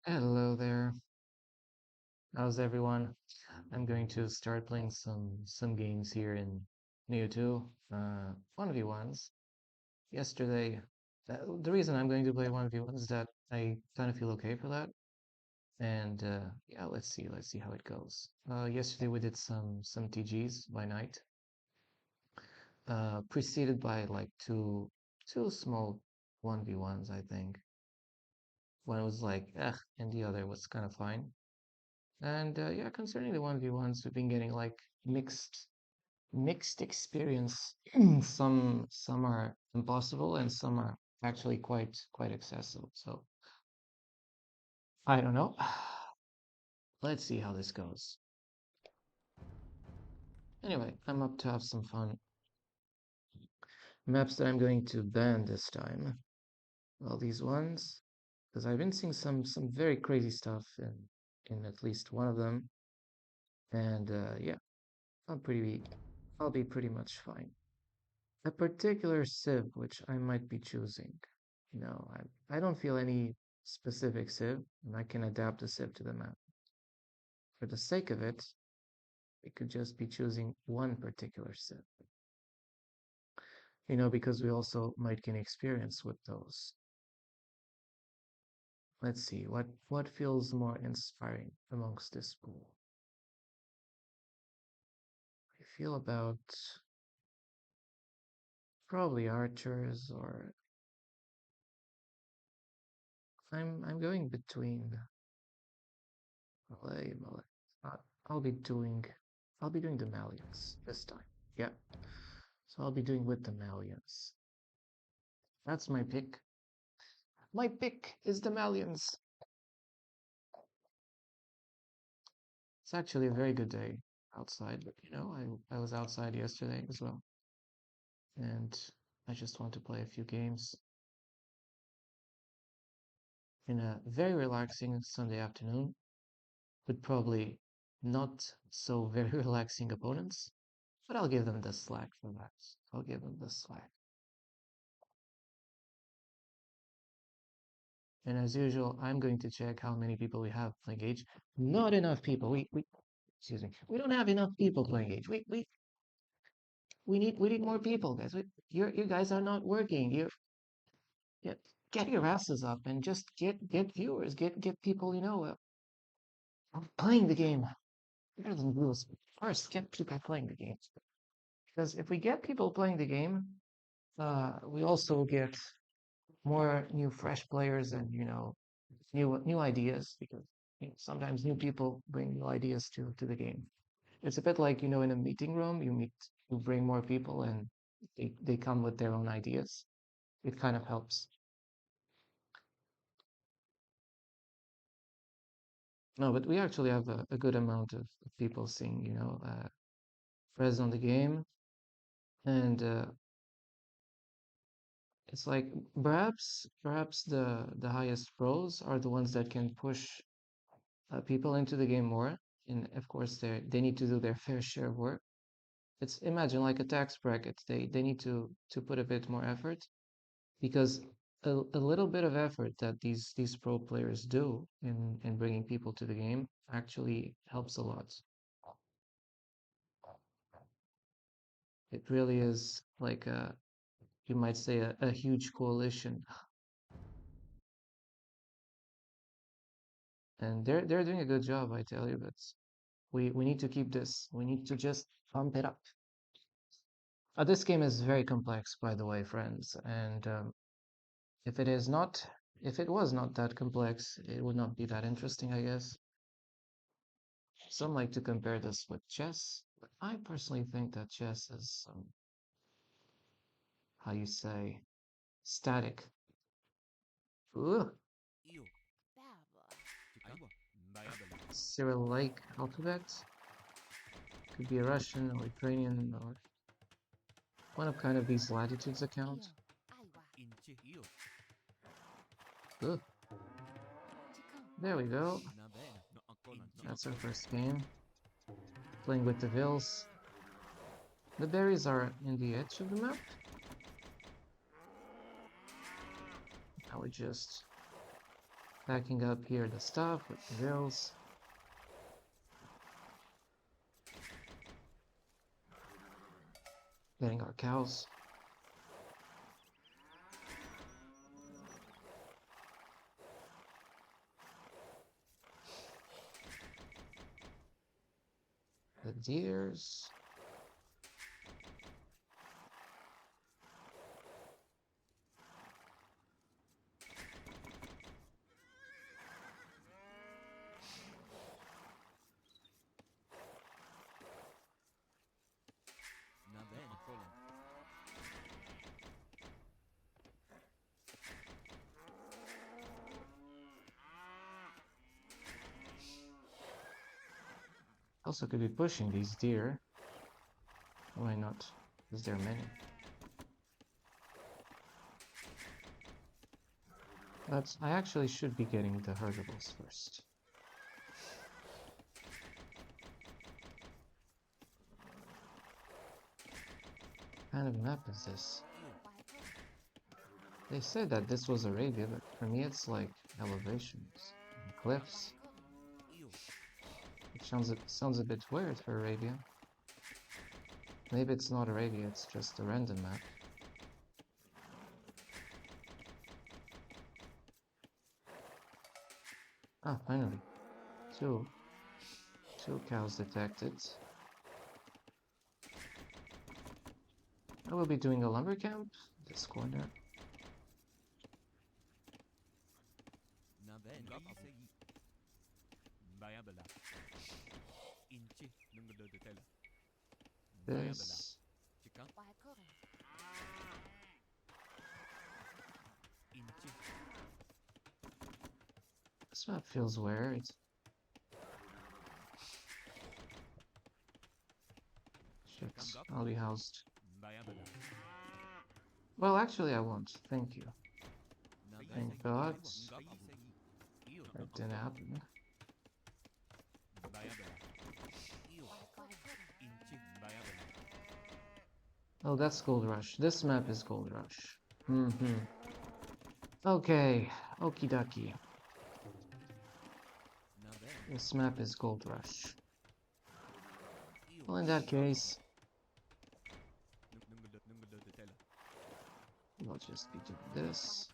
Hello there. How's everyone? I'm going to start playing some games here in Neo 2, 1v1s. Yesterday, the reason I'm going to play 1v1s is that I kind of feel okay for that. And yeah, let's see how it goes. Yesterday we did some TGs by night, preceded by like two small 1v1s, I think. One was like, and the other was kind of fine. And yeah, concerning the 1v1s, we've been getting like mixed experience. Some are impossible and some are actually quite accessible. So I don't know. Let's see how this goes. Anyway, I'm up to have some fun. Maps that I'm going to ban this time. Well, these ones, because I've been seeing some very crazy stuff in at least one of them, and yeah, I'll be pretty much fine. A particular sieve which I might be choosing. No, I don't feel any specific sieve, and I can adapt the sieve to the map. For the sake of it, we could just be choosing one particular sieve. Because we also might gain experience with those. Let's see, what feels more inspiring amongst this pool? I feel about probably archers, or I'm going between melee. Uh, I'll be doing I'll be doing the Malians this time. Yeah. So I'll be doing with the Malians. That's my pick. My pick is the Malians. It's actually a very good day outside, but I was outside yesterday as well. And I just want to play a few games in a very relaxing Sunday afternoon with probably not so very relaxing opponents, but I'll give them the slack for that. I'll give them the slack. And as usual, I'm going to check how many people we have playing Age. Not enough people. We excuse me. We don't have enough people playing Age. We need more people, guys. You guys are not working. You get your asses up and just get viewers, get people, playing the game. Better than rules. First, get people playing the game. Because if we get people playing the game, we also get more new fresh players and new ideas, because sometimes new people bring new ideas to the game. It's a bit like, in a meeting room, you bring more people and they come with their own ideas. It kind of helps. No, but we actually have a good amount of people seeing, present on the game. And it's like perhaps the highest pros are the ones that can push people into the game more. And of course, they need to do their fair share of work. It's imagine like a tax bracket. They need to put a bit more effort, because a little bit of effort that these pro players do in bringing people to the game actually helps a lot. It really is like you might say a huge coalition, and they're doing a good job, I tell you. But we need to keep this. We need to just pump it up. This game is very complex, by the way, friends, and if it is not, if it was not that complex, it would not be that interesting, I guess. Some like to compare this with chess, but I personally think that chess is, how you say, static. Ugh. Cyrillic alphabet. Could be a Russian or Ukrainian or one of kind of these latitudes account. Ugh. There we go. That's our first game. Playing with the Vils. The berries are in the edge of the map. Now we just Packing up here the stuff with the rails. Getting our cows. The deers. Also could be pushing these deer. Why not? Because there are many. But I actually should be getting the herdables first. What kind of map is this? They said that this was Arabia, but for me it's like elevations and cliffs. It sounds a bit weird for Arabia. Maybe it's not Arabia, it's just a random map. Ah, finally. Two cows detected. I will be doing a lumber camp this corner. This. This map feels weird. Shit, I'll be housed. Well, actually I won't. Thank you. Thank God. That didn't happen. Oh, that's Gold Rush. This map is Gold Rush. Okay, okie dokie. This map is Gold Rush. Well, in that case, we'll just be doing this.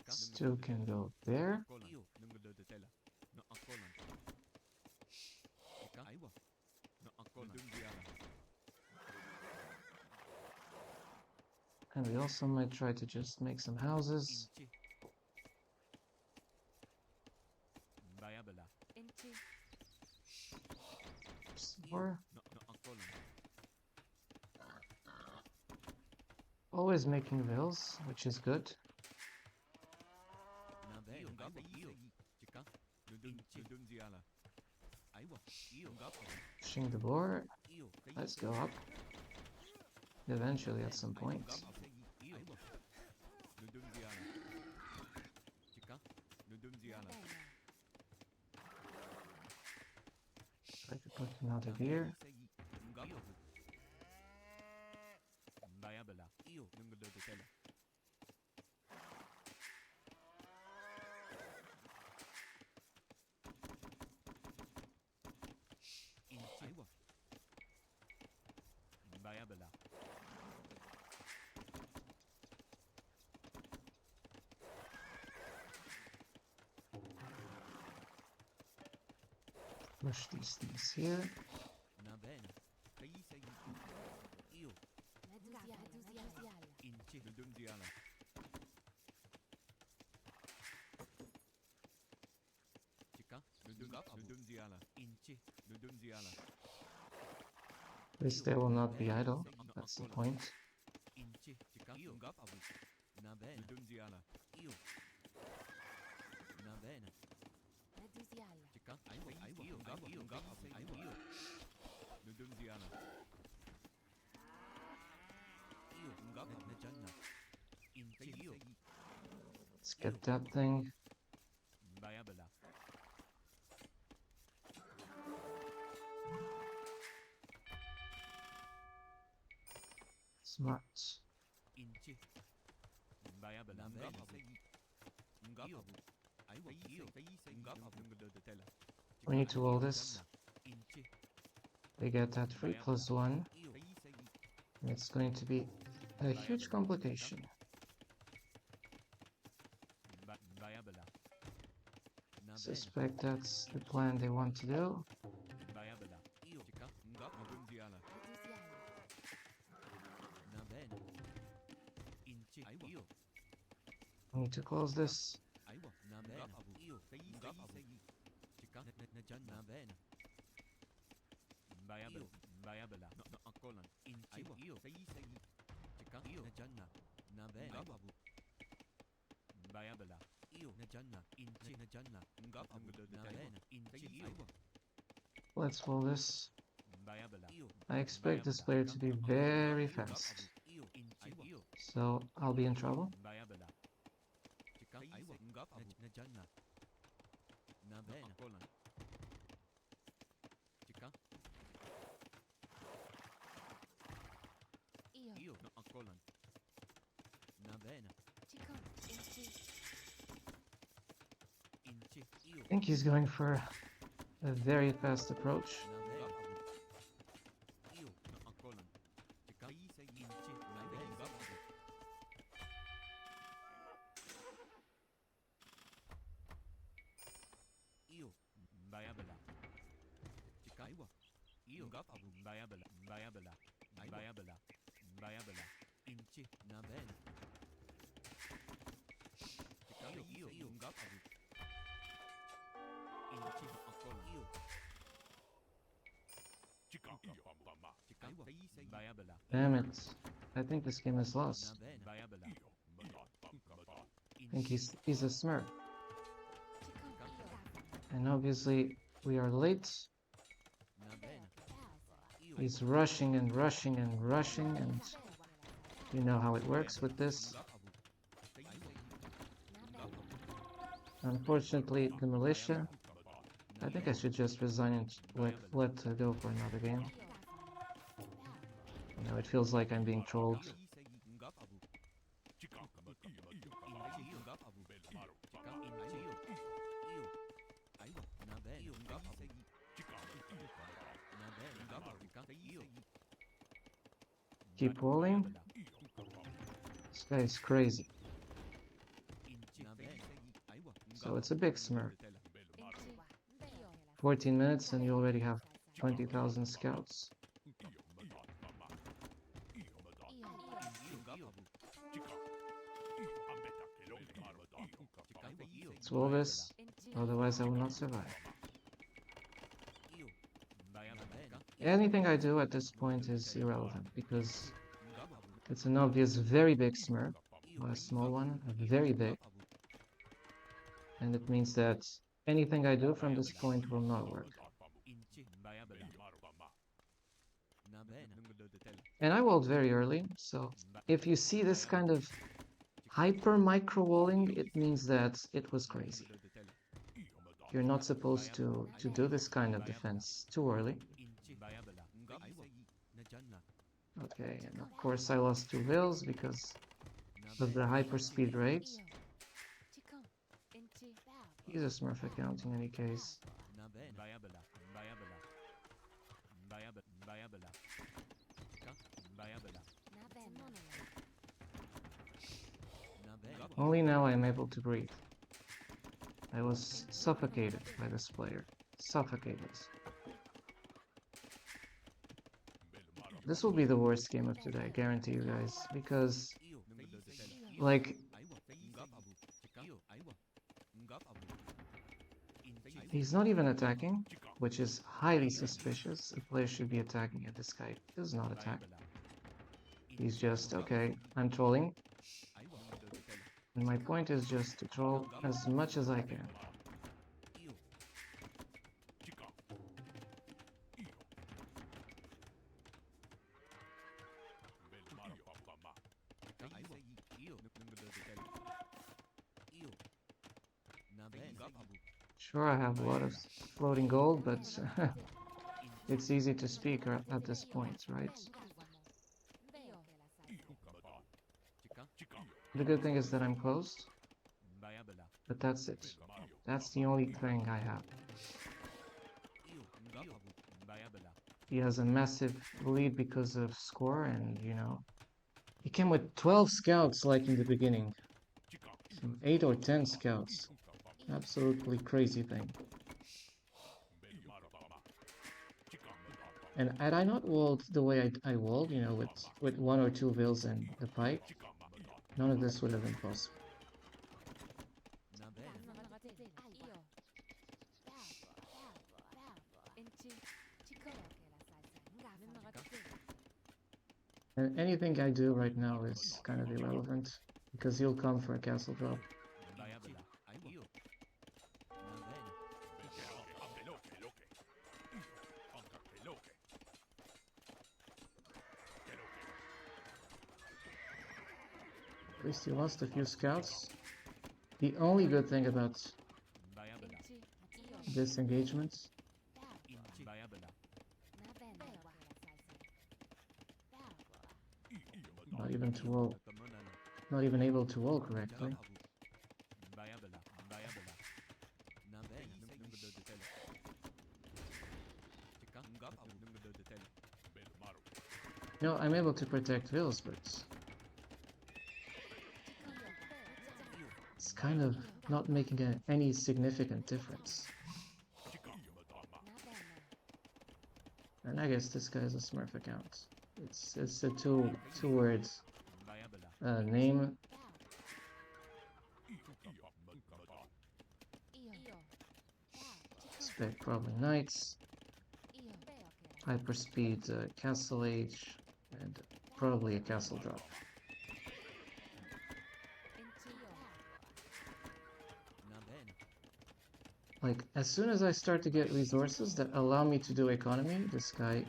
Still can go there. And we also might try to just make some houses. More. Always making villas, which is good. Pushing the board. Let's go up. Eventually, at some point. Try to put another deer. Push these things here. At least they will not be idle. That's the point. Let's get that thing. Smart. We need to roll this. They get that 3+1. And it's going to be a huge complication. Suspect that's the plan they want to do. We need to close this. Let's roll this. I expect this player to be very fast, so I'll be in trouble. I think he's going for a very fast approach. Damn it. I think this game is lost. I think he's a smurf. And obviously we are late. He's rushing and rushing and rushing, and you know how it works with this. Unfortunately, the militia. I think I should just resign and let go for another game. You know, it feels like I'm being trolled. Keep rolling. This guy is crazy. So it's a big smurf. 14 minutes and you already have 20,000 scouts. Let's roll this, otherwise I will not survive. Anything I do at this point is irrelevant, because it's an obvious very big smurf, not a small one, a very big. And it means that anything I do from this point will not work. And I rolled very early, so if you see this kind of hyper micro walling, it means that it was crazy. You're not supposed to do this kind of defense too early. Okay, and of course I lost 2 bills because of the hyper speed rate. He's a smurf account in any case. Only now I am able to breathe. I was suffocated by this player. Suffocated. This will be the worst game of today, I guarantee you guys, because, like, he's not even attacking, which is highly suspicious. A player should be attacking, and this guy does not attack. He's just, okay, I'm trolling. And my point is just to troll as much as I can. Sure, I have a lot of floating gold, but it's easy to speak at this point, right? The good thing is that I'm closed, but that's it. That's the only thing I have. He has a massive lead because of score, and he came with 12 scouts like in the beginning. Some 8 or 10 scouts. Absolutely crazy thing. And had I not walled the way I walled, with 1 or 2 vills and the pike, none of this would have been possible. And anything I do right now is kind of irrelevant, because he'll come for a castle drop. At least he lost a few scouts. The only good thing about this engagement, not even able to wall correctly. I'm able to protect vills, but it's kind of not making any significant difference. And I guess this guy is a Smurf account. It's a two words name. Expect probably knights, hyperspeed castle age, and probably a castle drop. Like, as soon as I start to get resources that allow me to do economy, this guy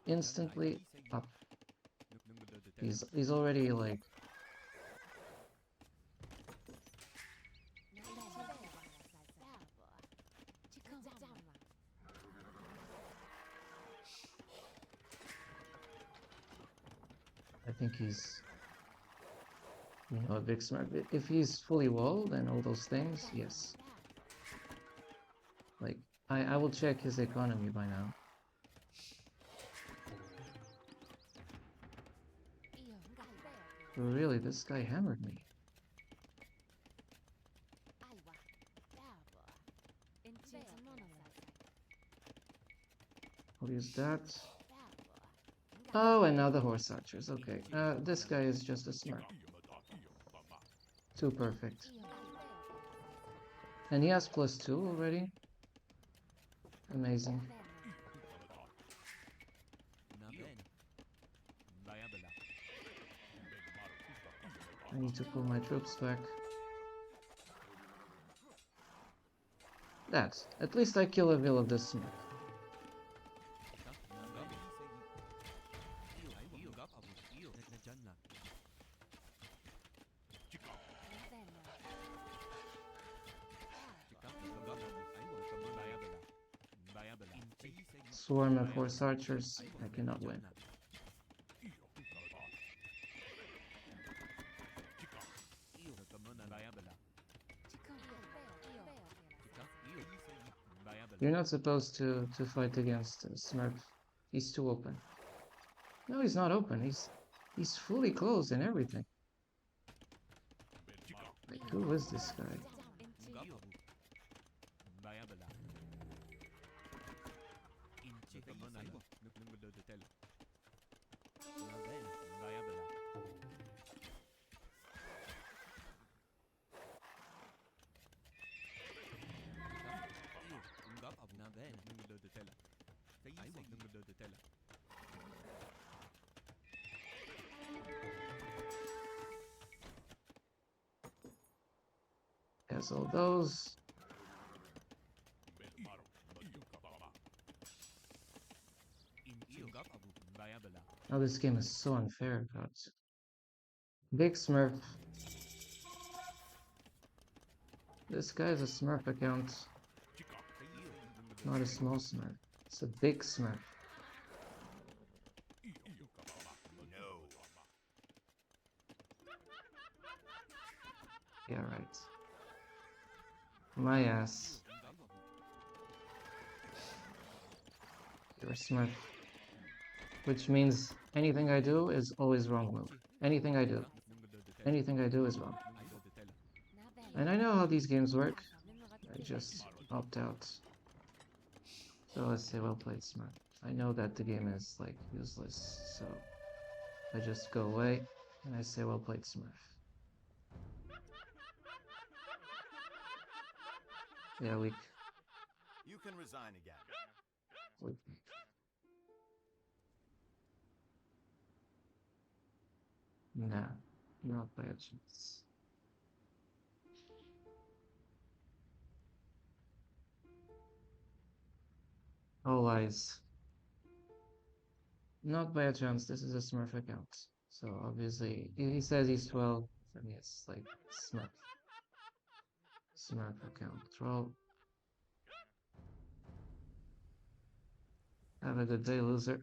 instantly up. He's already like I think he's a big smart. If he's fully walled and all those things, yes. Like, I will check his economy by now. Really, this guy hammered me. I'll use that. Oh, and now the horse archers. Okay, this guy is just a smurf. Too perfect. And he has +2 already. Amazing. I need to pull my troops back. At least I kill a vill of this smurf. Swarm of horse archers, I cannot win. You're not supposed to fight against Smurf. He's too open. No, he's not open. He's fully closed and everything. Like, who is this guy? Has all those. Oh, this game is so unfair, God. Big Smurf. This guy is a Smurf account, not a small Smurf. It's a big Smurf. Yeah, right. My ass. You're a Smurf. Which means anything I do is always wrong move. Anything I do. Anything I do is wrong. And I know how these games work. I just opt out. So let's say well played, Smurf. I know that the game is like useless, so I just go away and I say well played, Smurf. Yeah, weak. You can resign again. Weak. Nah, not by a chance. All eyes. Not by a chance, this is a Smurf account. So obviously, he says he's 12, for me it's like Smurf. Smurf account. Troll. Have a good day, loser.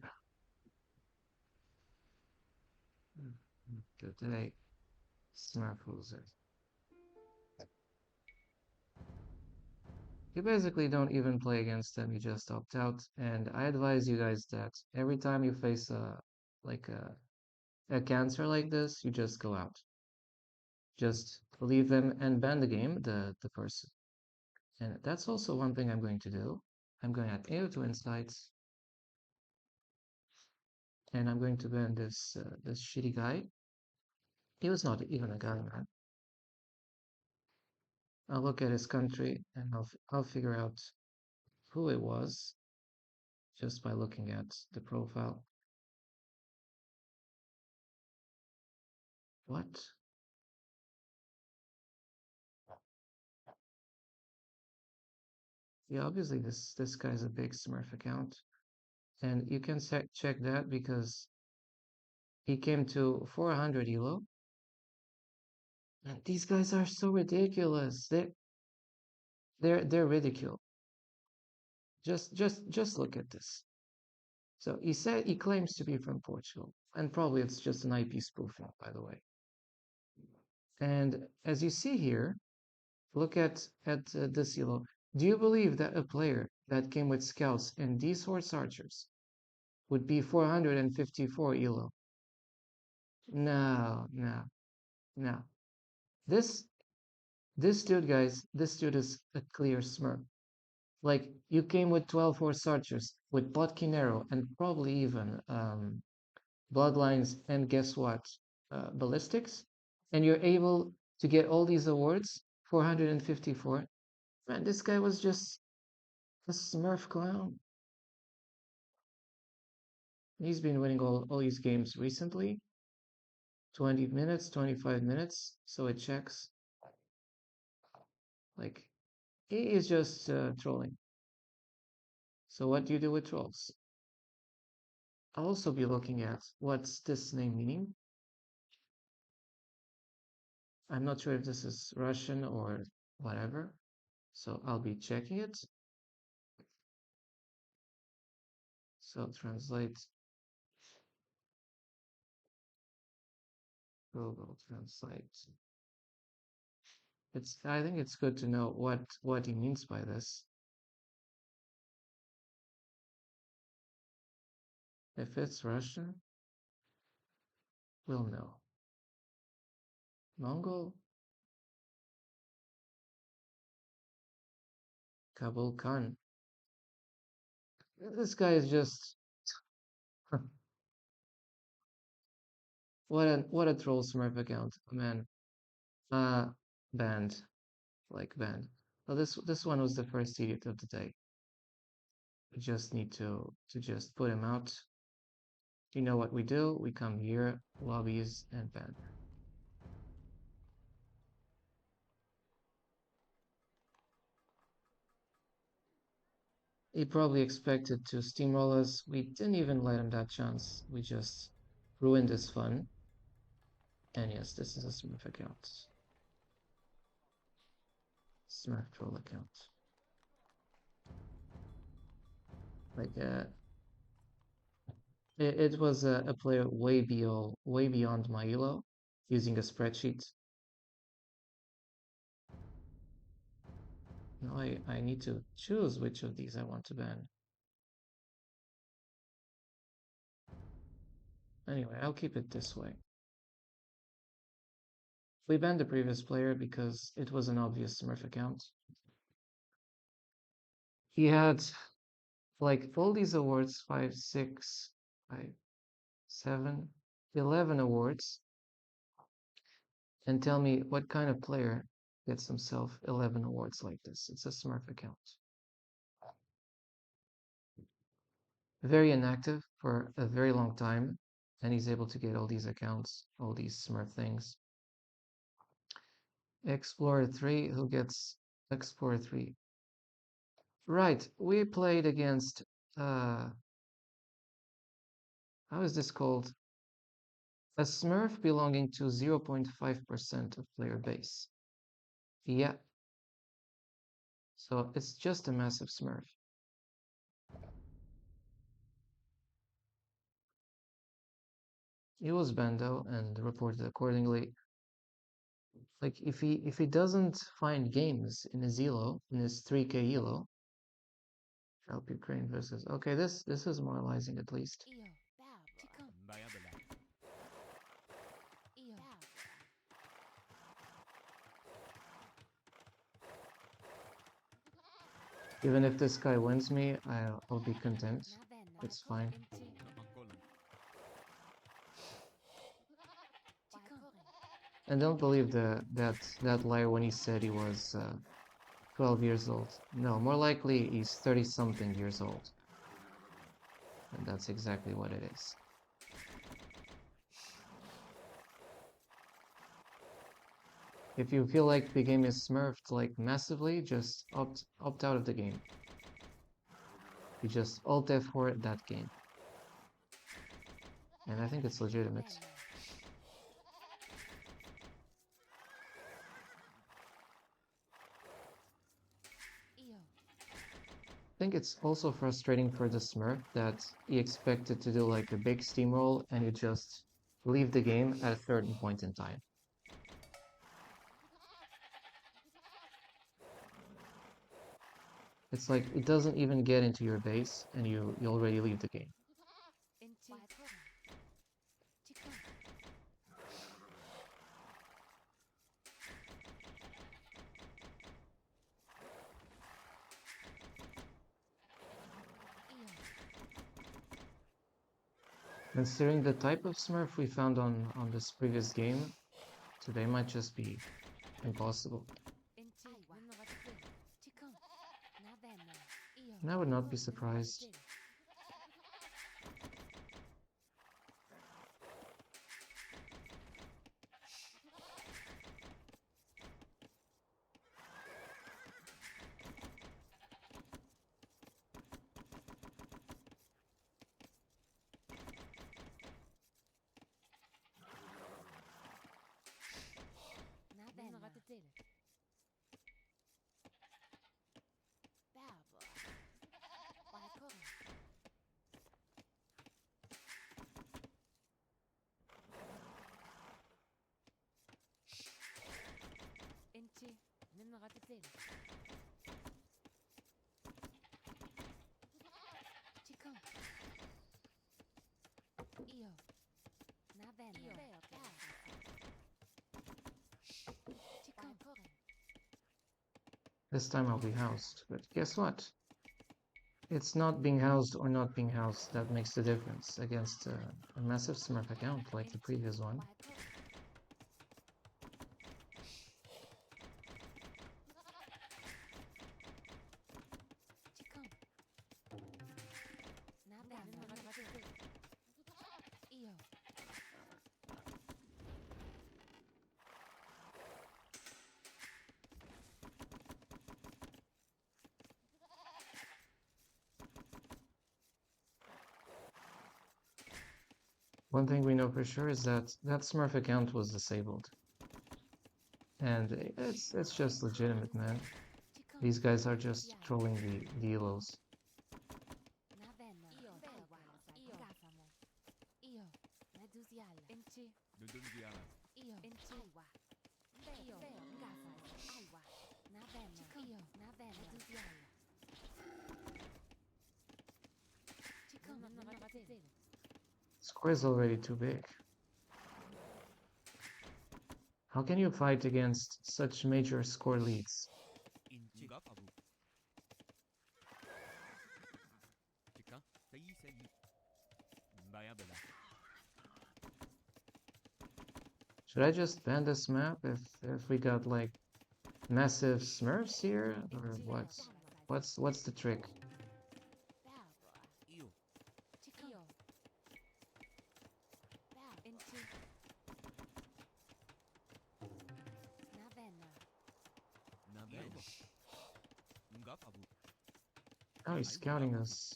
Good day, Smurf loser. You basically don't even play against them, you just opt out. And I advise you guys that every time you face like a cancer like this, you just go out. Just leave them and ban the game, the person. And that's also one thing I'm going to do. I'm going at AO2 insights, and I'm going to ban this shitty guy. He was not even a guy, man. I'll look at his country and I'll figure out who it was just by looking at the profile. What? Yeah, obviously this guy's a big Smurf account, and you can check that because he came to 400 elo. And these guys are so ridiculous. They're ridicule. Just look at this. So he said he claims to be from Portugal, and probably it's just an IP spoofing, by the way. And as you see here, look at this elo. Do you believe that a player that came with scouts and these horse archers would be 454 elo? No, no, no. This this dude, guys, this dude is a clear Smurf. Like you came with 12 horse archers, with Potkinero, and probably even Bloodlines, and guess what? Ballistics, and you're able to get all these awards. 454. Man, this guy was just a Smurf clown. He's been winning all these games recently. 20 minutes, 25 minutes, so it checks. Like, he is just trolling. So what do you do with trolls? I'll also be looking at what's this name meaning. I'm not sure if this is Russian or whatever, so I'll be checking it. So translate Google Translate. I think it's good to know what he means by this. If it's Russian, we'll know. Mongol, Kabul Khan. This guy is just what a troll Smurf account, man. Uh, banned, like banned. Well, this one was the first idiot of the day. We just need to just put him out. You know what we do? We come here, lobbies, and ban. He probably expected to steamroll us. We didn't even let him that chance. We just ruined his fun. And yes, this is a Smurf account. Smurf troll account. Like it was a player way beyond my elo, using a spreadsheet. Now I need to choose which of these I want to ban. Anyway, I'll keep it this way. We banned the previous player because it was an obvious Smurf account. He had like all these awards, 5, 6, 5, 7, 11 awards. And tell me what kind of player gets himself 11 awards like this. It's a Smurf account. Very inactive for a very long time, and he's able to get all these accounts, all these Smurf things. Explorer 3, who gets Explorer 3? Right, we played against, how is this called? A Smurf belonging to 0.5% of player base. Yeah, so it's just a massive Smurf. He was banned though and reported accordingly. Like if he doesn't find games in his elo, in his 3k elo, help Ukraine versus, okay, this is moralizing at least. Even if this guy wins me, I'll be content. It's fine. And don't believe that liar when he said he was 12 years old. No, more likely he's 30 something years old. And that's exactly what it is. If you feel like the game is smurfed like massively, just opt out of the game. You just alt F4 that game. And I think it's legitimate. I think it's also frustrating for the Smurf that he expected to do like a big steamroll and you just leave the game at a certain point in time. It's like it doesn't even get into your base and you already leave the game. Considering the type of Smurf we found on this previous game, today might just be impossible. And I would not be surprised. This time I'll be housed, but guess what? It's not being housed or not being housed that makes the difference against a massive Smurf account like the previous one. One thing we know for sure is that that Smurf account was disabled. And it's just legitimate, man. These guys are just trolling the elos. Score is already too big. How can you fight against such major score leads? Should I just ban this map if we got like massive smurfs here, or what? What's the trick? Oh, he's scouting us.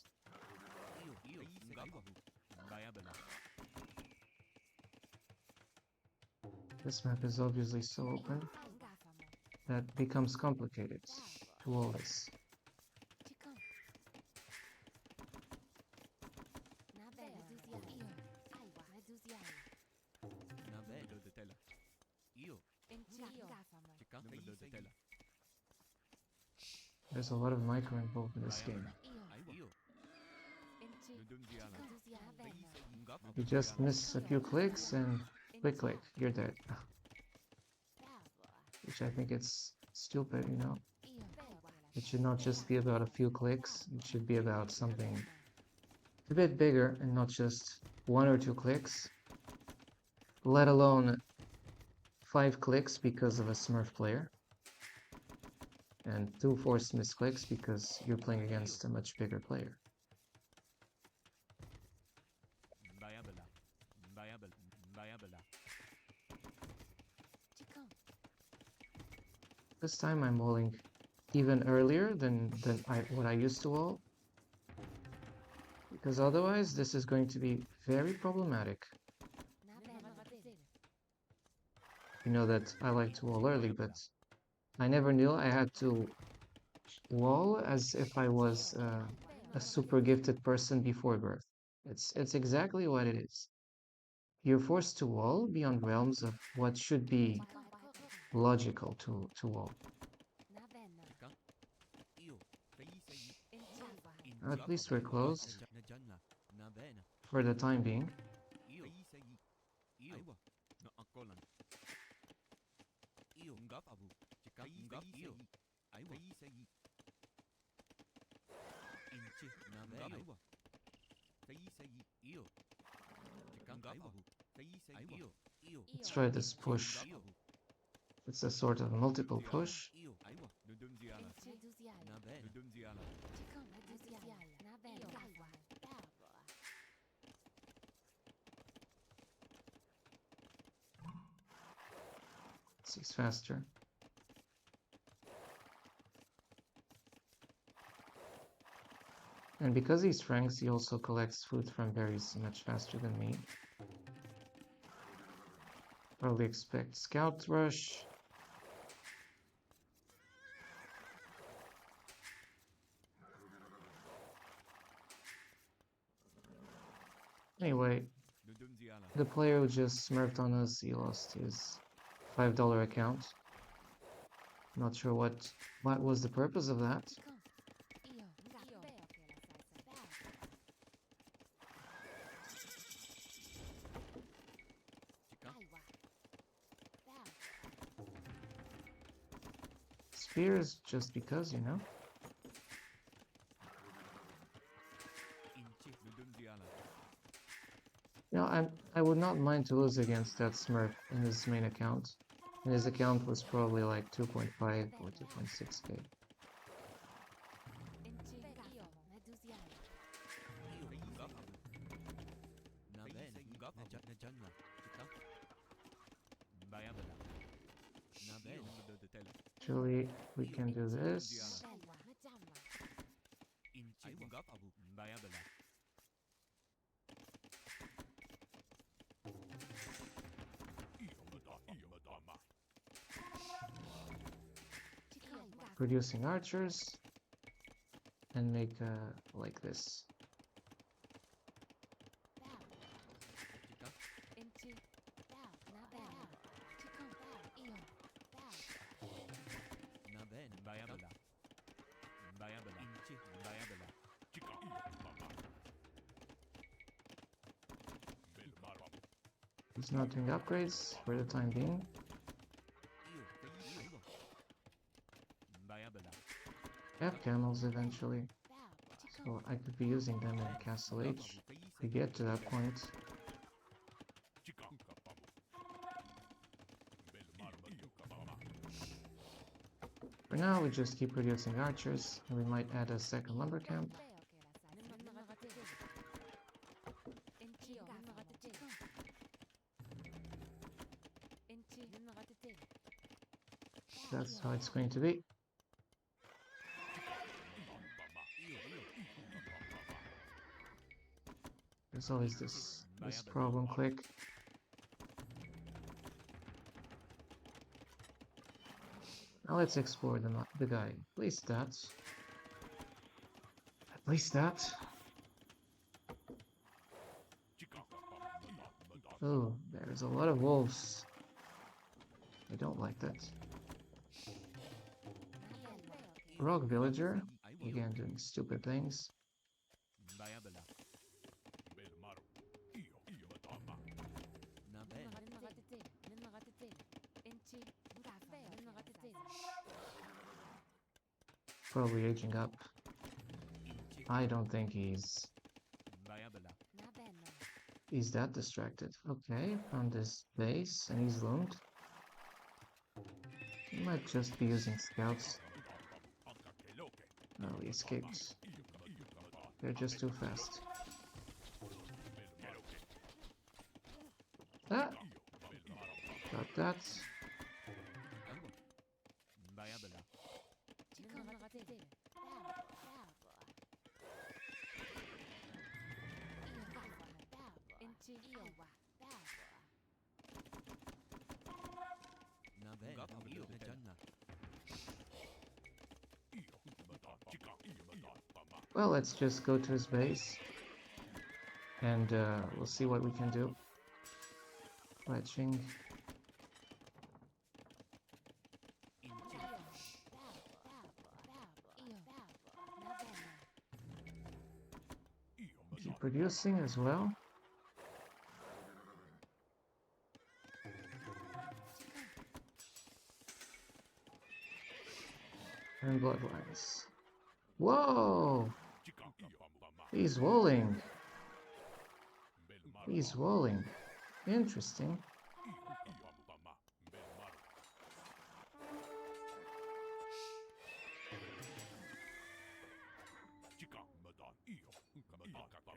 This map is obviously so open that becomes complicated to all this. There's a lot of micro involved in this game. You just miss a few clicks and click, you're dead. Which I think it's stupid, you know? It should not just be about a few clicks, it should be about something a bit bigger and not just 1 or 2 clicks, let alone 5 clicks because of a smurf player, and 2 forced misclicks because you're playing against a much bigger player. This time I'm walling even earlier than what I used to wall, because otherwise this is going to be very problematic. You know that I like to wall early, but I never knew I had to wall as if I was a super gifted person before birth. It's exactly what it is. You're forced to wall beyond realms of what should be logical to wall. At least we're closed for the time being. Let's try this push. It's a sort of multiple push. 6 faster. And because he's Franks, he also collects food from berries much faster than me. Probably expect Scout Rush. Anyway, the player who just smurfed on us, he lost his $5 account. Not sure what was the purpose of that. Spears just because, you know. You know, I would not mind to lose against that Smurf in his main account. And his account was probably like 2.5 or 2.6k. Actually, we can do this. producing archers and make like this. He's not doing upgrades for the time being. I have camels eventually, so I could be using them in Castle H if we get to that point. For now, we just keep producing archers, and we might add a second lumber camp. That's how it's going to be. There's always this problem click. Now let's explore the guy. At least that. At least that. Oh, there's a lot of wolves. I don't like that. Rogue villager, again doing stupid things. Probably aging up. I don't think he's that distracted. Okay, found this base and he's loomed. He might just be using scouts. Oh, he escaped. They're just too fast. Ah! Got that. Well, let's just go to his base and we'll see what we can do. Fletching. Keep producing as well. And bloodlines. Whoa! He's walling. He's walling. Interesting.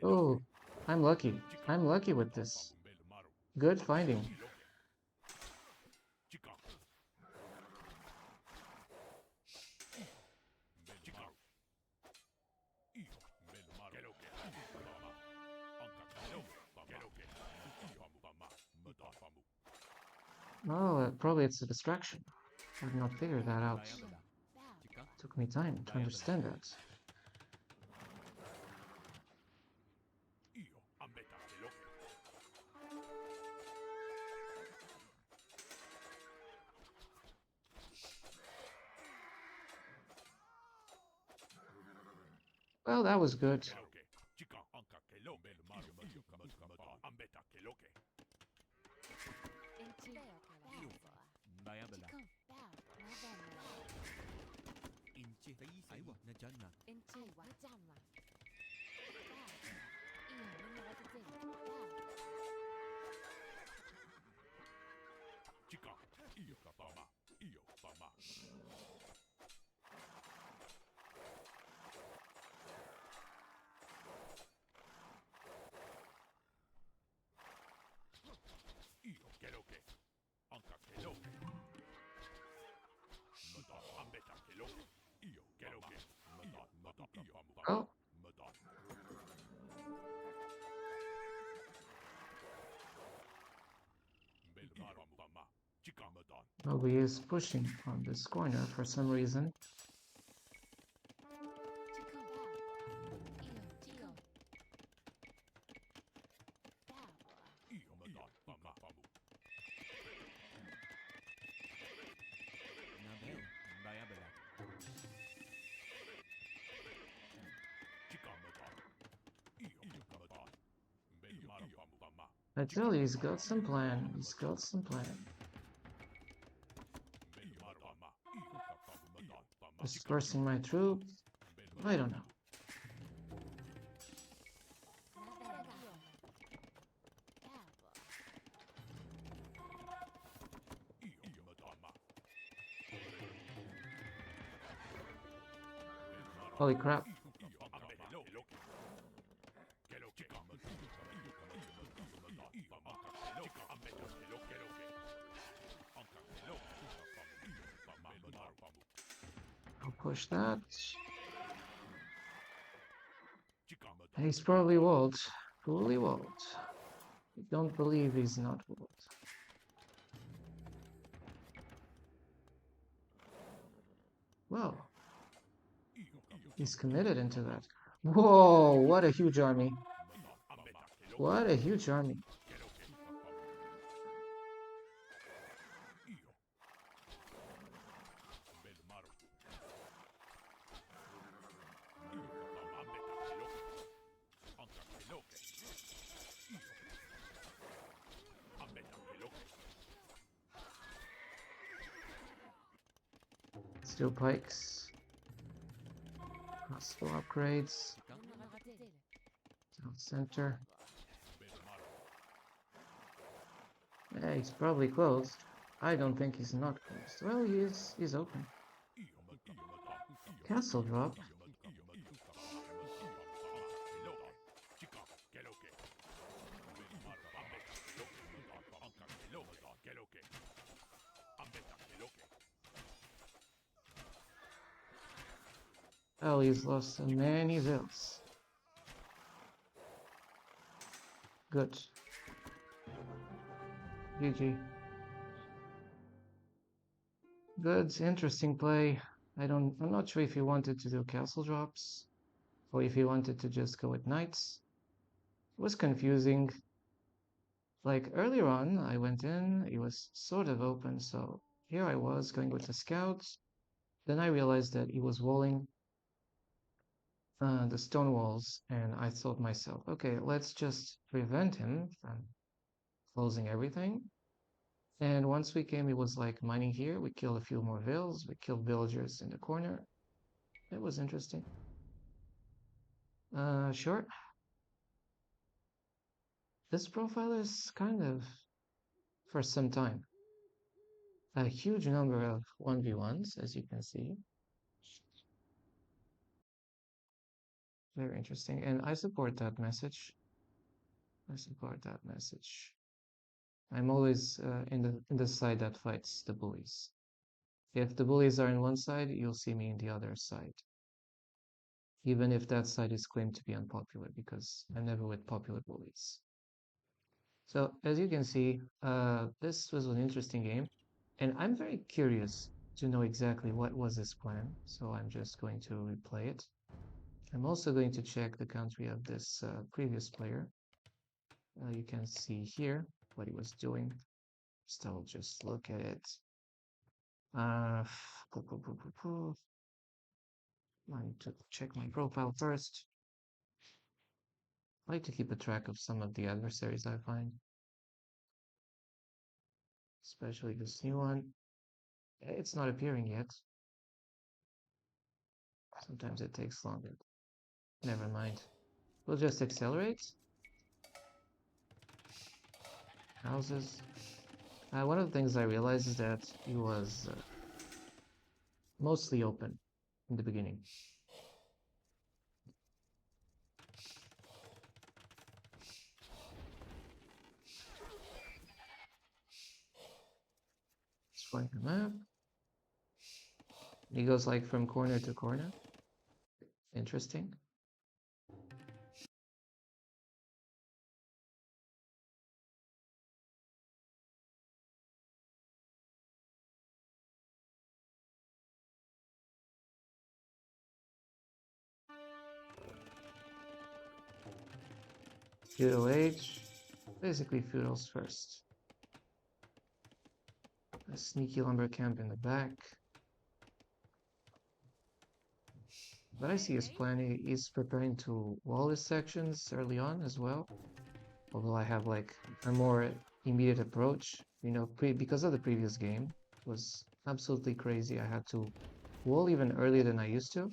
Oh, I'm lucky. I'm lucky with this. Good finding. Oh, probably it's a distraction. I've not figured that out. Took me time to understand that. Well, that was good. Oh. Nobody is pushing on this corner for some reason. I tell you, he's got some plan. He's got some plan. Dispersing my troops. I don't know. Holy crap. I'll push that. He's probably walled. Fully walled. I don't believe he's not walled. Well, he's committed into that. Whoa, what a huge army. What a huge army. Steel pikes. Crossbow upgrades. South center. Yeah, he's probably closed. I don't think he's not closed. Well, he's open. Castle drop. Well, he's lost many vills. Good. GG. Good, interesting play. I'm not sure if he wanted to do castle drops or if he wanted to just go with knights. It was confusing. Like earlier on, I went in, it was sort of open, so here I was going with the scouts. Then I realized that he was walling the stone walls, and I thought myself, okay, let's just prevent him from closing everything. And once we came, he was like mining here. We killed a few more vills. We killed villagers in the corner. It was interesting. Sure. This profile is kind of for some time. A huge number of 1v1s, as you can see. Very interesting. And I support that message. I support that message. I'm always in the side that fights the bullies. If the bullies are in one side, you'll see me in the other side. Even if that side is claimed to be unpopular, because I'm never with popular bullies. So as you can see, this was an interesting game, and I'm very curious to know exactly what was his plan. So I'm just going to replay it. I'm also going to check the country of this previous player. You can see here what he was doing. So I'll just look at it. I need to check my profile first. I like to keep a track of some of the adversaries I find, especially this new one. It's not appearing yet. Sometimes it takes longer. Never mind. We'll just accelerate. Houses. One of the things I realized is that he was mostly open in the beginning. Let's find the map. He goes like from corner to corner. Interesting. Feudal age. Basically feudals first. A sneaky lumber camp in the back. But I see his plan. He's preparing to wall his sections early on as well. Although I have like a more immediate approach, you know, because of the previous game was absolutely crazy. I had to wall even earlier than I used to.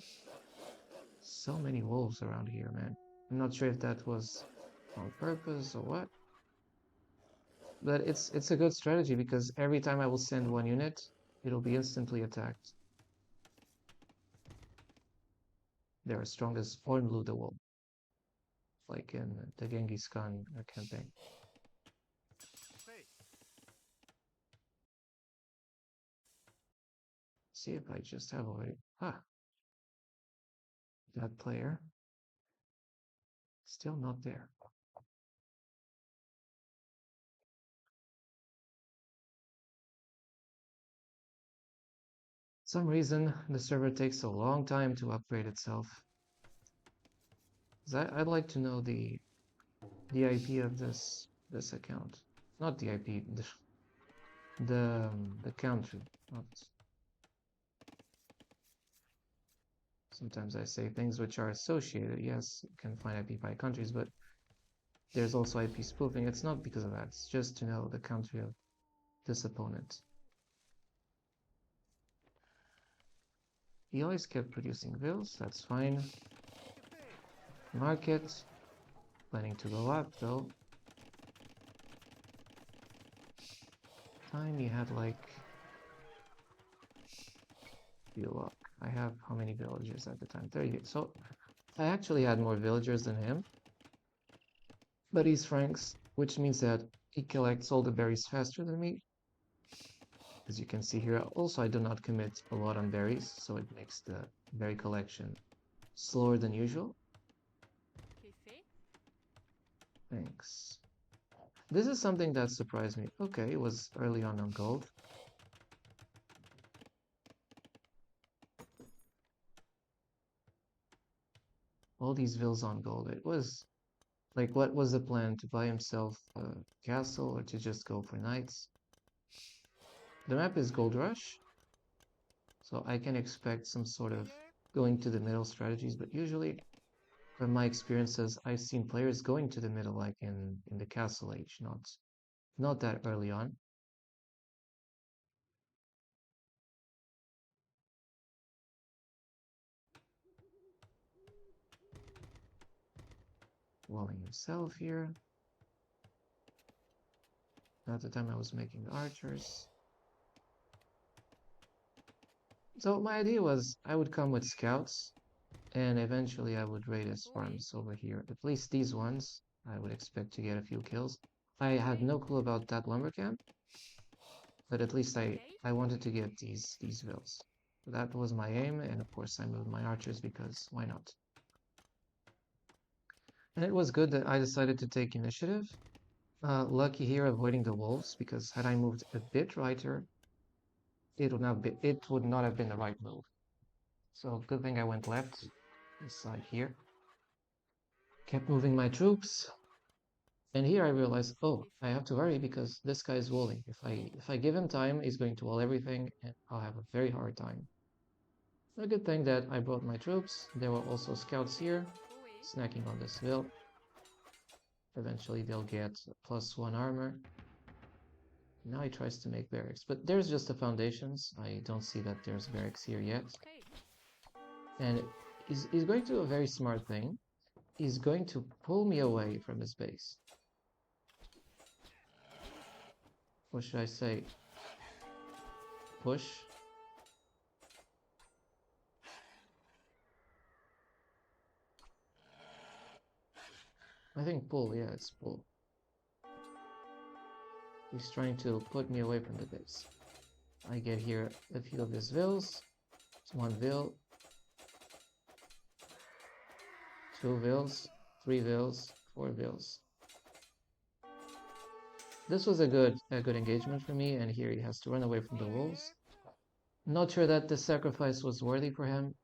So many wolves around here, man. I'm not sure if that was on purpose or what, but it's a good strategy because every time I will send one unit, it'll be instantly attacked. They're as strong as Blue the Wolf, like in the Genghis Khan campaign. Face. See if I just have already. Ah, that player still not there. Some reason the server takes a long time to upgrade itself. I'd like to know the IP of this account, not the IP, the country. Not sometimes I say things which are associated. Yes, you can find IP by countries, but there's also IP spoofing. It's not because of that. It's just to know the country of this opponent. He always kept producing bills. That's fine. Market. Planning to go up though. Time he had like feel up. I have how many villagers at the time? 38. So I actually had more villagers than him. But he's Franks, which means that he collects all the berries faster than me. As you can see here, also I do not commit a lot on berries, so it makes the berry collection slower than usual. Thanks. This is something that surprised me. Okay, it was early on gold. All these villas on gold. It was like, what was the plan? To buy himself a castle or to just go for knights? The map is Gold Rush, so I can expect some sort of going to the middle strategies, but usually, from my experiences, I've seen players going to the middle like in the castle age, not that early on. Walling himself here. At the time I was making archers. So my idea was I would come with scouts and eventually I would raid his farms over here. At least these ones, I would expect to get a few kills. I had no clue about that lumber camp, but at least I wanted to get these vills. That was my aim, and of course I moved my archers because why not? And it was good that I decided to take initiative. Lucky here avoiding the wolves, because had I moved a bit righter, it would not have been the right move. So good thing I went left, this side here. Kept moving my troops. And here I realized, oh, I have to hurry because this guy is walling. If I give him time, he's going to wall everything and I'll have a very hard time. A good thing that I brought my troops. There were also scouts here, snacking on this hill. Eventually they'll get +1 armor. Now he tries to make barracks, but there's just the foundations. I don't see that there's barracks here yet. And he's going to do a very smart thing. He's going to pull me away from his base. What should I say? Push? I think pull, yeah, it's pull. He's trying to put me away from the base. I get here a few of his vills. It's 1 vill. 2 vills. 3 vills. 4 vills. This was a good engagement for me, and here he has to run away from the wolves. Not sure that the sacrifice was worthy for him,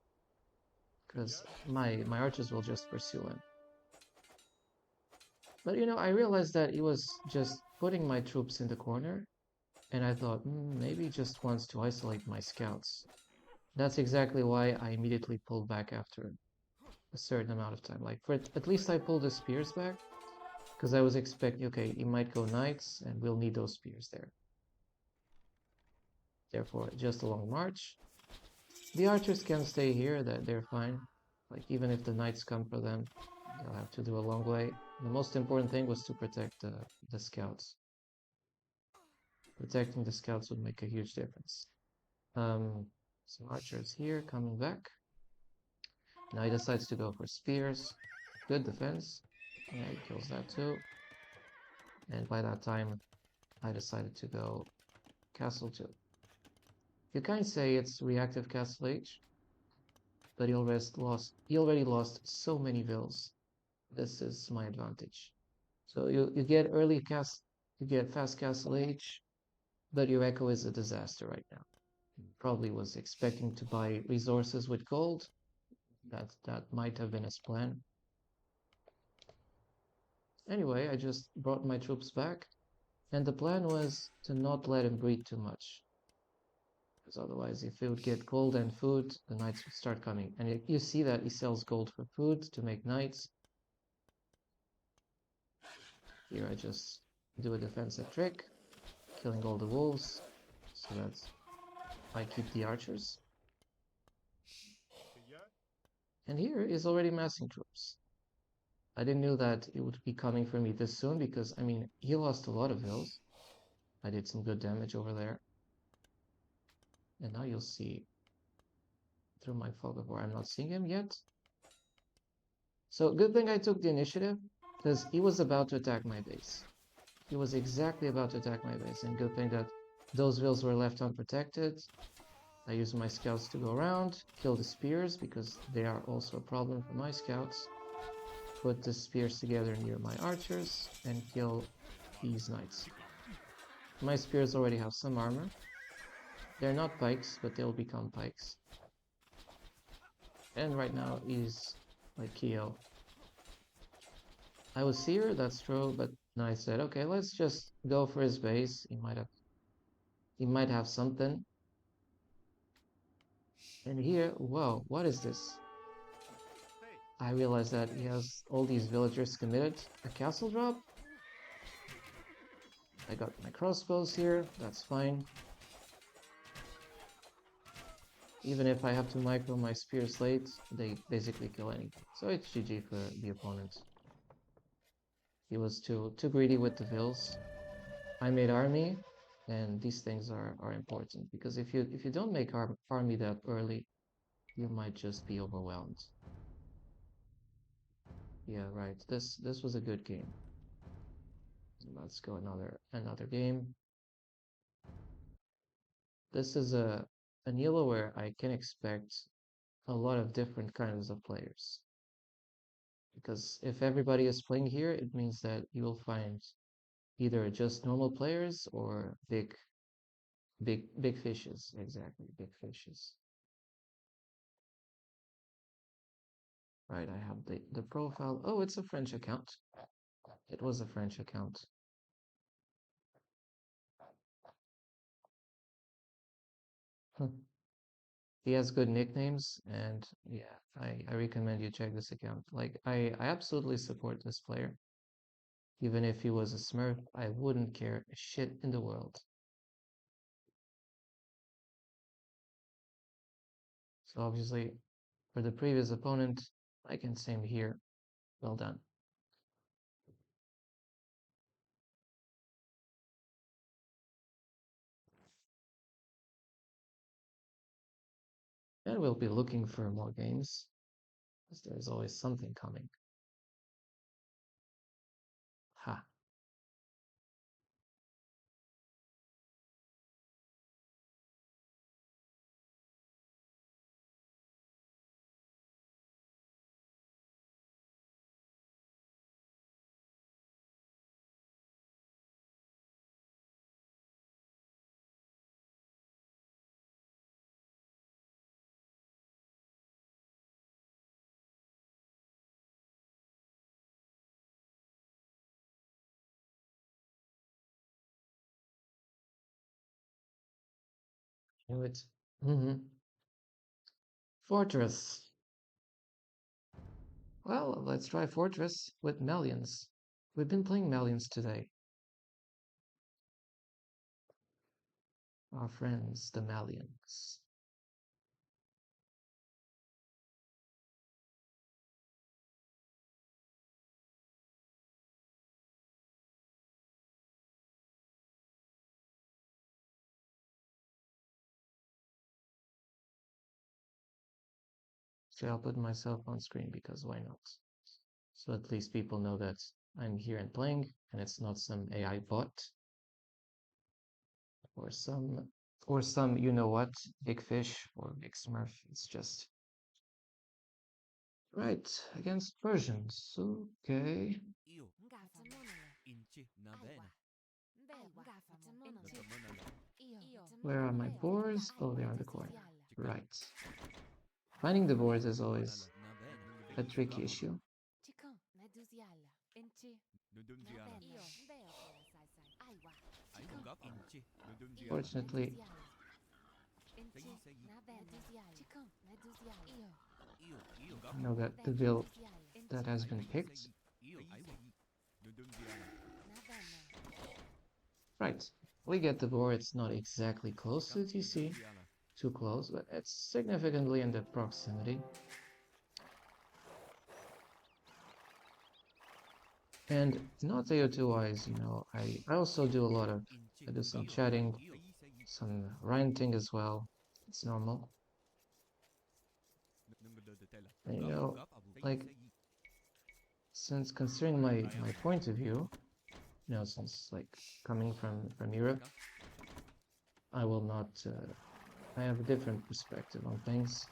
because my archers will just pursue him. But you know, I realized that he was just putting my troops in the corner, and I thought, maybe he just wants to isolate my scouts. That's exactly why I immediately pulled back after a certain amount of time. Like, for at least I pulled the spears back, Because I was expecting, okay, he might go knights, and we'll need those spears there. Therefore, just a long march. The archers can stay here, that they're fine. Like, even if the knights come for them, they'll have to do a long way. The most important thing was to protect the scouts. Protecting the scouts would make a huge difference. Some archers here coming back. Now he decides to go for spears. Good defense. Yeah, he kills that too. And by that time, I decided to go castle 2. You can't say it's reactive castle age, but he already lost so many vills. This is my advantage. So you get you get fast castle age, but your echo is a disaster right now. Probably was expecting to buy resources with gold. That might have been his plan. Anyway, I just brought my troops back, and the plan was to not let him breed too much. Because otherwise, if he would get gold and food, the knights would start coming. And you see that he sells gold for food to make knights. Here I just do a defensive trick, killing all the wolves, so that I keep the archers. And here is already massing troops. I didn't know that it would be coming for me this soon because, I mean, he lost a lot of hills. I did some good damage over there. And now you'll see through my fog of war, I'm not seeing him yet. So good thing I took the initiative because he was about to attack my base. He was exactly about to attack my base, and good thing that those vills were left unprotected. I used my scouts to go around, kill the spears because they are also a problem for my scouts. Put the spears together near my archers and kill these knights. My spears already have some armor. They're not pikes, but they'll become pikes. And right now he's like KO. I was seer, that's true, but then I said, okay, let's just go for his base. He might have something. And here, whoa, what is this? I realized that he has all these villagers committed. A castle drop? I got my crossbows here, that's fine. Even if I have to micro my spears late, they basically kill anything. So it's GG for the opponent. He was too greedy with the vills. I made army, and these things are important because if you don't make army that early, you might just be overwhelmed. Yeah, right. This was a good game. Let's go another game. This is an elo where I can expect a lot of different kinds of players. Because if everybody is playing here, it means that you will find either just normal players or big fishes. Exactly, big fishes. Right, I have the profile. Oh, it's a French account. It was a French account. He has good nicknames, and yeah, I recommend you check this account. Like, I absolutely support this player. Even if he was a smurf, I wouldn't care a shit in the world. So obviously, for the previous opponent, I can same here. Well done. And we'll be looking for more games, because there's always something coming. Ha. Knew it. Fortress. Well, let's try Fortress with millions. We've been playing Malians today. Our friends, the Malians. So I'll put myself on screen because why not? So at least people know that I'm here and playing and it's not some AI bot or some you know what, big fish or big smurf. It's just right against Persians. Okay. Io, inci, na bene. Where are my boars? Oh, they're on the corner. Right. Finding the boards is always Na bene. a tricky issue. Nudunziala. Ai góc inci, nudunziala. Fortunately, Io góc. I know that the bill that has been picked. Io, ai nudunziala. Right. We get the board. It's not exactly close to TC. Too close, but it's significantly in the proximity. And not AO2-wise, you know, I also do a lot of, I do some chatting, some ranting as well. It's normal. And, you know, like, since considering my point of view, you know, since like coming from Europe, I will not, I have a different perspective on things.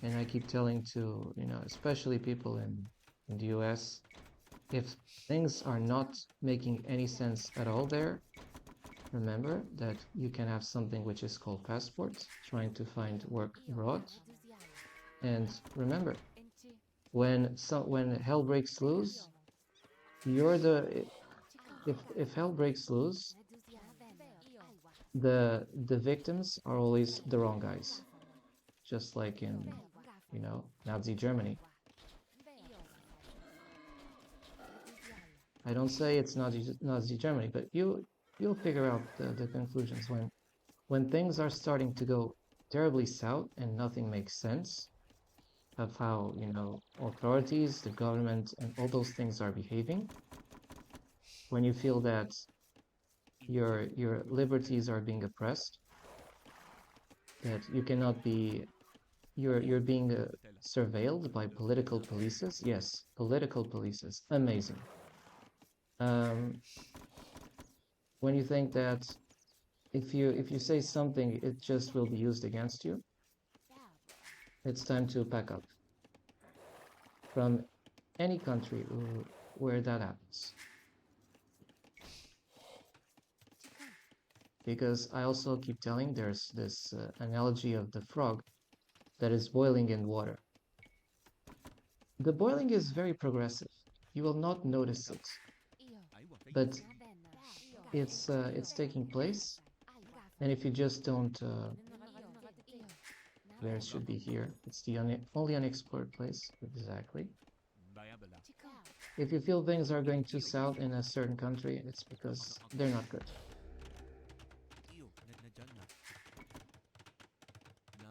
And I keep telling to, you know, especially people in the US, if things are not making any sense at all there, remember that you can have something which is called passports, trying to find work abroad. And remember, when hell breaks loose, you're the if hell breaks loose, the victims are always the wrong guys, just like in, you know, Nazi Germany. I don't say it's Nazi Germany, but you'll figure out the conclusions when things are starting to go terribly south and nothing makes sense of how, you know, authorities, the government, and all those things are behaving. When you feel that your liberties are being oppressed, that you cannot be, you're being surveilled by political polices. Yes, political polices. Amazing. When you think that if you say something, it just will be used against you, it's time to pack up from any country where that happens. Because I also keep telling, there's this analogy of the frog that is boiling in water. The boiling is very progressive. You will not notice it, but it's taking place. And if you just don't, where it should be here, it's the only unexplored place, exactly. If you feel things are going too south in a certain country, it's because they're not good.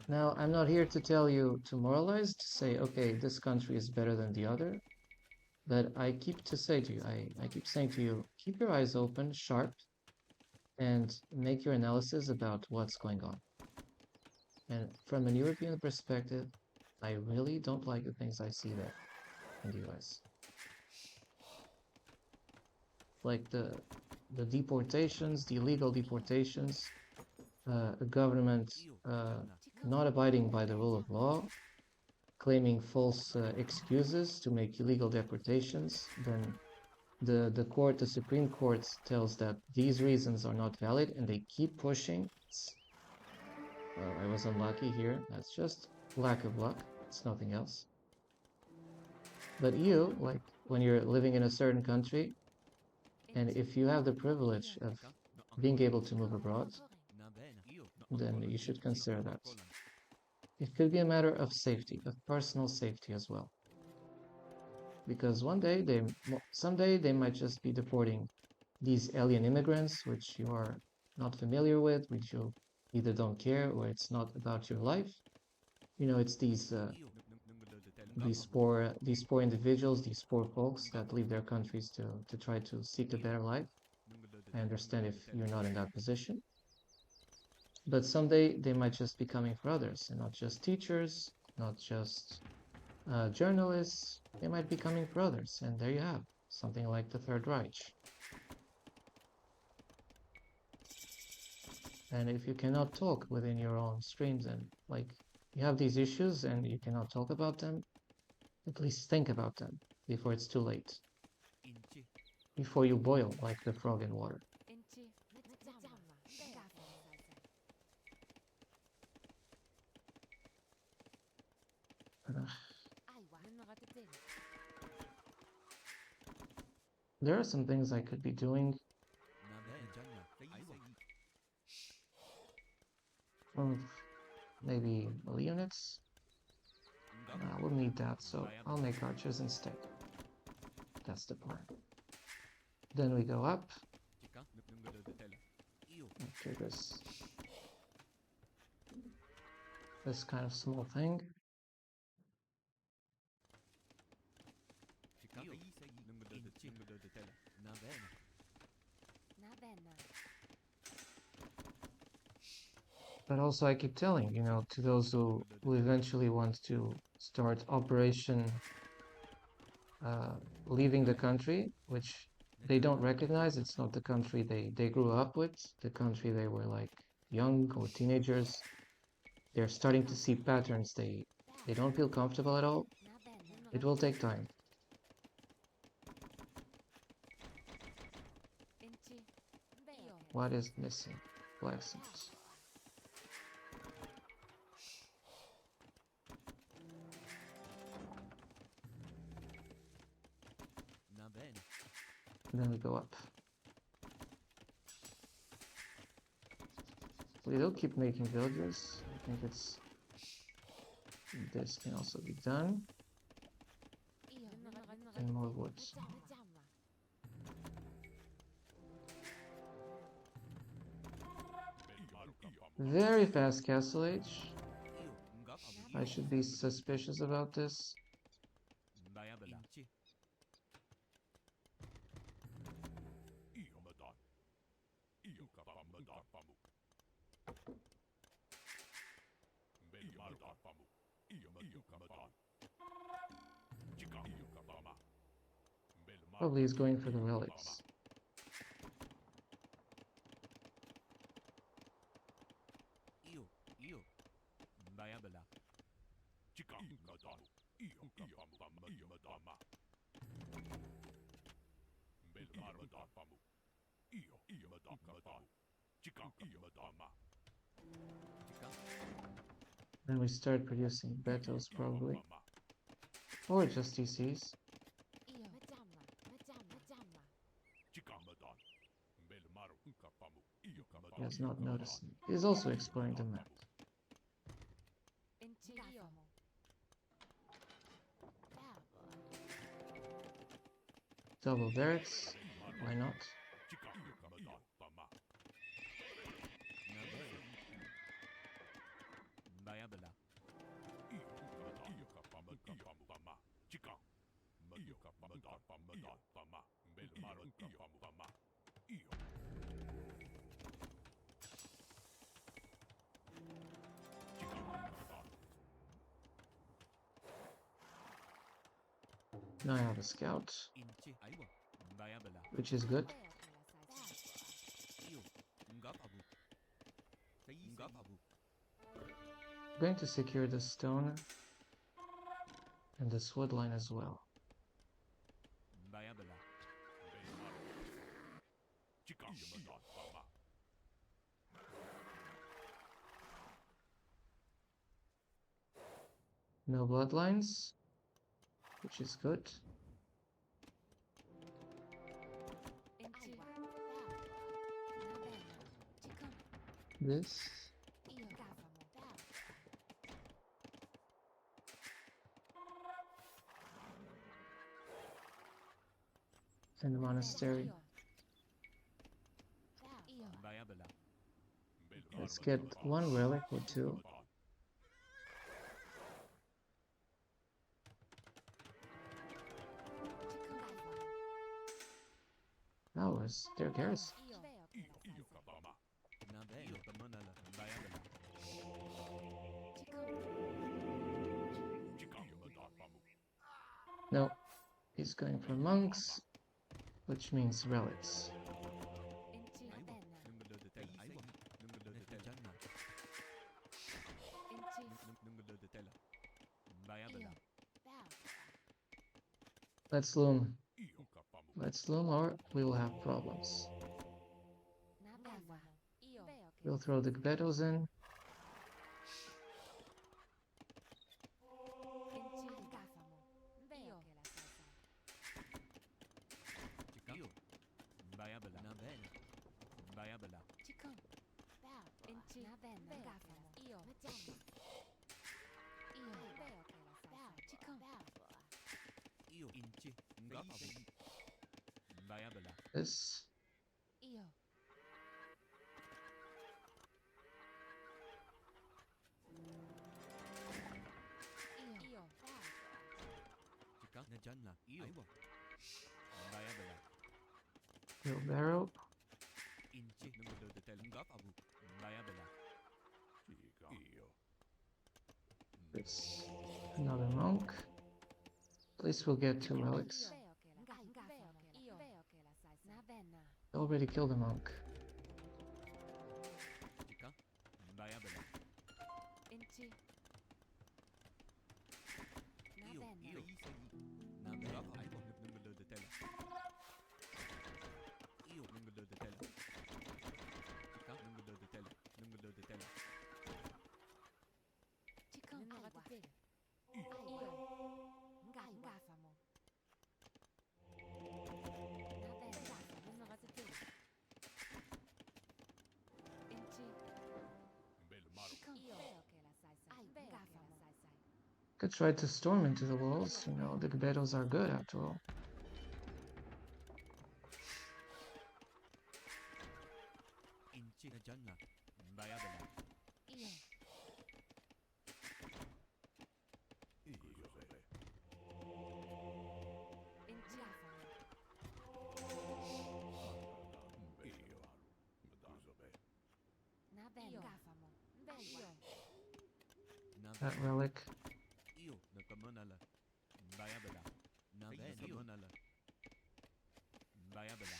Now, I'm not here to tell you to moralize, to say, okay, this country is better than the other, but I keep to say to you, I keep saying to you, keep your eyes open, sharp, and make your analysis about what's going on. And from an European perspective, I really don't like the things I see there in the US. Like the deportations, the illegal deportations, a government not abiding by the rule of law, claiming false excuses to make illegal deportations. Then the Supreme Court tells that these reasons are not valid, and they keep pushing. Well, I was unlucky here. That's just lack of luck. It's nothing else. But you, like when you're living in a certain country, and if you have the privilege of being able to move abroad, then you should consider that. It could be a matter of safety, of personal safety as well. because someday they might just be deporting these alien immigrants, which you are not familiar with, which you either don't care or it's not about your life. You know, it's these poor individuals, these poor folks that leave their countries to try to seek a better life. I understand if you're not in that position, but someday they might just be coming for others, and not just teachers, not just journalists. They might be coming for others, and there you have something like the Third Reich. And if you cannot talk within your own streams, and like you have these issues and you cannot talk about them, at least think about them before it's too late, before you boil like the frog in water. There are some things I could be doing. Maybe melee units. I will need that, so I'll make archers instead. That's the plan. Then we go up. Okay, this kind of small thing. But also I keep telling, you know, to those who eventually want to start operation leaving the country, which they don't recognize. It's not the country they grew up with, the country they were like young or teenagers. They're starting to see patterns they don't feel comfortable at all. It will take time. What is missing? Blacksmith. Then we go up. We will keep making villagers. I think this can also be done. And more wood. Very fast castle age. I should be suspicious about this. Probably is going for the relics. Then we start producing betos probably. Or just TCs. He has not noticed me. He's also exploring the map. Double barracks. Why not? Now I have a scout, which is good. I'm going to secure the stone and this wood line as well. No bloodlines, which is good. This. in the monastery. Bayabala. Let's get one relic or two. Flowers, they're garrison. Nabe. Io kamanala. Bayabala. No, he's going for monks, which means relics. Nungalo de tela. Aiwa. Nungalo de tela. Nungalo de tela. Bayabala. Let's loom. Let's loom or we will have problems. We'll throw the Gbetos in. Io. Bayabala. Nabe. Bayabala. Io. Inci. Ngapa. Bayabala. This. Chika. Najanla. Io. Aiwa. Bayabala. Wheelbarrow. Inci. Nungalo de tela. Ngapa. Bayabala. This. Another monk. At least we'll get two relics. Already killed a monk. Chika. Bayabala. Io. Nabe. Ngapa. Aiwa. Nungalo de tela. Io. Nungalo de tela. Chika. Nungalo de tela. Nungalo de tela. Could try to storm into the walls. You know, the Gbetos are good after all. Inci. Najanla. Bayabala. That relic. Io. Nakamanala. Bayabala. Nabe. Nakamanala. Bayabala.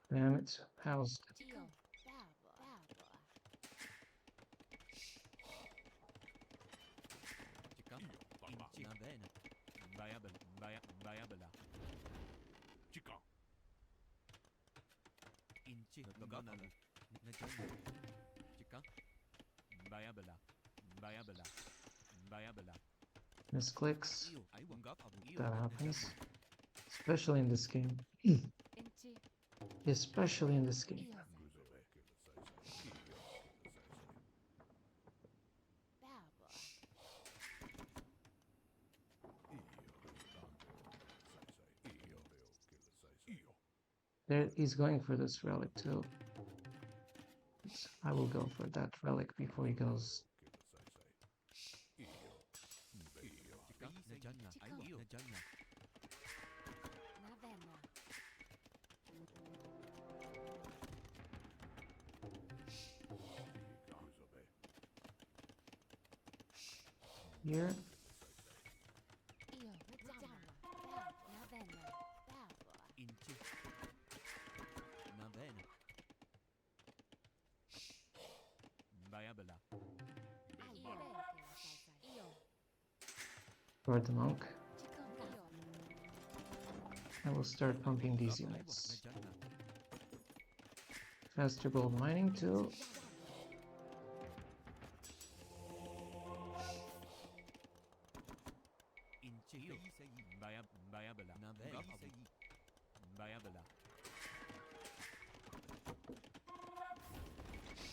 Damn it. How's Chika. Inci. Nabe. Bayabala. Bayabala. Chika. Inci. Nakamanala. Najanla. Chika. Bayabala. Bayabala. Bayabala. misclicks? Io. Aiwa. Ngapa. Io. That happens. Especially in this game. Especially in this game. There, he's going for this relic too. I will go for that relic before he goes. Chika. Najanla. Aiwa. Io. Najanla. Here. Inci. Nabe. Bayabala. For the monk. I will start pumping these units. Najanla. Faster gold mining too. Inci. Io. Bayabala. Nabe. Bayabala.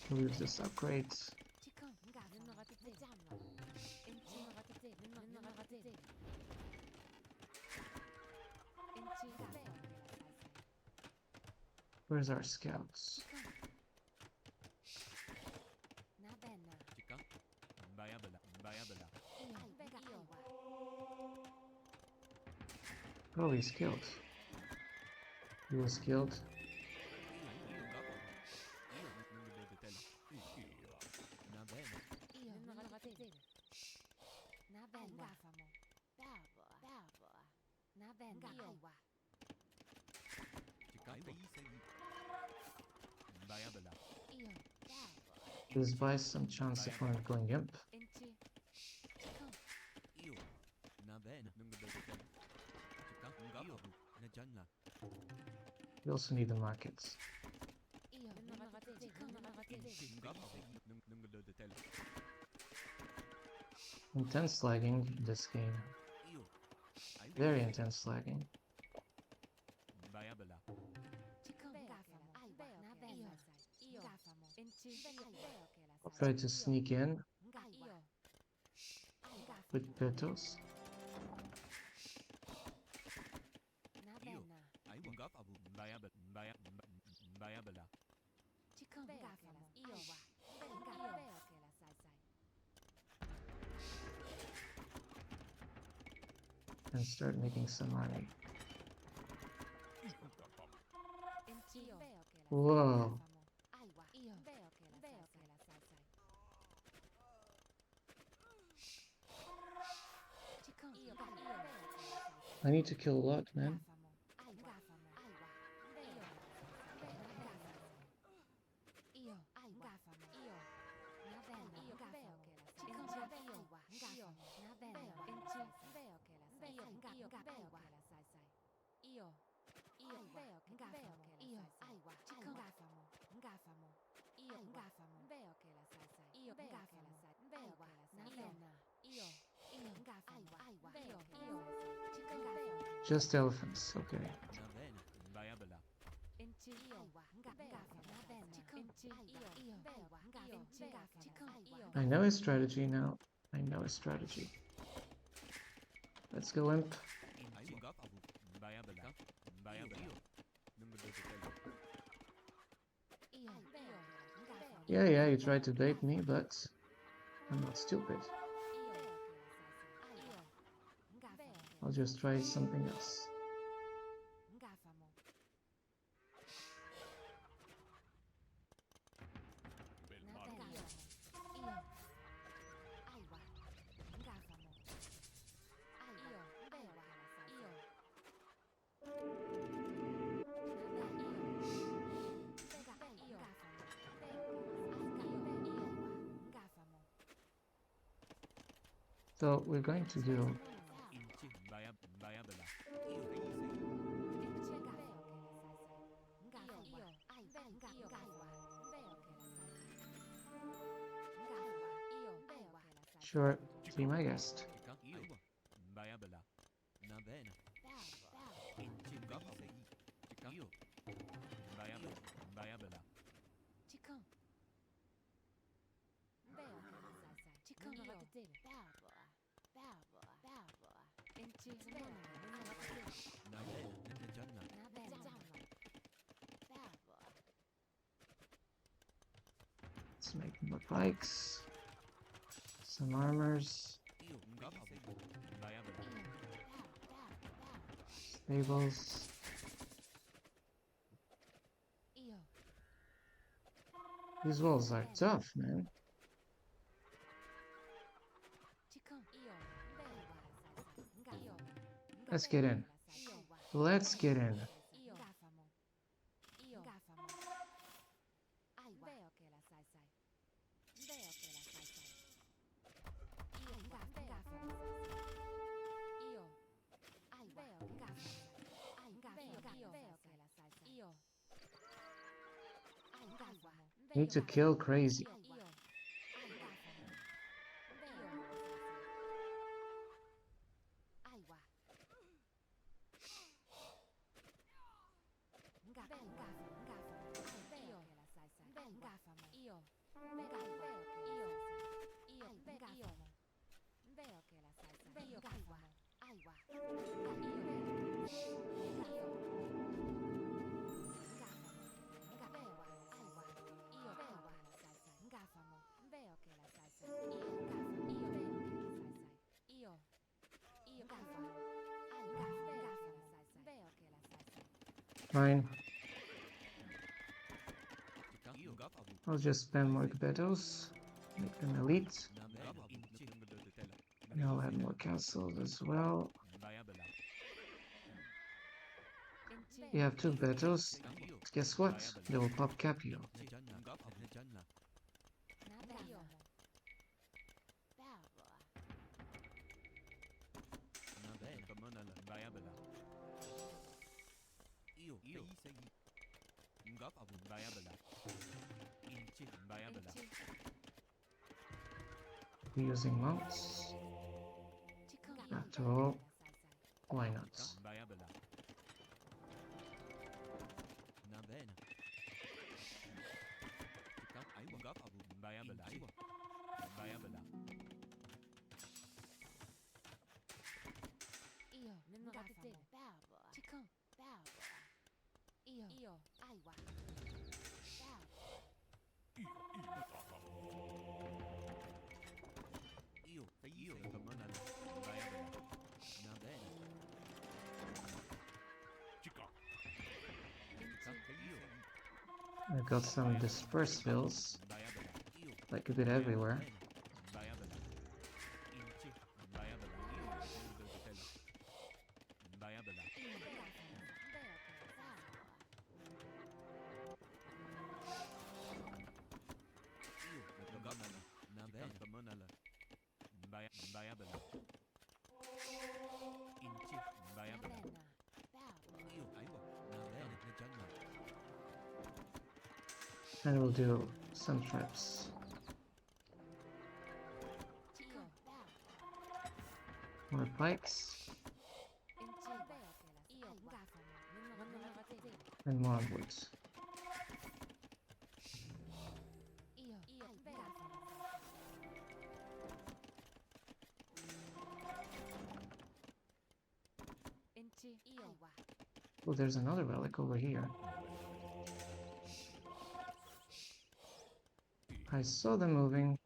We'll use this upgrade. Where's our scouts? Chica. Bayabala. Bayabala. Oh, he's killed. He was killed. This buys some chance if I'm going imp. We also need the markets. Intense lagging in this game. Very intense lagging. I'll try to sneak in with petals. And start making some money. Whoa. I need to kill a lot, man. Just elephants, okay. I know his strategy now. I know his strategy. Let's go imp. Yeah, you tried to bait me, but I'm not stupid. I'll just try something else. So we're going to do sure, be my guest. Let's make more bikes, some armors, stables. These walls are tough, man. Let's get in. Let's get in. Need to kill crazy. Fine. I'll just spend more battles, make them elite. And I'll add more castles as well. You have 2 battles. Guess what? They will pop Capio. We're using mounts. After all, why not? I got some disperse bills, like a bit everywhere. And we'll do some traps. More pikes. And more woods. Oh, there's another relic over here. I saw them moving.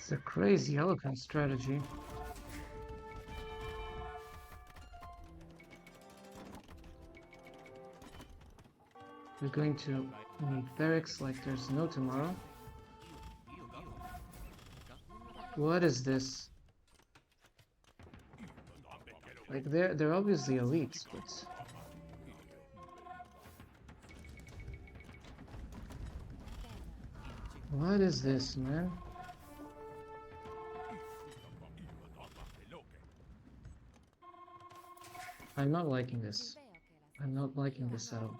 It's a crazy elephant strategy. We're going to need barracks like there's no tomorrow. What is this? Like they're obviously elites, but what is this, man? I'm not liking this. I'm not liking this at all.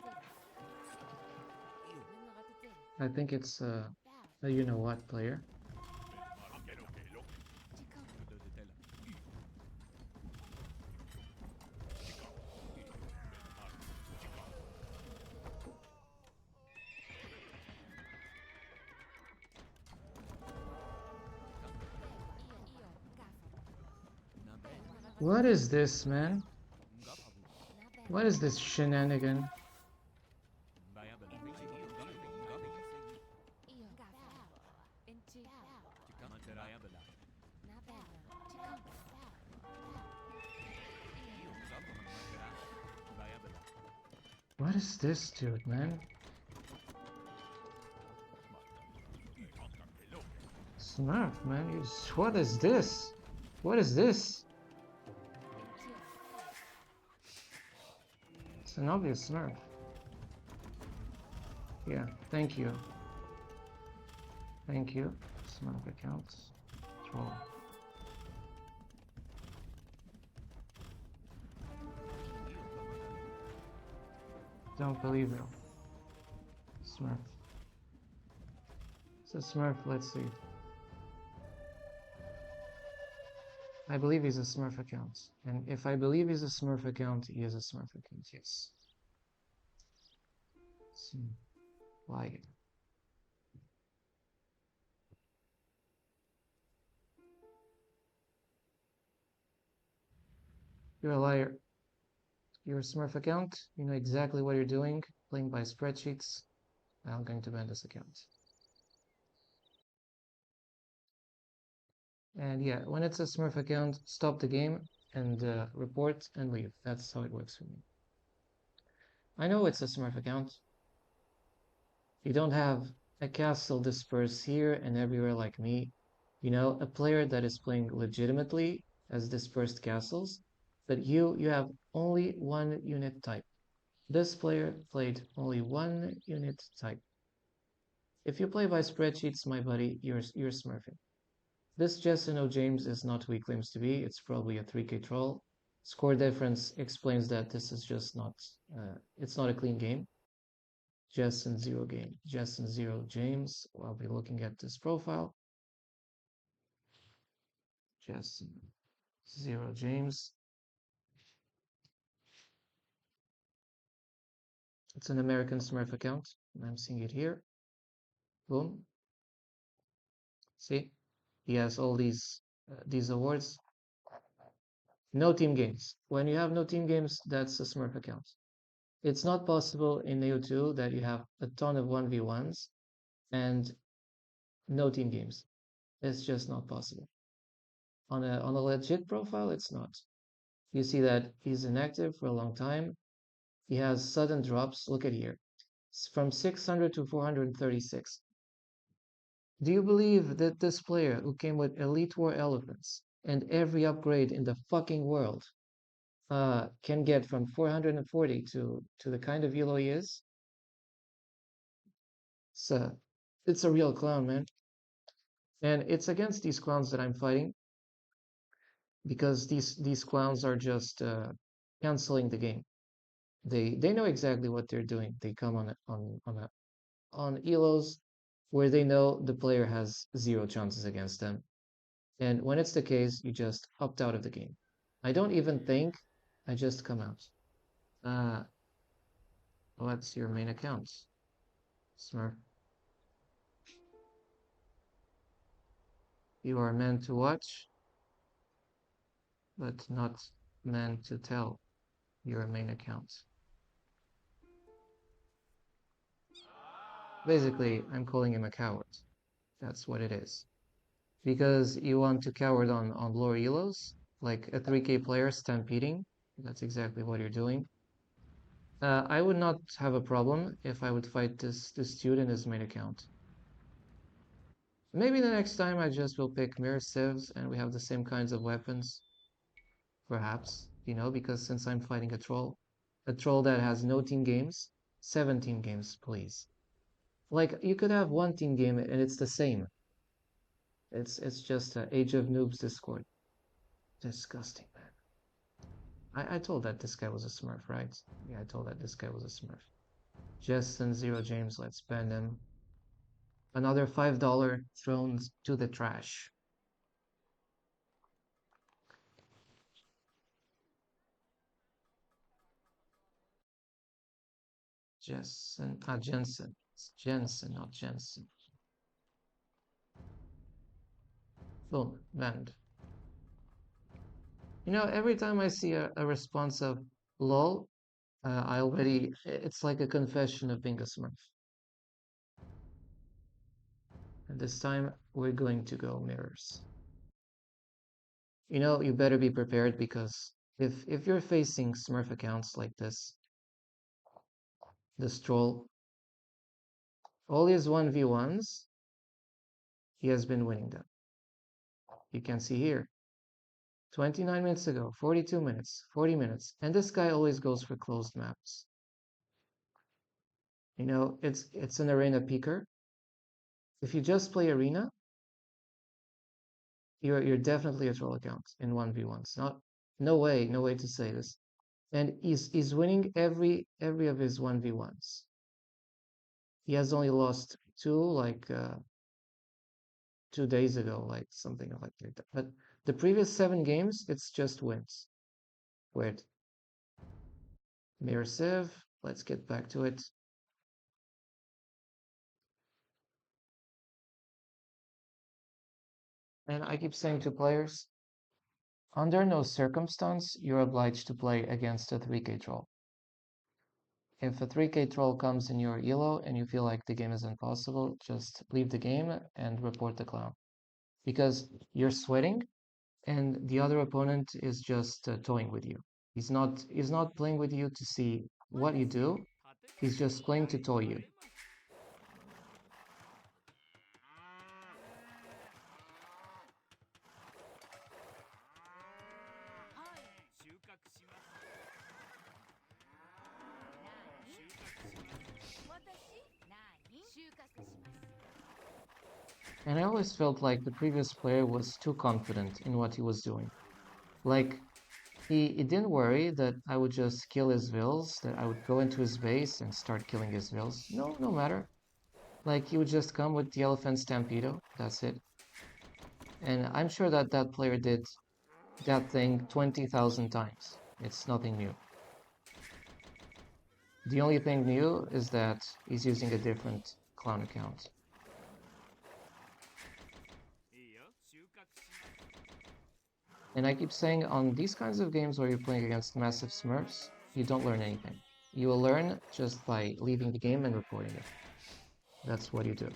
I think it's a you-know-what player. What is this, man? What is this shenanigan? What is this dude, man? Smurf, man. What is this? What is this? It's an obvious Smurf. Yeah, thank you. Thank you. Smurf accounts. Troll. Don't believe it. Smurf. It's a Smurf, let's see. I believe he's a Smurf account. And if I believe he's a Smurf account, he is a Smurf account, yes. So, why? You're a liar. You're a Smurf account. You know exactly what you're doing, playing by spreadsheets. I'm going to ban this account. And yeah, when it's a Smurf account, stop the game and report and leave. That's how it works for me. I know it's a Smurf account. You don't have a castle dispersed here and everywhere like me. You know, a player that is playing legitimately has dispersed castles, but you have only one unit type. This player played only one unit type. If you play by spreadsheets, my buddy, you're smurfing. This Justin O. James is not who he claims to be. It's probably a 3K troll. Score difference explains that this is just not, it's not a clean game. Justin Zero game. Justin Zero James. I'll be looking at this profile. Justin Zero James. It's an American Smurf account. I'm seeing it here. Boom. See, he has all these awards. No team games. When you have no team games, that's a Smurf account. It's not possible in AO2 that you have a ton of 1v1s and no team games. It's just not possible. On a legit profile, it's not. You see that he's inactive for a long time. He has sudden drops. Look at here. It's from 600 to 436. Do you believe that this player who came with Elite War elephants and every upgrade in the fucking world can get from 440 to the kind of elo he is? So it's a real clown, man. And it's against these clowns that I'm fighting because these clowns are just canceling the game. They know exactly what they're doing. They come on elos where they know the player has zero chances against them. And when it's the case, you just opt out of the game. I don't even think, I just come out. Uh, what's your main account? Smurf. You are meant to watch, but not meant to tell your main account. Basically, I'm calling him a coward. That's what it is. Because you want to coward on lower elos, like a 3K player stampeding. That's exactly what you're doing. I would not have a problem if I would fight this dude in his main account. Maybe the next time I just will pick mirror civs and we have the same kinds of weapons. Perhaps, because since I'm fighting a troll that has no team games, 17 games, please. Like, you could have one team game and it's the same. It's just Age of Noobs Discord. Disgusting, man. I told that this guy was a smurf, right? Yeah, I told that this guy was a smurf. Justin Zero James, let's ban him. Another $5 thrown to the trash. Jensen. It's Jensen, not Jensen. Boom, banned. Every time I see a response of lol, it's like a confession of being a smurf. And this time we're going to go mirrors. You better be prepared because if you're facing smurf accounts like this troll, all his 1v1s, he has been winning them. You can see here, 29 minutes ago, 42 minutes, 40 minutes, and this guy always goes for closed maps. You know, it's an arena picker. If you just play arena, you're definitely a troll account in 1v1s. No way to say this. And he's winning every of his 1v1s. He has only lost two, like 2 days ago, like something like that. But the previous 7 games, it's just wins. Wait, mirror sieve. Let's get back to it. And I keep saying to players, under no circumstance you're obliged to play against a 3k troll. If a 3k troll comes in your elo and you feel like the game is impossible, just leave the game and report the clown. Because you're sweating and the other opponent is just toying with you. He's not playing with you to see what you do. He's just playing to toy you. And I always felt like the previous player was too confident in what he was doing. Like, he didn't worry that I would just kill his vills, that I would go into his base and start killing his vills. No matter. Like, he would just come with the elephant stampedo, that's it. And I'm sure that that player did that thing 20,000 times. It's nothing new. The only thing new is that he's using a different clown account. And I keep saying on these kinds of games where you're playing against massive smurfs, you don't learn anything. You will learn just by leaving the game and reporting it. That's what you do.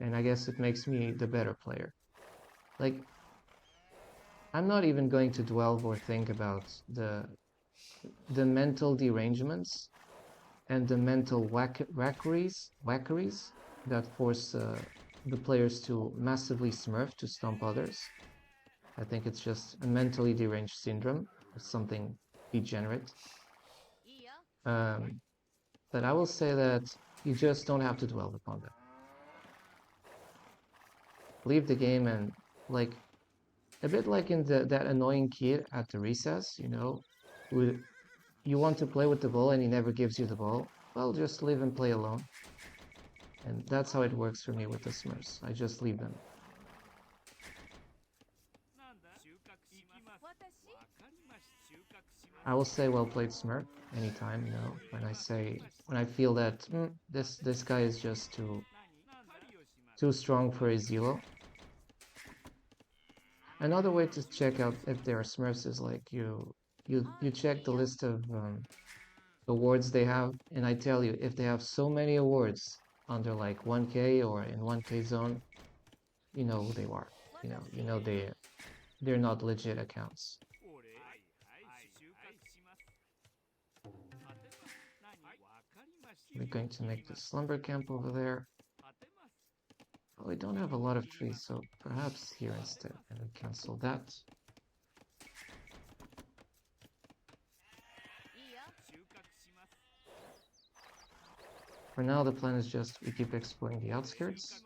And I guess it makes me the better player. Like, I'm not even going to dwell or think about the mental derangements and the mental wackeries that force the players to massively smurf to stomp others. I think it's just a mentally deranged syndrome, or something degenerate. But I will say that you just don't have to dwell upon that. Leave the game and, like, a bit like in that annoying kid at the recess, you know, who you want to play with the ball and he never gives you the ball. Well, just leave and play alone. And that's how it works for me with the Smurfs. I just leave them. I will say well played Smurf anytime, you know, when I feel that this guy is just too strong for his elo. Another way to check out if they are Smurfs is like you check the list of awards they have, and I tell you, if they have so many awards under like 1k or in 1k zone, you know who they are. You know they're not legit accounts. We're going to make the slumber camp over there. Oh, we don't have a lot of trees, so perhaps here instead, and we cancel that. For now, the plan is just we keep exploring the outskirts.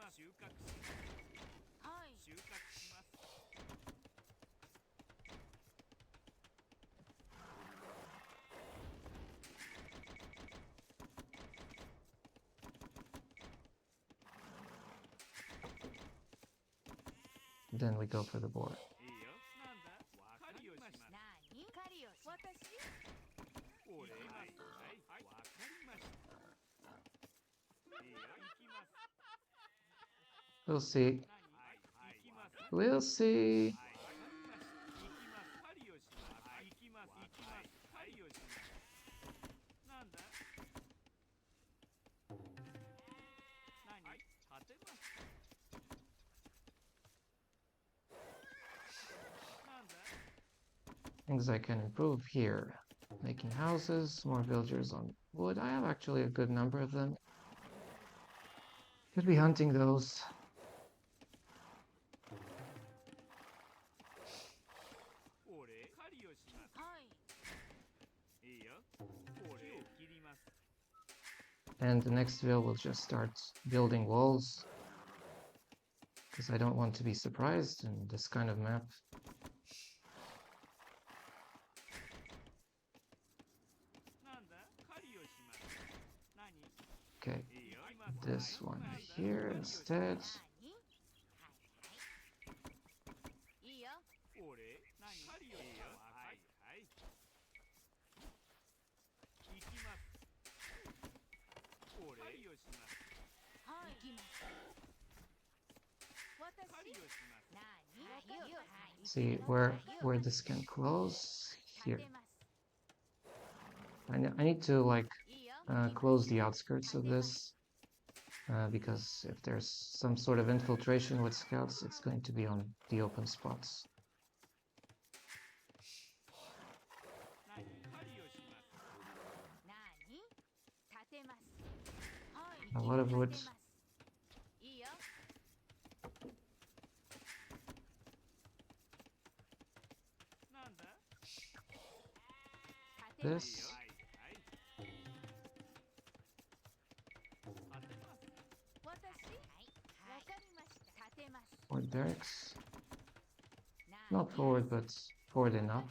Then we go for the board. We'll see. We'll see. Things I can improve here. making houses, more villagers on wood. I have actually a good number of them. Could be hunting those. 俺狩りをします。はい。いいよ。俺を切ります。 And the next ville will just start building walls. Because I don't want to be surprised in this kind of map. Okay, this one here instead. See where this can close here. I need to like close the outskirts of this because if there's some sort of infiltration with scouts, it's going to be on the open spots. A lot of wood. This. Forward barracks. Not forward, but forward enough.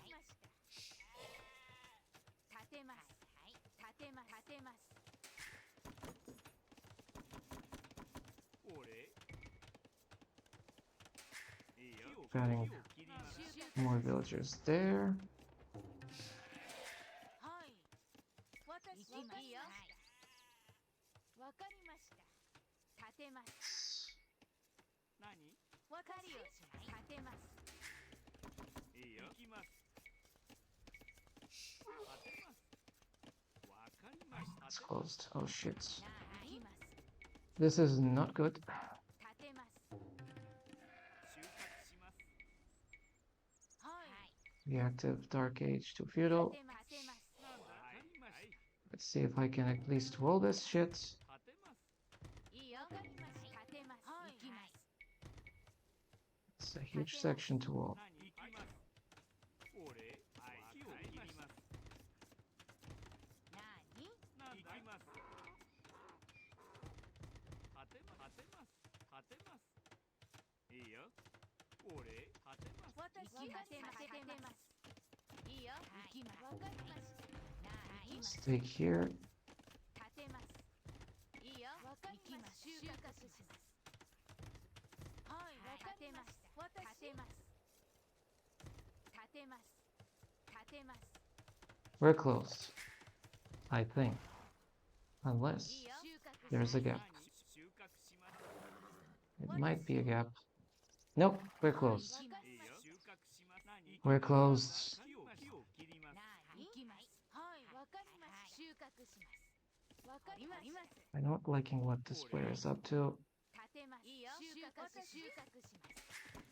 Adding more villagers there. It's closed. Oh shit. This is not good. Reactive Dark Age to Feudal. Let's see if I can at least wall this shit. It's a huge section to wall. Stake here. We're close, I think, unless there's a gap. It might be a gap. Nope, we're close. We're closed. I'm not liking what this player is up to.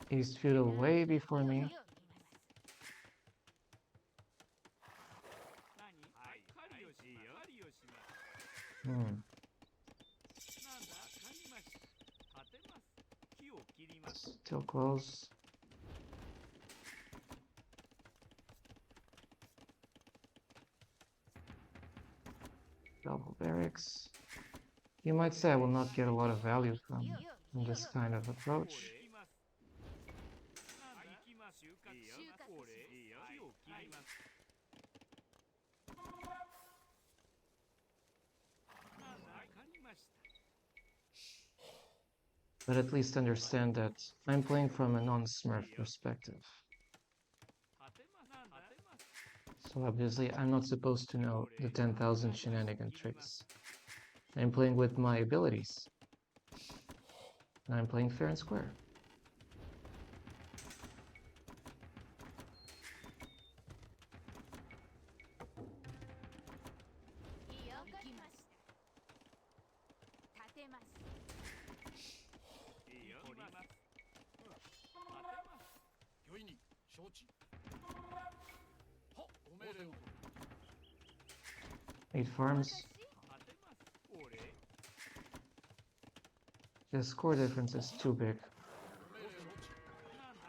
He's feudal way before me. Still close. Double barracks. You might say I will not get a lot of value from this kind of approach. But at least understand that I'm playing from a non-smurf perspective. So obviously I'm not supposed to know the 10,000 shenanigan tricks. I'm playing with my abilities. And I'm playing fair and square. 8 farms. The score difference is too big.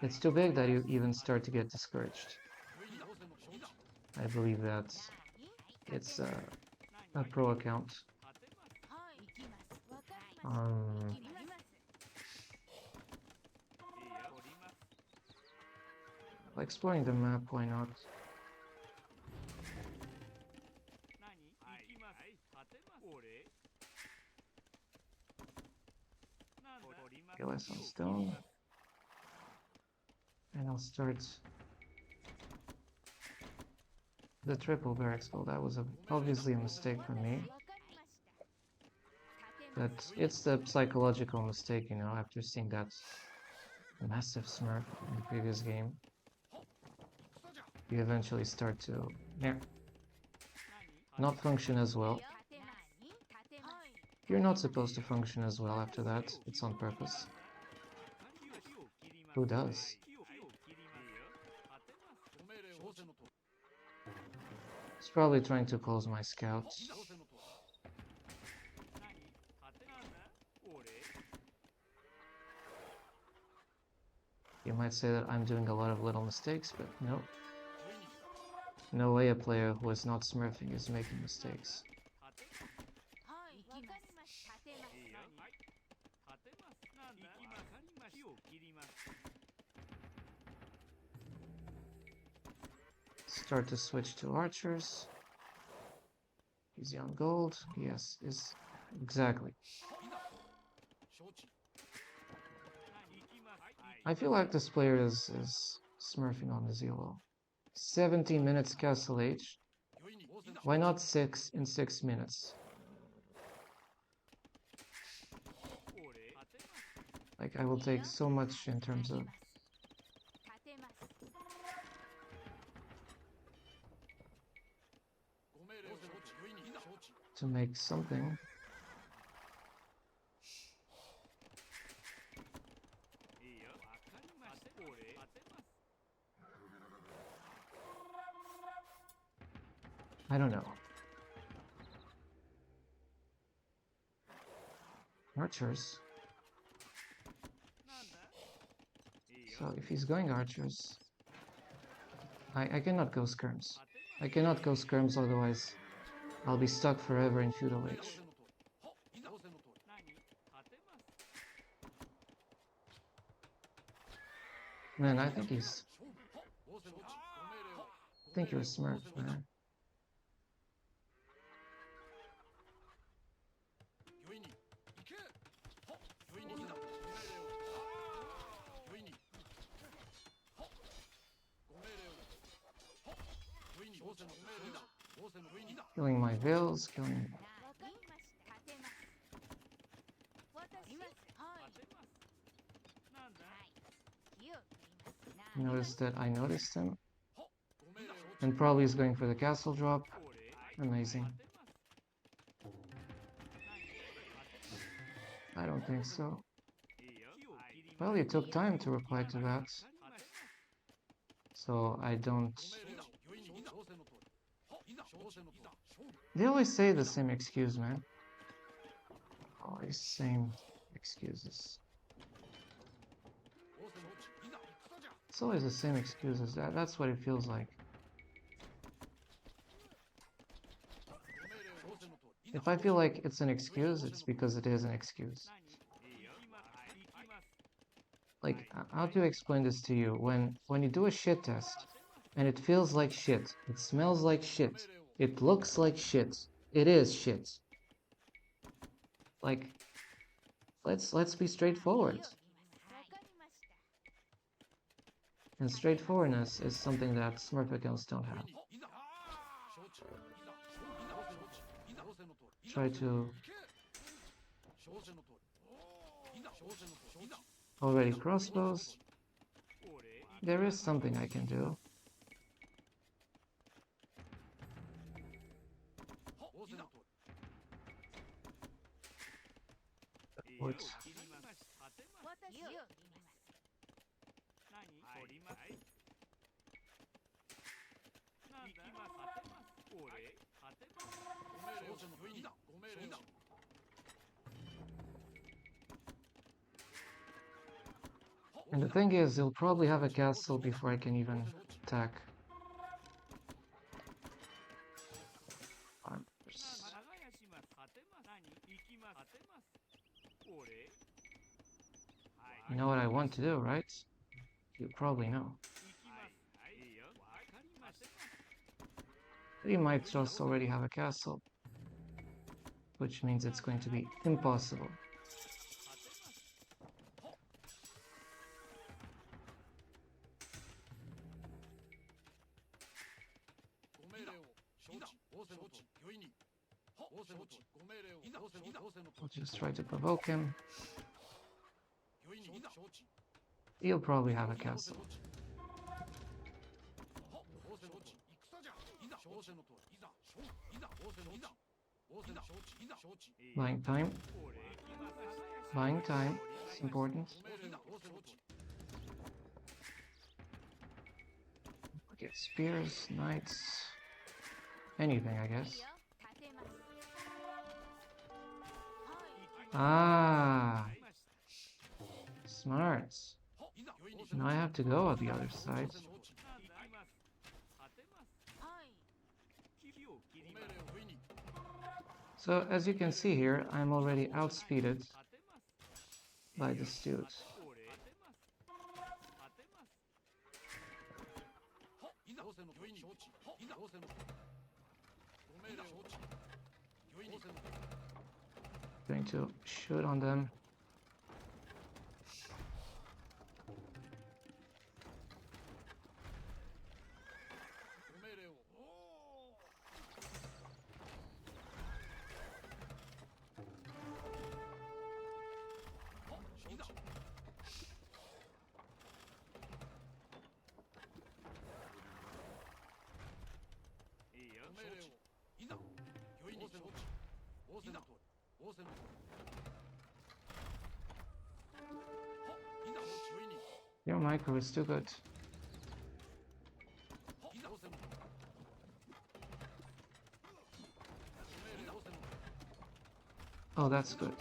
It's too big that you even start to get discouraged. I believe that it's a pro account. Exploring the map, why not? Okay, less on stone. And I'll start the triple barracks. Well, that was obviously a mistake for me. But it's the psychological mistake, you know, after seeing that massive smurf in the previous game. You eventually start to not function as well. You're not supposed to function as well after that. It's on purpose. Who does? He's probably trying to close my scouts. You might say that I'm doing a lot of little mistakes, but no. No way a player who is not smurfing is making mistakes. Start to switch to archers. Easy on gold. Yes, is exactly. I feel like this player is smurfing on the zero. 17 minutes castle age. Why not 6 in 6 minutes? Like, I will take so much in terms of to make something. I don't know. Archers. So if he's going archers, I cannot go skirms. I cannot go skirms, otherwise I'll be stuck forever in feudal age. Man, I think you're a smurf, man. Killing my veils, killing... Notice that I noticed him. And probably is going for the castle drop. Amazing. I don't think so. Well, you took time to reply to that. So I don't... They always say the same excuse, man. Always same excuses. It's always the same excuses. That's what it feels like. If I feel like it's an excuse, it's because it is an excuse. Like, how to explain this to you? When you do a shit test, and it feels like shit, it smells like shit, it looks like shit, it is shit. Like, let's be straightforward. And straightforwardness is something that Smurf accounts don't have. Try to... Already crossbows. There is something I can do. What? And the thing is, they'll probably have a castle before I can even attack. Armors. You know what I want to do, right? You probably know. He might just already have a castle, which means it's going to be impossible. I'll just try to provoke him. He'll probably have a castle. Buying time. Buying time. It's important. Get spears, knights, anything, I guess. Ah, smart. Now I have to go on the other side. So as you can see here, I'm already outspeeded by this dude. Going to shoot on them. Your micro is too good. Oh, that's good.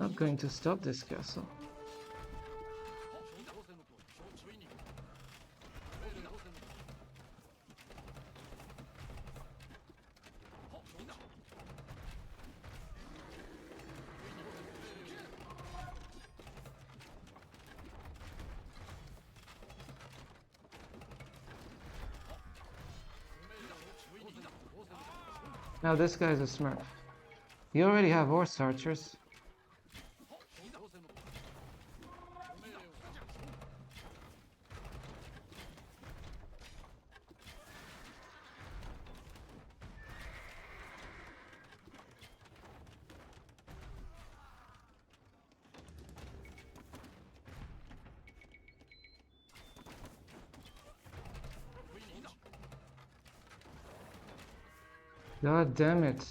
Not going to stop this castle. Now this guy's a smurf. You already have horse archers. God damn it.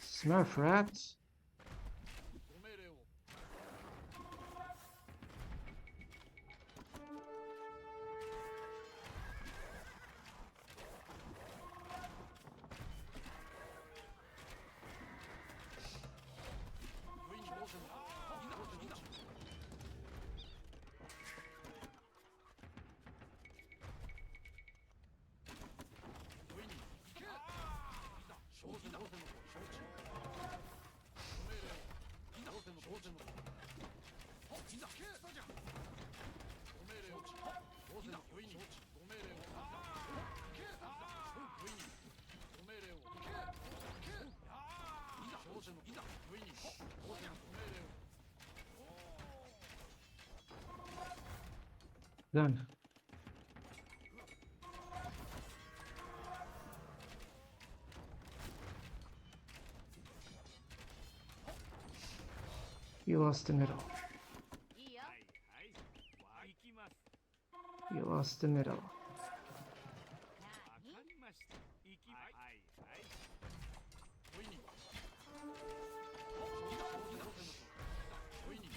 Smurf rats? Done. You lost the middle. はいはい行きます You lost the middle. わかりました行きはいはいおいにおいに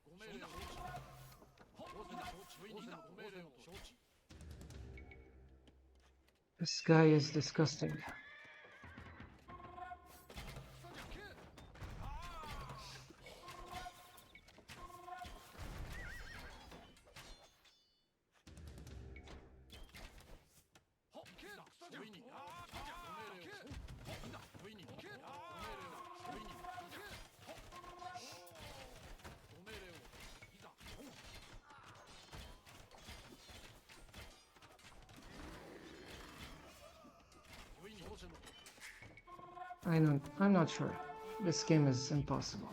ご命令をおいにご命令を承知 This guy is disgusting. I'm not sure. This game is impossible.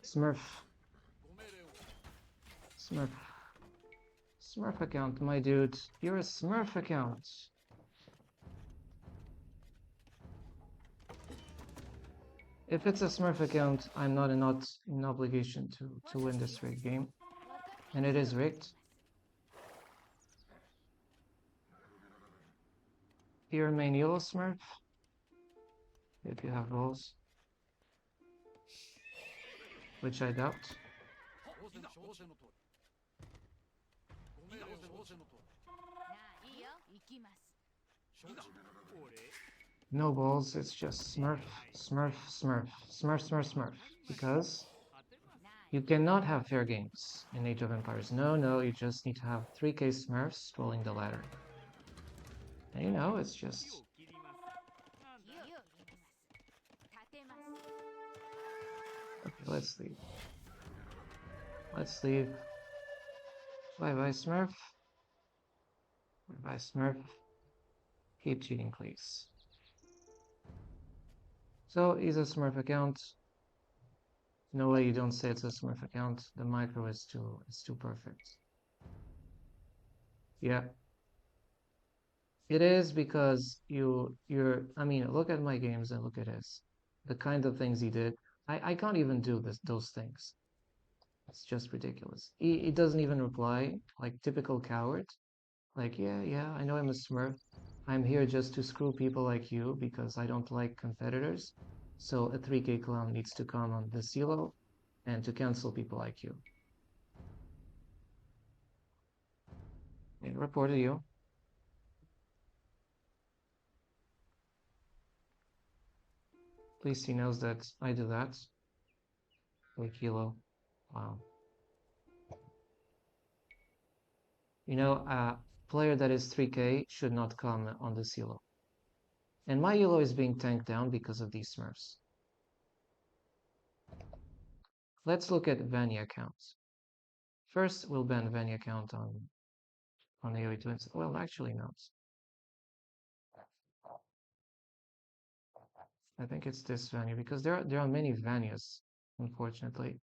Smurf. Smurf. Smurf account, my dude. You're a Smurf account. If it's a Smurf account, I'm not in obligation to win this rigged game. And it is rigged. Here, main yellow Smurf. If you have rolls. Which I doubt. No balls, it's just Smurf, Smurf, Smurf, Smurf, Smurf, Smurf. Because you cannot have fair games in Age of Empires. No, you just need to have 3k Smurfs rolling the ladder. And you know, it's just... Okay, let's leave. Let's leave. Bye-bye, Smurf. Bye-bye, Smurf. Keep cheating, please. So, he's a Smurf account. No way you don't say it's a Smurf account. The micro is too perfect. Yeah. It is because I mean, look at my games and look at his. The kind of things he did. I can't even do those things. It's just ridiculous. He doesn't even reply, like typical coward. Like, yeah, I know I'm a Smurf. I'm here just to screw people like you because I don't like competitors. So a 3k clown needs to come on the silo and to cancel people like you. It reported you. At least he knows that I do that. Per kilo. Wow. You know, a player that is 3k should not come on the silo. And my elo is being tanked down because of these smurfs. Let's look at Vanya accounts. First, we'll ban Vanya account on AoE Twins. Well, actually not. I think it's this Vanya because there are many Vanyas, unfortunately.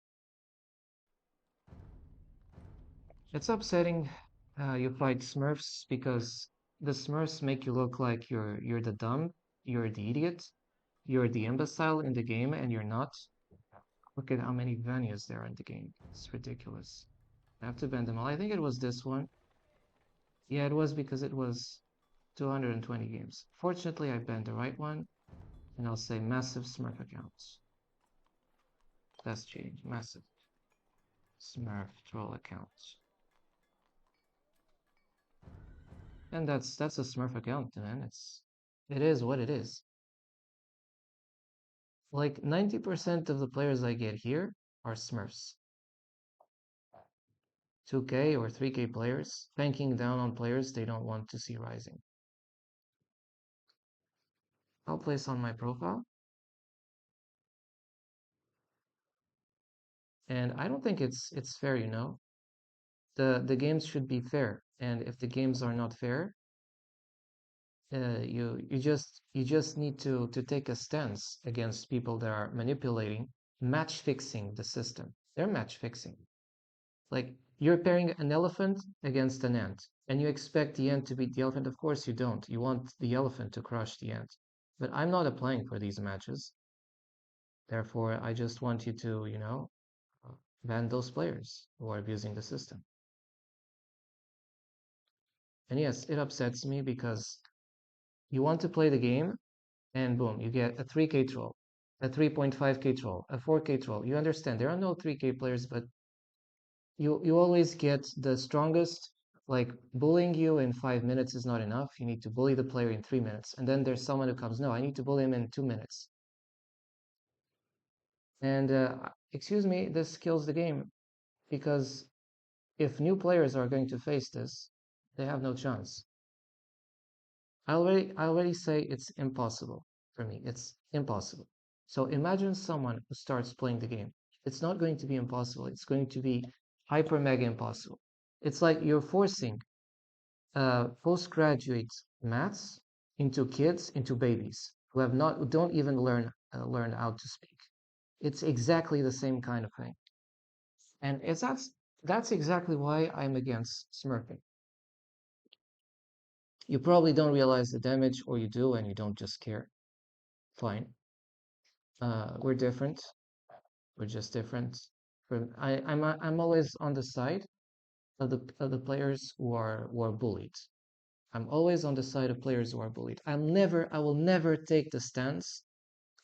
It's upsetting you fight Smurfs because the Smurfs make you look like you're the dumb, you're the idiot, you're the imbecile in the game, and you're not. Look at how many Vanyas there are in the game. It's ridiculous. I have to ban them all. I think it was this one. Yeah, it was because it was 220 games. Fortunately, I banned the right one, and I'll say massive Smurf accounts. That's change. Massive Smurf troll accounts. And that's a Smurf account, man. It is what it is. Like 90% of the players I get here are Smurfs. 2k or 3k players, banking down on players they don't want to see rising. I'll place on my profile. And I don't think it's fair, you know. The games should be fair, and if the games are not fair, you just need to take a stance against people that are manipulating, match fixing the system. They're match fixing. Like, you're pairing an elephant against an ant, and you expect the ant to beat the elephant. Of course you don't. You want the elephant to crush the ant. But I'm not applying for these matches. Therefore, I just want you to, ban those players who are abusing the system. And yes, it upsets me because you want to play the game, and boom, you get a 3K troll, a 3.5K troll, a 4K troll. You understand, there are no 3K players, but you always get the strongest. Like, bullying you in 5 minutes is not enough. You need to bully the player in 3 minutes. And then there's someone who comes, no, I need to bully him in 2 minutes. And excuse me, this kills the game because if new players are going to face this, they have no chance. I already say it's impossible for me. It's impossible. So imagine someone who starts playing the game. It's not going to be impossible. It's going to be hyper mega impossible. It's like you're forcing postgraduate maths into kids, into babies who don't even learn how to speak. It's exactly the same kind of thing, and that's exactly why I'm against smurfing. You probably don't realize the damage, or you do and you don't just care. Fine. We're different. We're just different. I'm always on the side of the players who are bullied. I'm always on the side of players who are bullied. I will never take the stance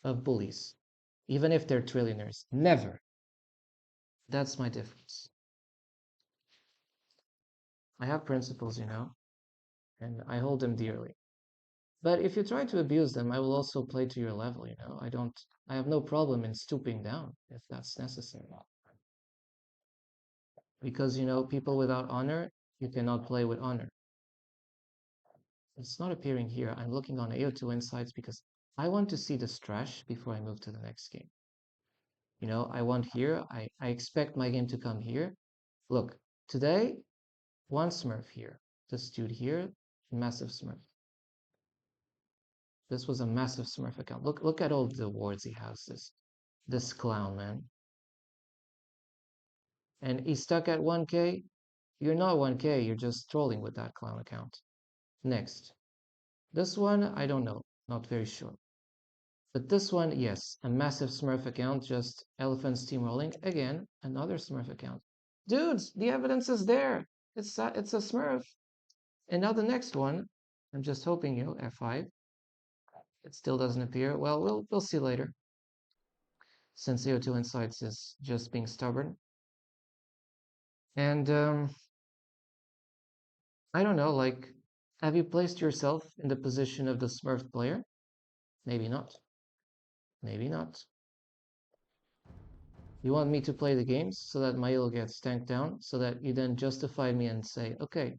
of bullies, even if they're trillionaires. Never. That's my difference. I have principles, and I hold them dearly. But if you try to abuse them, I will also play to your level. I have no problem in stooping down if that's necessary. Because, people without honor, you cannot play with honor. It's not appearing here. I'm looking on AO2 insights because I want to see this trash before I move to the next game. I want here, I expect my game to come here. Look, today, one smurf here. This dude here, massive smurf. This was a massive smurf account. Look at all the awards he has, this clown, man. And he's stuck at 1K. You're not 1K, you're just trolling with that clown account. Next. This one, I don't know. Not very sure. But this one, yes, a massive Smurf account, just elephant steamrolling. Again, another Smurf account. Dudes, the evidence is there. It's a Smurf. And now the next one, I'm just hoping F5. It still doesn't appear. Well, we'll see later. Since AO2 Insights is just being stubborn. And I don't know, like, have you placed yourself in the position of the Smurf player? Maybe not. Maybe not. You want me to play the games so that my elo gets tanked down, so that you then justify me and say, okay,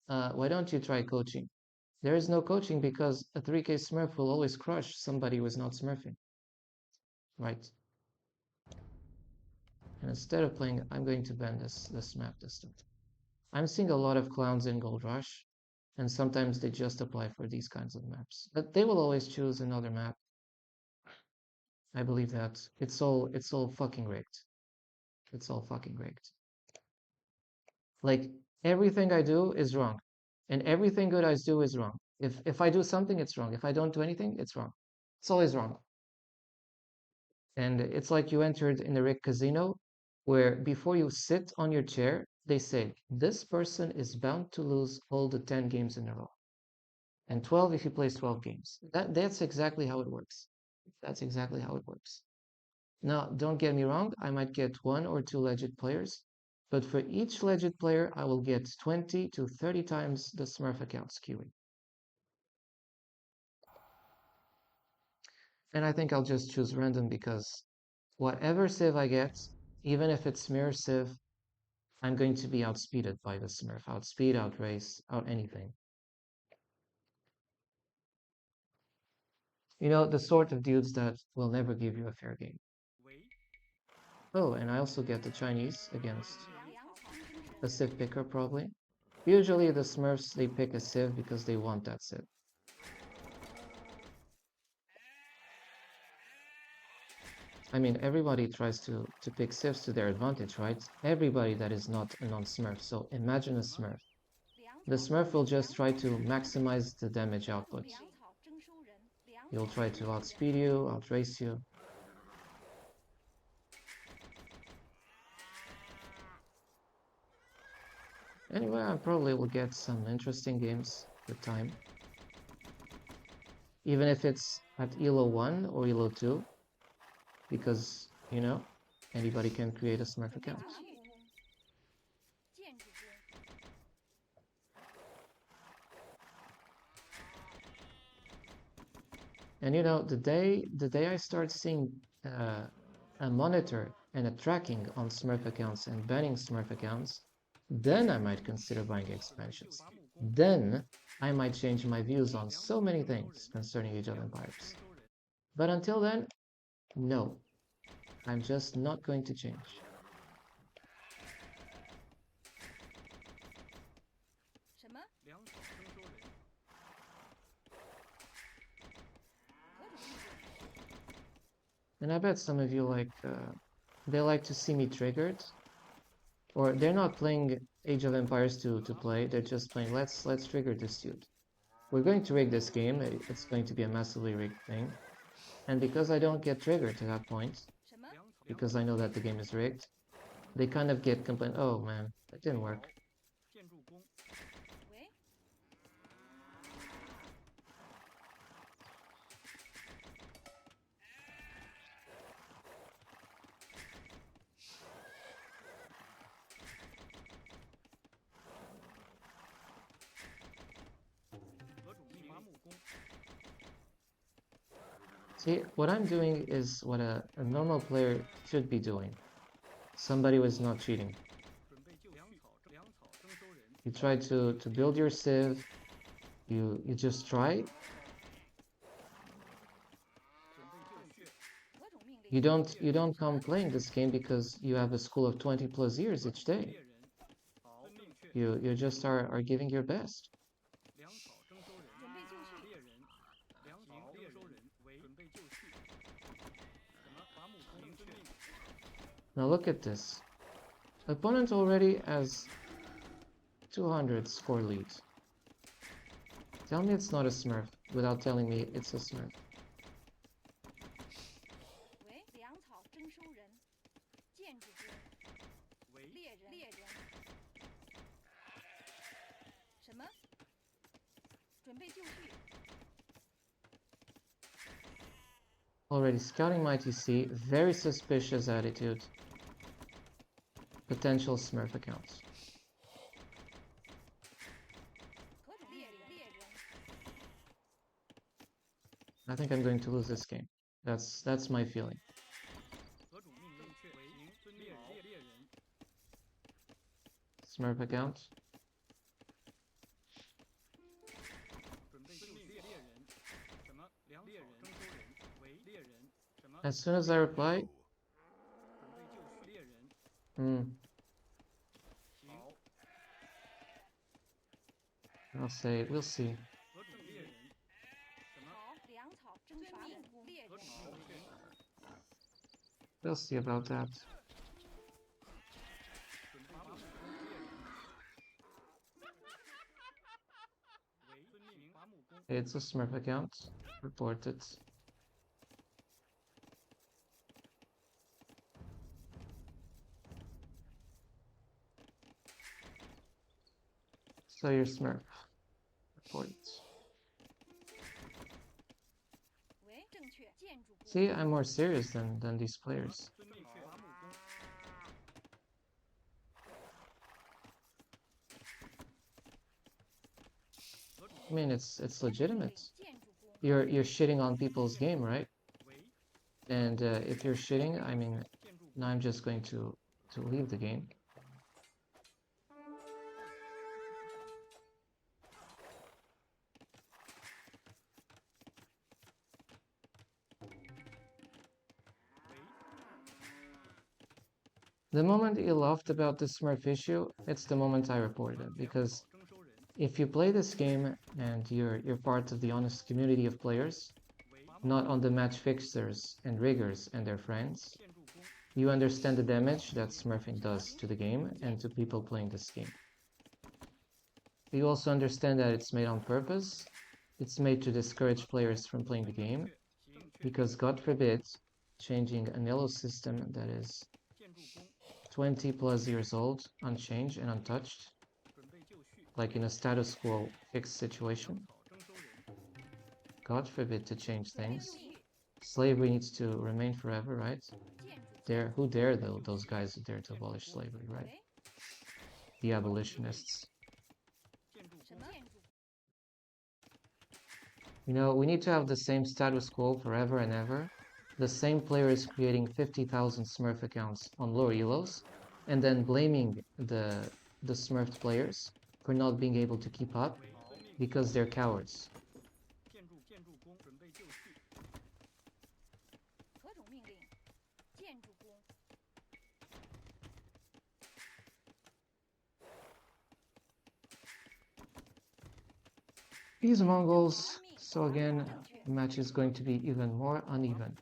why don't you try coaching? There is no coaching because a 3K smurf will always crush somebody who is not smurfing. Right? And instead of playing, I'm going to ban this map this time. I'm seeing a lot of clowns in Gold Rush, and sometimes they just apply for these kinds of maps. But they will always choose another map. I believe that. It's all fucking rigged. It's all fucking rigged. Like, everything I do is wrong. And everything good I do is wrong. If I do something, it's wrong. If I don't do anything, it's wrong. It's always wrong. And it's like you entered in a rigged casino where before you sit on your chair, they say, this person is bound to lose all the 10 games in a row. And 12 if he plays 12 games. That's exactly how it works. That's exactly how it works. Now, don't get me wrong, I might get 1 or 2 legit players, but for each legit player, I will get 20 to 30 times the Smurf account skewing. And I think I'll just choose random because whatever civ I get, even if it's mirror civ, I'm going to be outspeeded by the Smurf. Outspeed, outrace, out anything. The sort of dudes that will never give you a fair game. Oh, and I also get the Chinese against a civ picker probably. Usually the Smurfs, they pick a civ because they want that civ. I mean, everybody tries to pick civs to their advantage, right? Everybody that is not a non-smurf. So imagine a smurf. The smurf will just try to maximize the damage output. He'll try to outspeed you, outrace you. Anyway, I probably will get some interesting games with time. Even if it's at ELO 1 or ELO 2, because, you know, anybody can create a Smurf account. And you know, the day I start seeing a monitor and a tracking on Smurf accounts and banning Smurf accounts, then I might consider buying expansions. Then I might change my views on so many things concerning Age of Empires. But until then, no, I'm just not going to change. And I bet some of you they like to see me triggered, or they're not playing Age of Empires to play. They're just playing. Let's trigger this dude. We're going to rig this game. It's going to be a massively rigged thing. And because I don't get triggered to that point, because I know that the game is rigged, they kind of get complained. Oh man, that didn't work. See, what I'm doing is what a normal player should be doing. Somebody was not cheating. You try to build your civ. You just try. You don't come playing this game because you have a school of 20 plus years each day. You just are giving your best. Now look at this. Opponent already has 200 score lead. Tell me it's not a smurf without telling me it's a smurf. Already scouting my TC, very suspicious attitude. Potential smurf accounts. I think I'm going to lose this game. That's my feeling. Smurf account. As soon as I reply, I'll say we'll see. We'll see about that. It's a Smurf account. Report it. So you're Smurf. Report it. See, I'm more serious than these players. I mean, it's legitimate. You're shitting on people's game, right? And if you're shitting, I mean, now I'm just going to leave the game. The moment you laughed about the Smurf issue, it's the moment I reported it, because if you play this game and you're part of the honest community of players, not on the match fixers and riggers and their friends. You understand the damage that smurfing does to the game and to people playing this game. You also understand that it's made on purpose. It's made to discourage players from playing the game, because God forbid, changing an elo system that is 20 plus years old, unchanged and untouched, like in a status quo fixed situation. God forbid to change things. Slavery needs to remain forever, right? Who dare though? Those guys who dare to abolish slavery, right? The abolitionists. You know, we need to have the same status quo forever and ever. The same players creating 50,000 Smurf accounts on lower elos, and then blaming the Smurfed players for not being able to keep up because they're cowards. These Mongols, so again, the match is going to be even more uneven.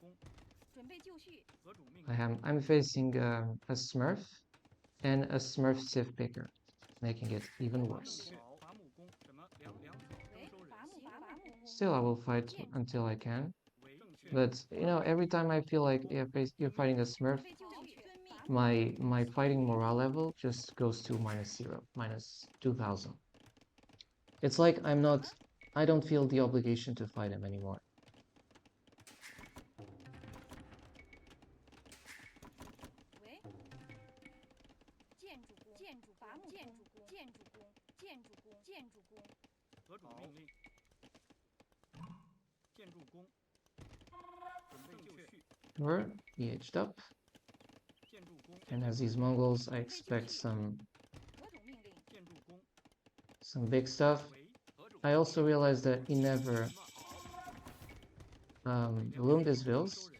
I'm facing a Smurf and a Smurf Civ picker, making it even worse. Still, I will fight until I can. But, you know, every time I feel like you're fighting a Smurf, my fighting morale level just goes to -0, -2000. It's like I don't feel the obligation to fight him anymore. He aged up. And as these Mongols, I expect some big stuff. I also realized that he never loomed his vills.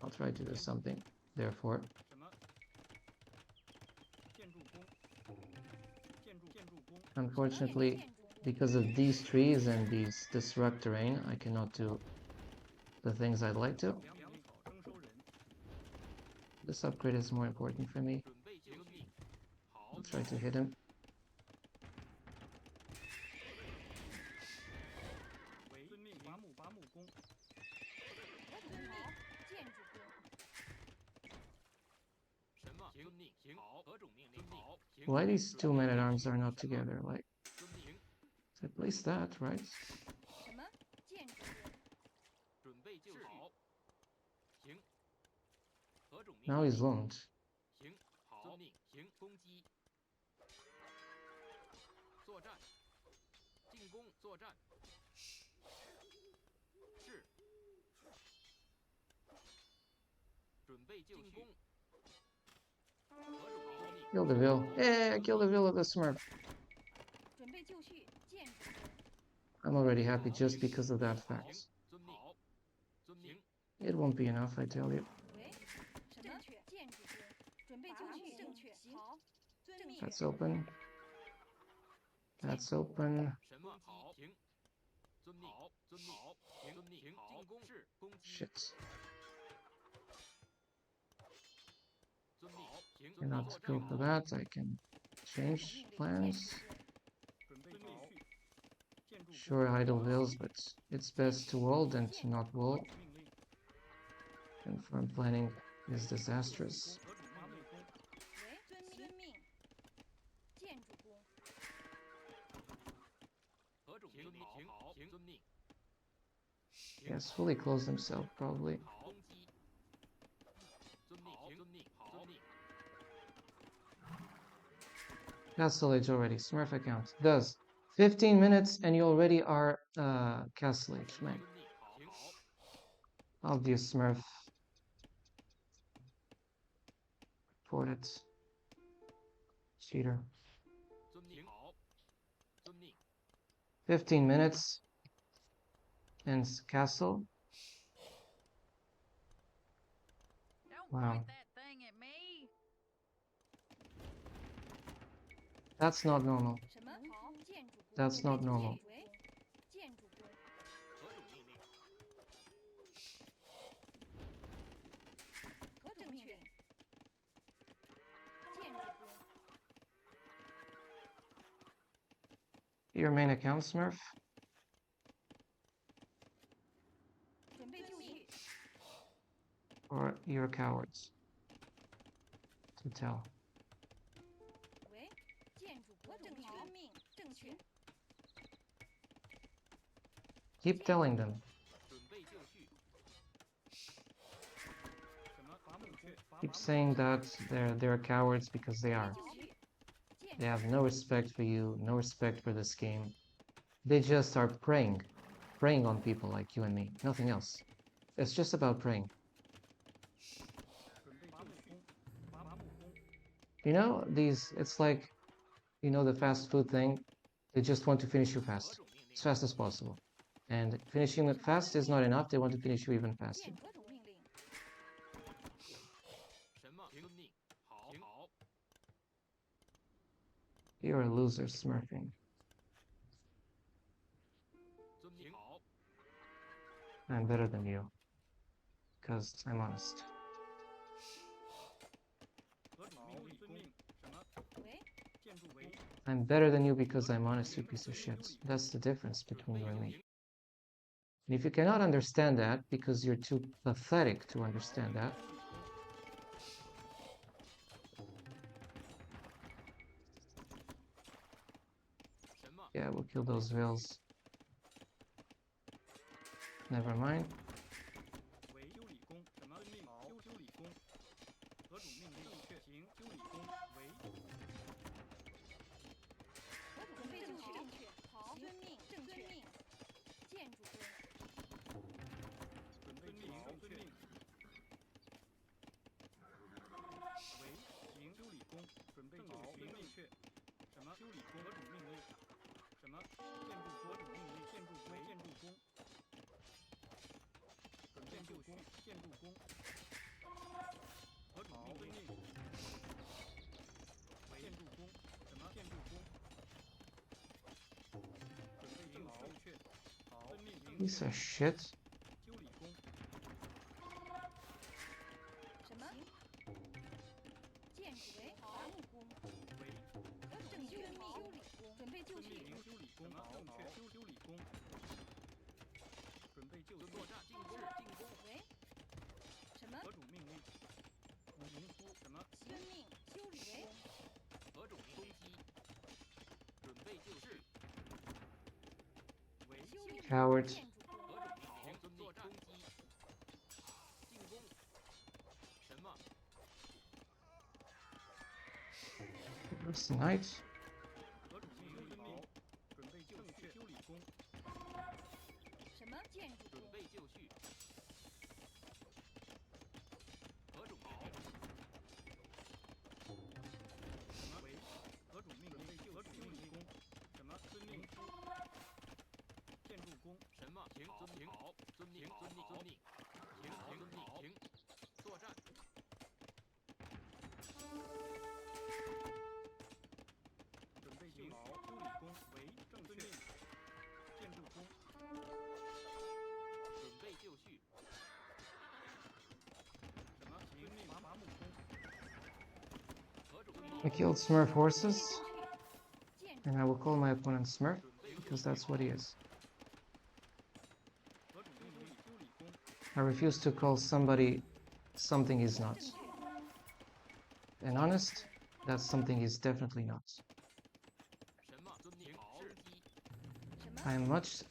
I'll try to do something, therefore. Unfortunately, because of these trees and this rugged terrain, I cannot do the things I'd like to. This upgrade is more important for me. I'll try to hit him. Why these two men-at-arms are not together? Like, I place that, right? Now he's loomed. Kill the Vil. Yeah, kill the Vil of the Smurf. I'm already happy just because of that fact. It won't be enough, I tell you. That's open. That's open. Shit. Cannot go for that. I can change plans. Sure, idle vills, but it's best to wall than to not wall. Confirmed planning is disastrous. He has fully closed himself, probably. Castle Age already. Smurf account. Does. 15 minutes and you already are Castle Age, man. Obvious Smurf. Report it. Cheater. 15 minutes. And Castle. Wow. That's not normal. That's not normal. your main account, Smurf? Or you're cowards to tell? Keep telling them. Keep saying that they're cowards because they are. They have no respect for you, no respect for this game. They just are preying on people like you and me, nothing else. It's just about preying. You know, it's like, you know, the fast food thing. They just want to finish you fast, as fast as possible. And finishing it fast is not enough. They want to finish you even faster. You're a loser, Smurfing. I'm better than you, because I'm honest. I'm better than you because I'm honest, you piece of shit. That's the difference between you and me. And if you cannot understand that because you're too pathetic to understand that, yeah, we'll kill those veils. Never mind. Piece of shit. Coward. Where's the knight? I killed Smurf horses, and I will call my opponent Smurf, because that's what he is. I refuse to call somebody something he's not. And honest, that's something he's definitely not.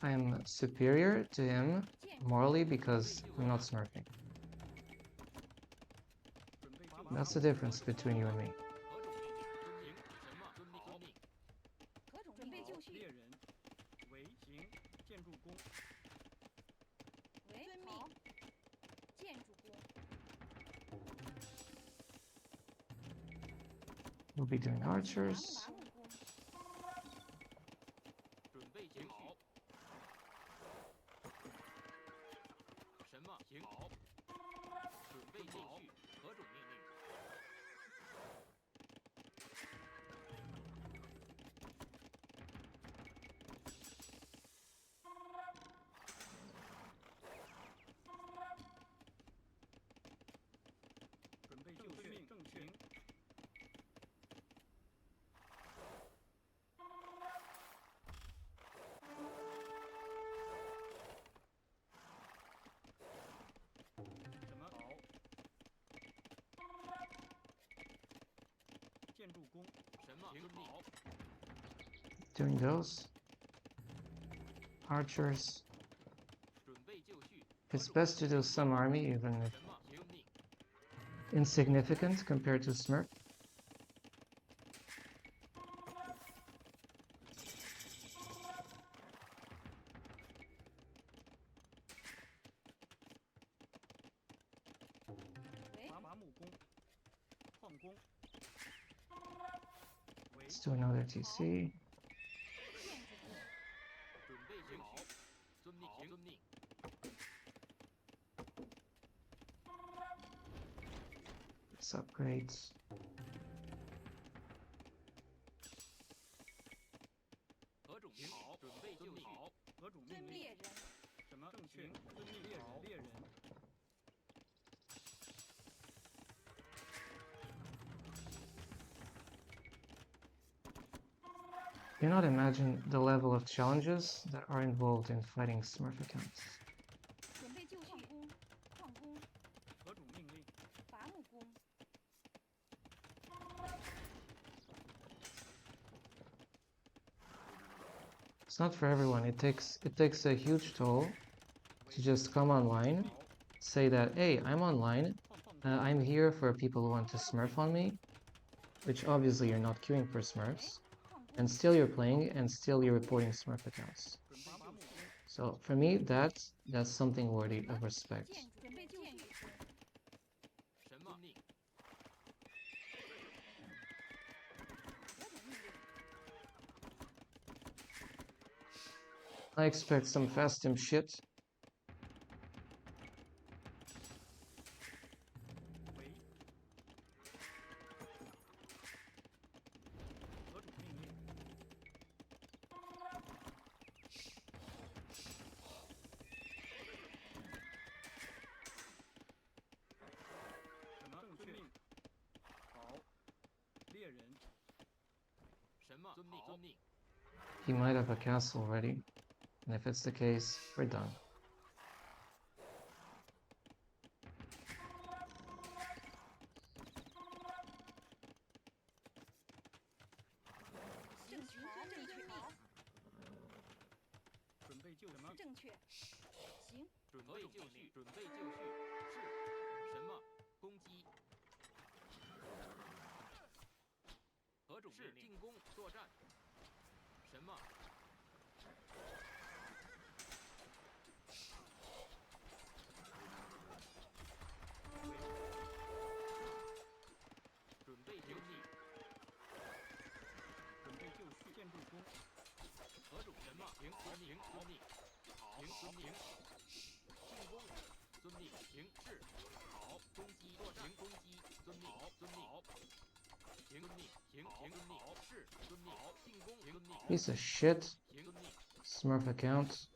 I'm superior to him morally because I'm not smurfing. That's the difference between you and me. We'll be doing archers. Doing those. Archers. It's best to do some army, even if insignificant compared to Smurf. Let's do another TC. Let's upgrade. Cannot imagine the level of challenges that are involved in fighting Smurf accounts. It's not for everyone. It takes a huge toll to just come online, say that, hey, I'm online, I'm here for people who want to Smurf on me, which obviously you're not queuing for Smurfs, and still you're playing, and still you're reporting Smurf accounts. So for me, that's something worthy of respect. I expect some fast stim shit. He might have a castle already, and if it's the case, we're done. Piece of shit. Smurf account.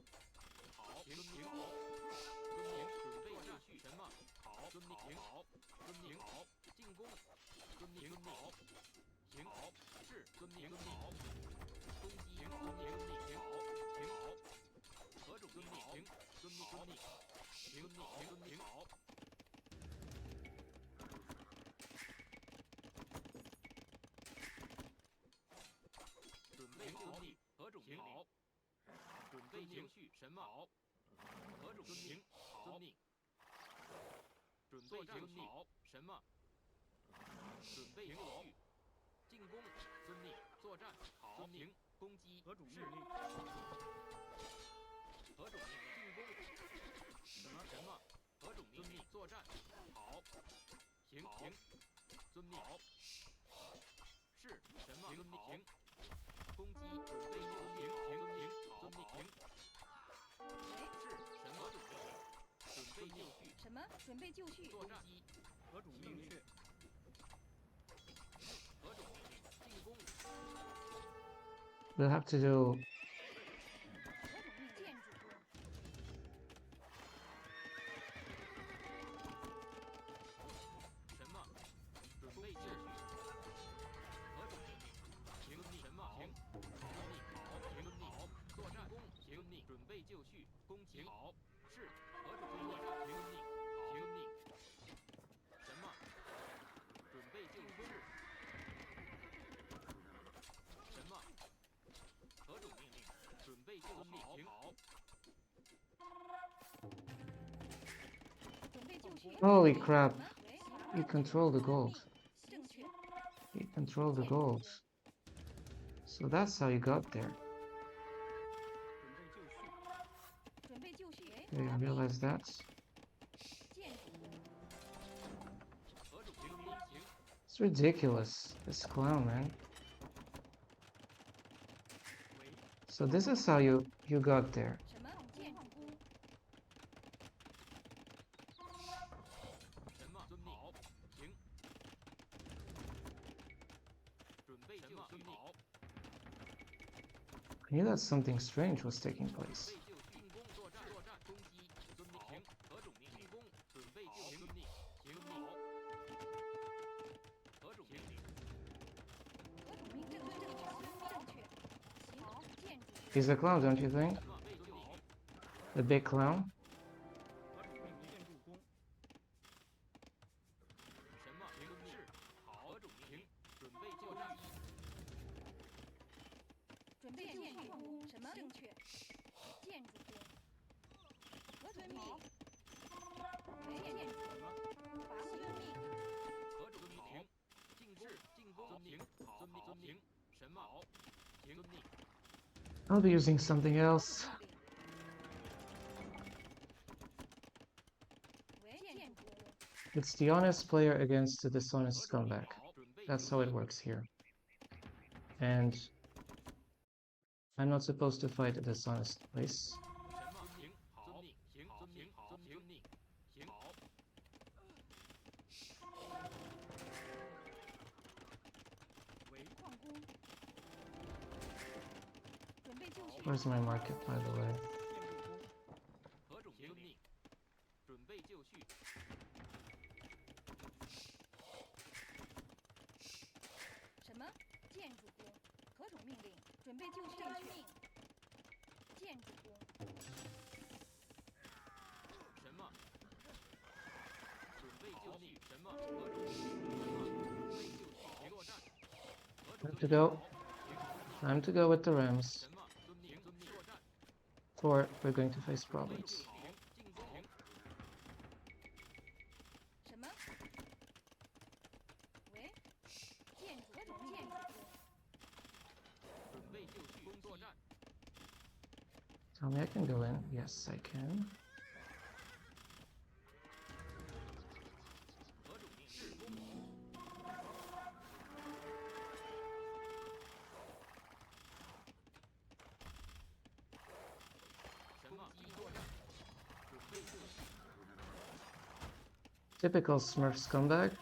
We'll have to do Holy crap. He controlled the gold. He controlled the gold. So that's how you got there. Okay, I realized that. It's ridiculous. This clown, man. So this is how you got there. I knew that something strange was taking place. He's a clown, don't you think? The big clown? I'll be using something else. It's the honest player against the dishonest scumbag. That's how it works here. And I'm not supposed to fight a dishonest place. Where's my market, by the way? Time to go. Time to go with the Rams. Or we're going to face problems. Tell me I can go in. Yes, I can. Typical Smurf scumbag.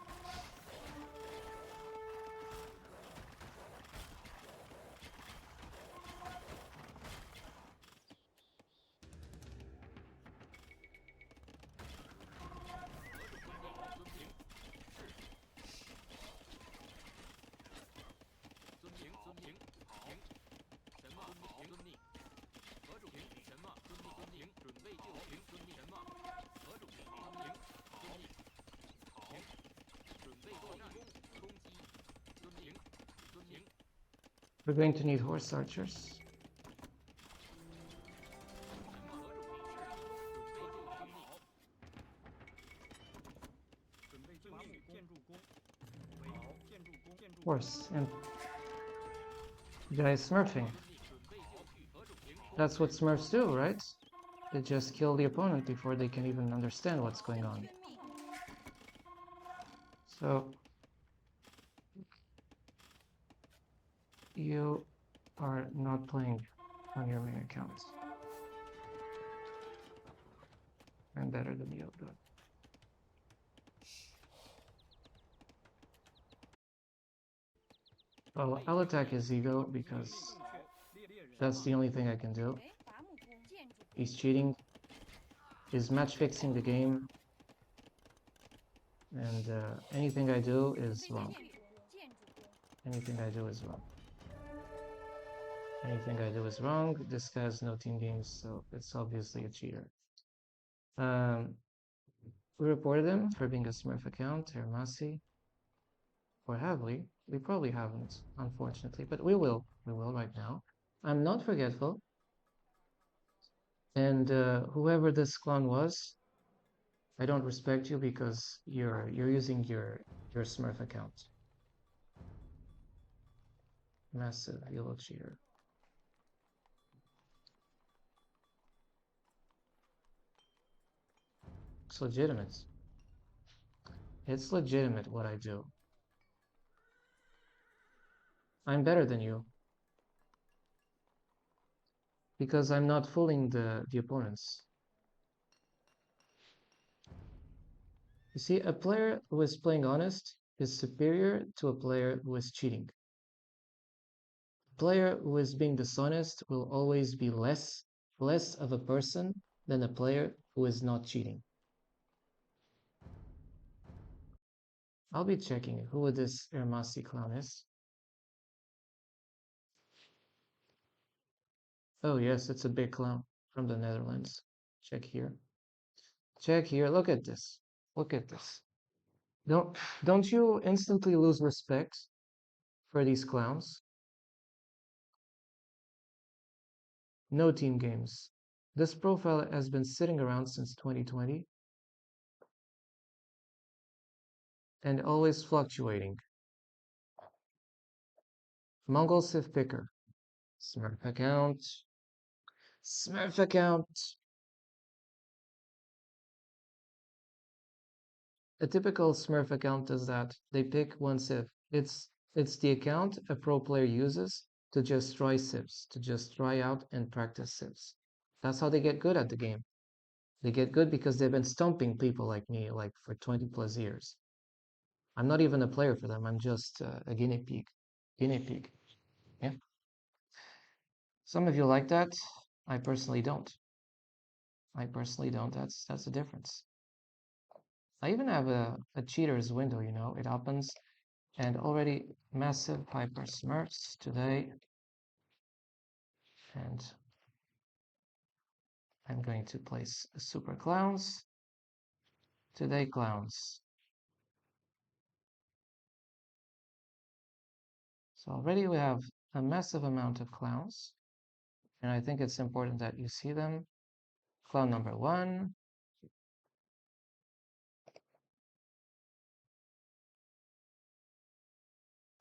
We're going to need horse archers. Horse and guys smurfing. That's what smurfs do, right? They just kill the opponent before they can even understand what's going on. So you are not playing on your main account. I'm better than you, though. Well, I'll attack his ego because that's the only thing I can do. He's cheating. He's match fixing the game. And anything I do is wrong. Anything I do is wrong. Anything I do is wrong. This guy has no team games, so it's obviously a cheater. We reported him for being a Smurf account, Hermasi. Or have we? We probably haven't, unfortunately, but we will. We will right now. I'm not forgetful. And whoever this clown was, I don't respect you because you're using your Smurf account. Massive yellow cheater. It's legitimate. It's legitimate what I do. I'm better than you because I'm not fooling the opponents. You see, a player who is playing honest is superior to a player who is cheating. A player who is being dishonest will always be less of a person than a player who is not cheating. I'll be checking who this Ermasi clown is. Oh yes, it's a big clown from the Netherlands. Check here. Check here. Look at this. Look at this. Don't you instantly lose respect for these clowns? No team games. This profile has been sitting around since 2020 and always fluctuating. Mongol Civ Picker. Smurf account. Smurf account. A typical Smurf account is that they pick one Civ. It's the account a pro player uses to just try Civs, to just try out and practice Civs. That's how they get good at the game. They get good because they've been stumping people like me like for 20 plus years. I'm not even a player for them. I'm just a guinea pig. Guinea pig. Yeah. Some of you like that. I personally don't. I personally don't. That's the difference. I even have a cheater's window, you know. It opens and already massive hyper smurfs today. And I'm going to place super clowns. Today clowns. So already we have a massive amount of clowns. And I think it's important that you see them. Clown number 1.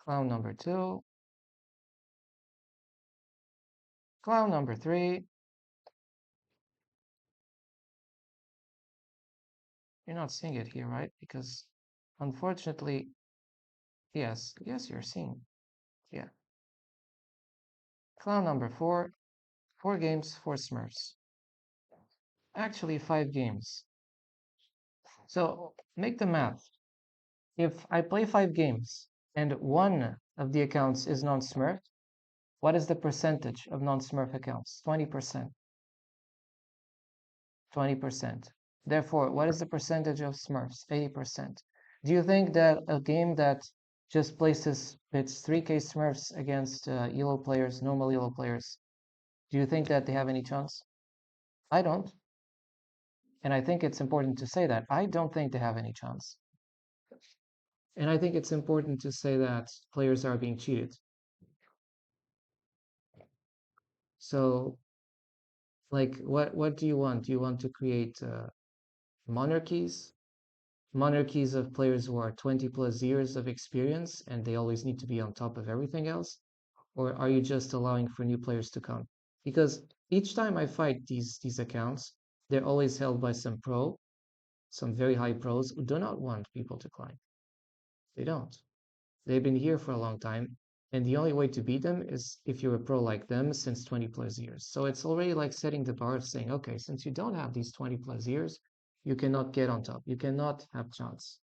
Clown number 2. Clown number 3. You're not seeing it here, right? Because unfortunately, yes, you're seeing. Yeah. Clown number 4. 4 games, 4 Smurfs. Actually, 5 games. So make the math. If I play 5 games and one of the accounts is non-Smurf, what is the percentage of non-Smurf accounts? 20%. 20%. Therefore, what is the percentage of Smurfs? 80%. Do you think that a game that just places its 3K Smurfs against yellow players, normal yellow players, do you think that they have any chance? I don't. And I think it's important to say that. I don't think they have any chance. And I think it's important to say that players are being cheated. So, like, what do you want? Do you want to create monarchies? Monarchies of players who are 20 plus years of experience and they always need to be on top of everything else? Or are you just allowing for new players to come? Because each time I fight these accounts, they're always held by some very high pros who do not want people to climb. They don't. They've been here for a long time, and the only way to beat them is if you're a pro like them since 20 plus years. So it's already like setting the bar of saying, okay, since you don't have these 20 plus years, you cannot get on top. You cannot have chance.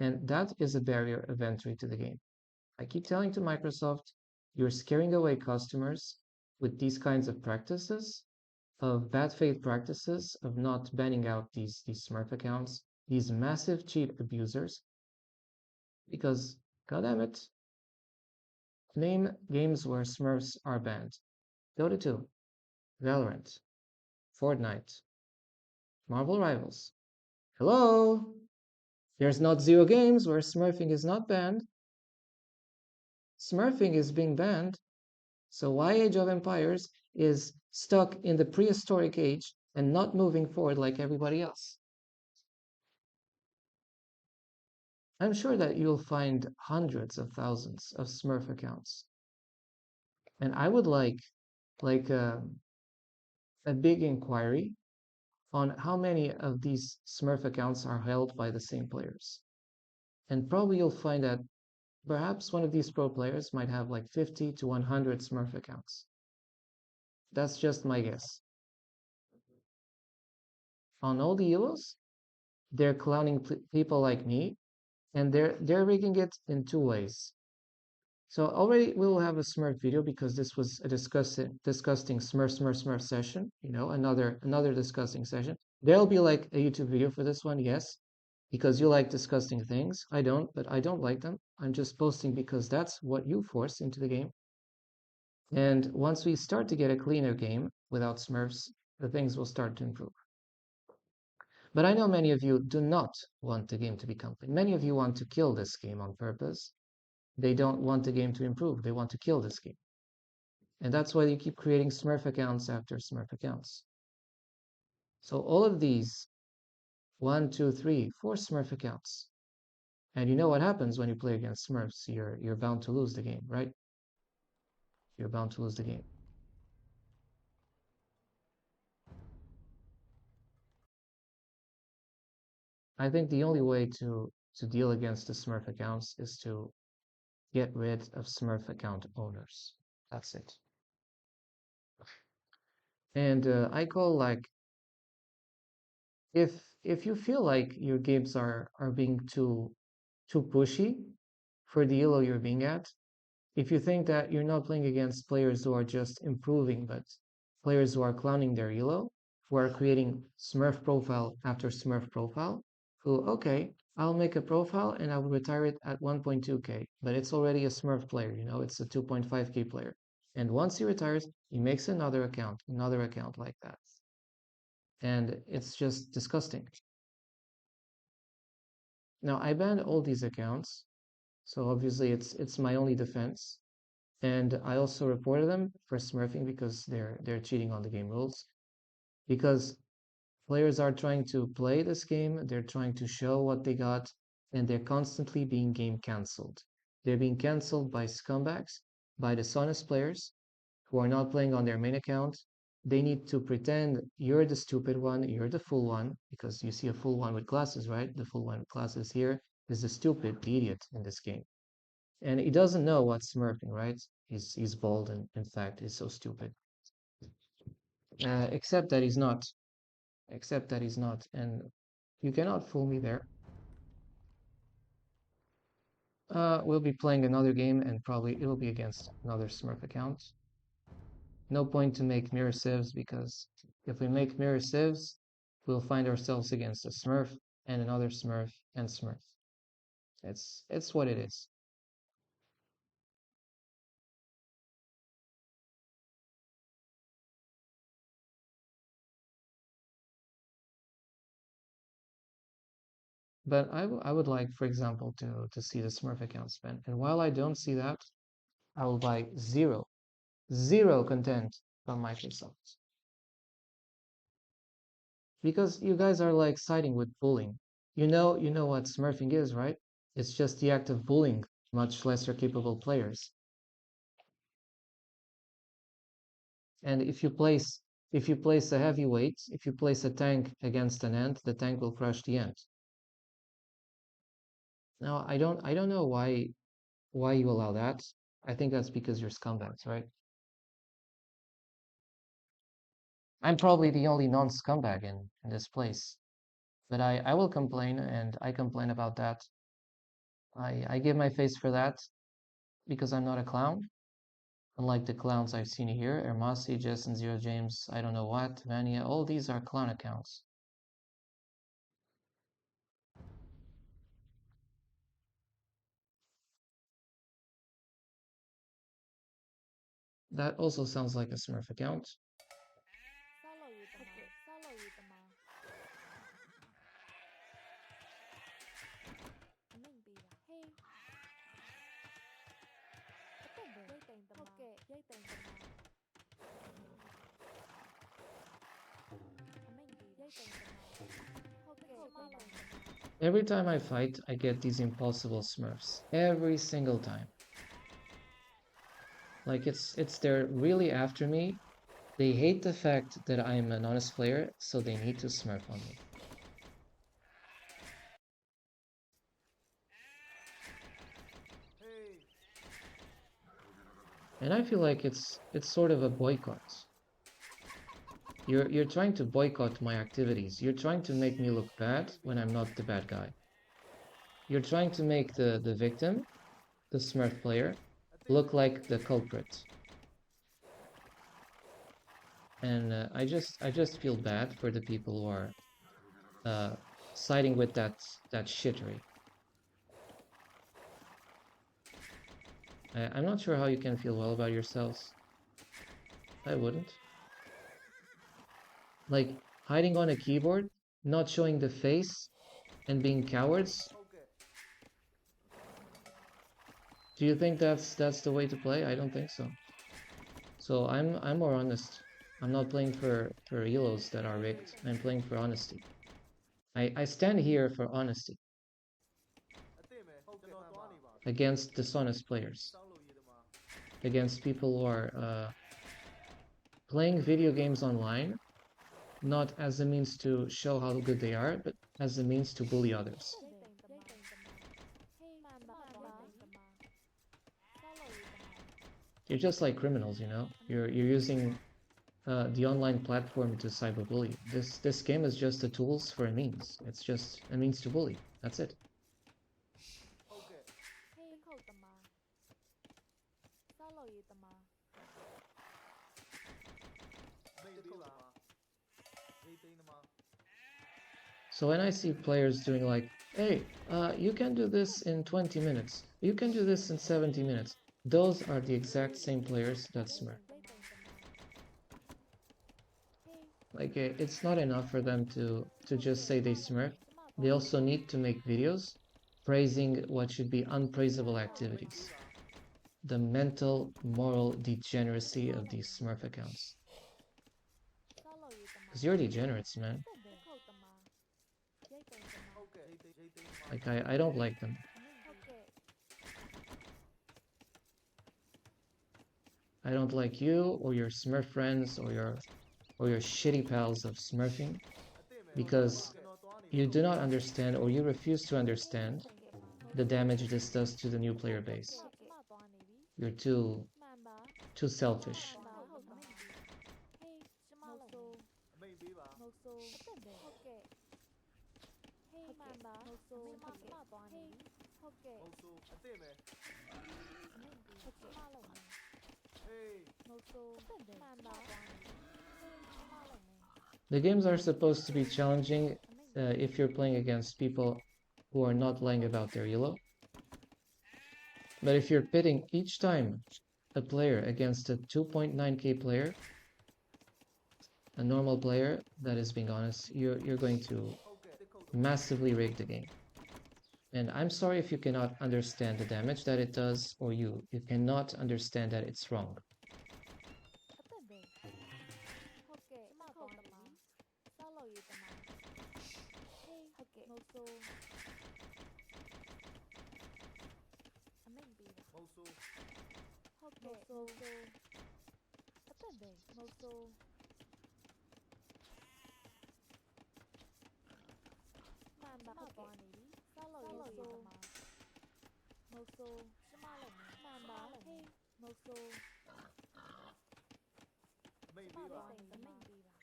And that is a barrier of entry to the game. I keep telling to Microsoft, you're scaring away customers with these kinds of practices, of bad faith practices, of not banning out these Smurf accounts, these massive cheat abusers, because, goddammit, name games where Smurfs are banned. Dota 2, Valorant, Fortnite, Marvel Rivals. Hello? There's not zero games where smurfing is not banned. Smurfing is being banned. So why Age of Empires is stuck in the prehistoric age and not moving forward like everybody else? I'm sure that you'll find hundreds of thousands of Smurf accounts. And I would like a big inquiry on how many of these Smurf accounts are held by the same players. And probably you'll find that perhaps one of these pro players might have like 50 to 100 Smurf accounts. That's just my guess. On all the Elos, they're clowning people like me, and they're rigging it in two ways. So already we'll have a Smurf video because this was a disgusting Smurf session. You know, another disgusting session. There'll be like a YouTube video for this one, yes, because you like disgusting things. I don't, but I don't like them. I'm just posting because that's what you force into the game. And once we start to get a cleaner game without Smurfs, the things will start to improve. But I know many of you do not want the game to become clean. Many of you want to kill this game on purpose. They don't want the game to improve. They want to kill this game. And that's why you keep creating Smurf accounts after Smurf accounts. So all of these, 1, 2, 3, 4 Smurf accounts. And you know what happens when you play against Smurfs? You're bound to lose the game, right? You're bound to lose the game. I think the only way to deal against the Smurf accounts is to get rid of Smurf account owners. That's it. And I call like if you feel like your games are being too pushy for the elo you're being at, if you think that you're not playing against players who are just improving, but players who are clowning their elo, who are creating Smurf profile after Smurf profile, who, okay, I'll make a profile and I will retire it at 1.2k, but it's already a Smurf player, you know, it's a 2.5k player. And once he retires, he makes another account like that. And it's just disgusting. Now, I banned all these accounts, so obviously it's my only defense. And I also reported them for smurfing because they're cheating on the game rules. Because players are trying to play this game, they're trying to show what they got, and they're constantly being game cancelled. They're being cancelled by scumbags, by dishonest players who are not playing on their main account. They need to pretend you're the stupid one, you're the fool one, because you see a full one with glasses, right? The full one with glasses here is the stupid, the idiot in this game. And he doesn't know what's smurfing, right? He's bald and in fact he's so stupid. Except that he's not. Except that he's not. And you cannot fool me there. We'll be playing another game and probably it'll be against another Smurf account. No point to make mirror civs because if we make mirror civs, we'll find ourselves against a Smurf and another Smurf and Smurf. It's what it is. But I would like, for example, to see the Smurf account spent. And while I don't see that, I will buy zero content from Microsoft. Because you guys are like siding with bullying. You know what smurfing is, right? It's just the act of bullying much lesser capable players. And if you place a heavyweight, if you place a tank against an ant, the tank will crush the ant. Now I don't know why you allow that. I think that's because you're scumbags, right? I'm probably the only non-scumbag in this place. But I will complain and I complain about that. I give my face for that because I'm not a clown. Unlike the clowns I've seen here, Ermasi, Jason, Zero James, I don't know what, Mania, all these are clown accounts. That also sounds like a Smurf account. Every time I fight, I get these impossible smurfs. Every single time. Like they're really after me. They hate the fact that I'm an honest player, so they need to smurf on me. And I feel like it's sort of a boycott. You're trying to boycott my activities. You're trying to make me look bad when I'm not the bad guy. You're trying to make the victim, the smurf player, look like the culprit. And I just feel bad for the people who are siding with that shittery. I'm not sure how you can feel well about yourselves. I wouldn't. Like hiding on a keyboard, not showing the face, and being cowards. Do you think that's the way to play? I don't think so. So I'm more honest. I'm not playing for elos that are rigged. I'm playing for honesty. I stand here for honesty against dishonest players, against people who are playing video games online, not as a means to show how good they are, but as a means to bully others. You're just like criminals, you know? You're using the online platform to cyberbully. This game is just the tools for a means. It's just a means to bully. That's it. So when I see players doing like, hey, you can do this in 20 minutes. You can do this in 70 minutes. Those are the exact same players that smurf. Like it's not enough for them to just say they smurf. They also need to make videos praising what should be unpraisable activities. The mental, moral degeneracy of these smurf accounts. Because you're degenerates, man. Like I don't like them. I don't like you or your smurf friends or your shitty pals of smurfing because you do not understand or you refuse to understand the damage this does to the new player base. You're too selfish. The games are supposed to be challenging if you're playing against people who are not lying about their elo. But if you're pitting each time a player against a 2.9k player, a normal player that is being honest, you're going to massively rig the game. And I'm sorry if you cannot understand the damage that it does, or you cannot understand that it's wrong.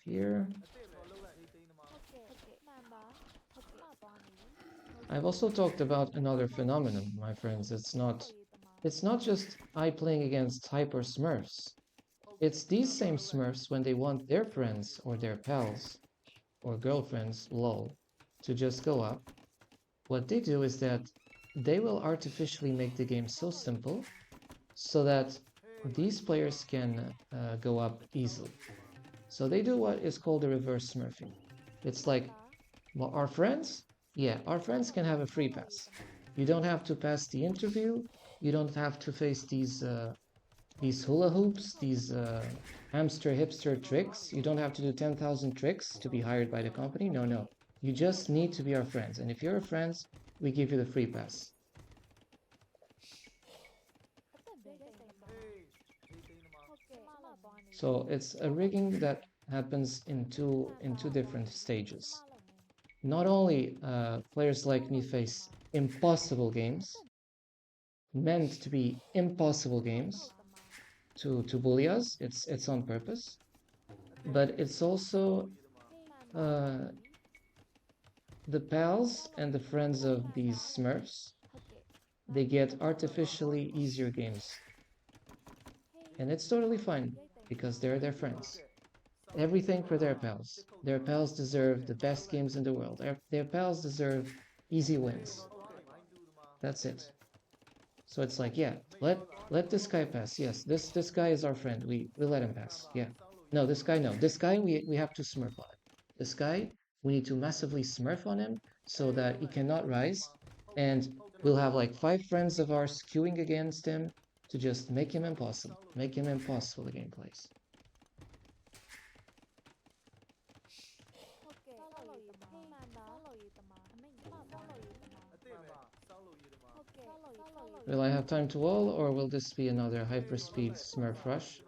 Here. I've also talked about another phenomenon, my friends. It's not just I playing against hyper smurfs. It's these same smurfs when they want their friends or their pals or girlfriends, lol, to just go up. What they do is that they will artificially make the game so simple so that these players can go up easily. So they do what is called a reverse smurfing. It's like, well, our friends? Yeah, our friends can have a free pass. You don't have to pass the interview. You don't have to face these hula hoops, these hamster hipster tricks. You don't have to do 10,000 tricks to be hired by the company. No, no. You just need to be our friends, and if you're our friends, we give you the free pass. So it's a rigging that happens in two different stages. Not only players like me face impossible games, meant to be impossible games, to bully us. It's on purpose, but it's also uh, the pals and the friends of these Smurfs. They get artificially easier games, and it's totally fine because they're their friends. Everything for their pals. Their pals deserve the best games in the world. Their pals deserve easy wins. That's it. So it's like, yeah, let this guy pass. Yes, this guy is our friend. We let him pass. Yeah. No, this guy no. This guy we have to smurf on him. This guy we need to massively smurf on him so that he cannot rise, and we'll have like 5 friends of ours queuing against him to just make him impossible. Make him impossible the game plays. Will I have time to wall, or will this be another hyperspeed smurf rush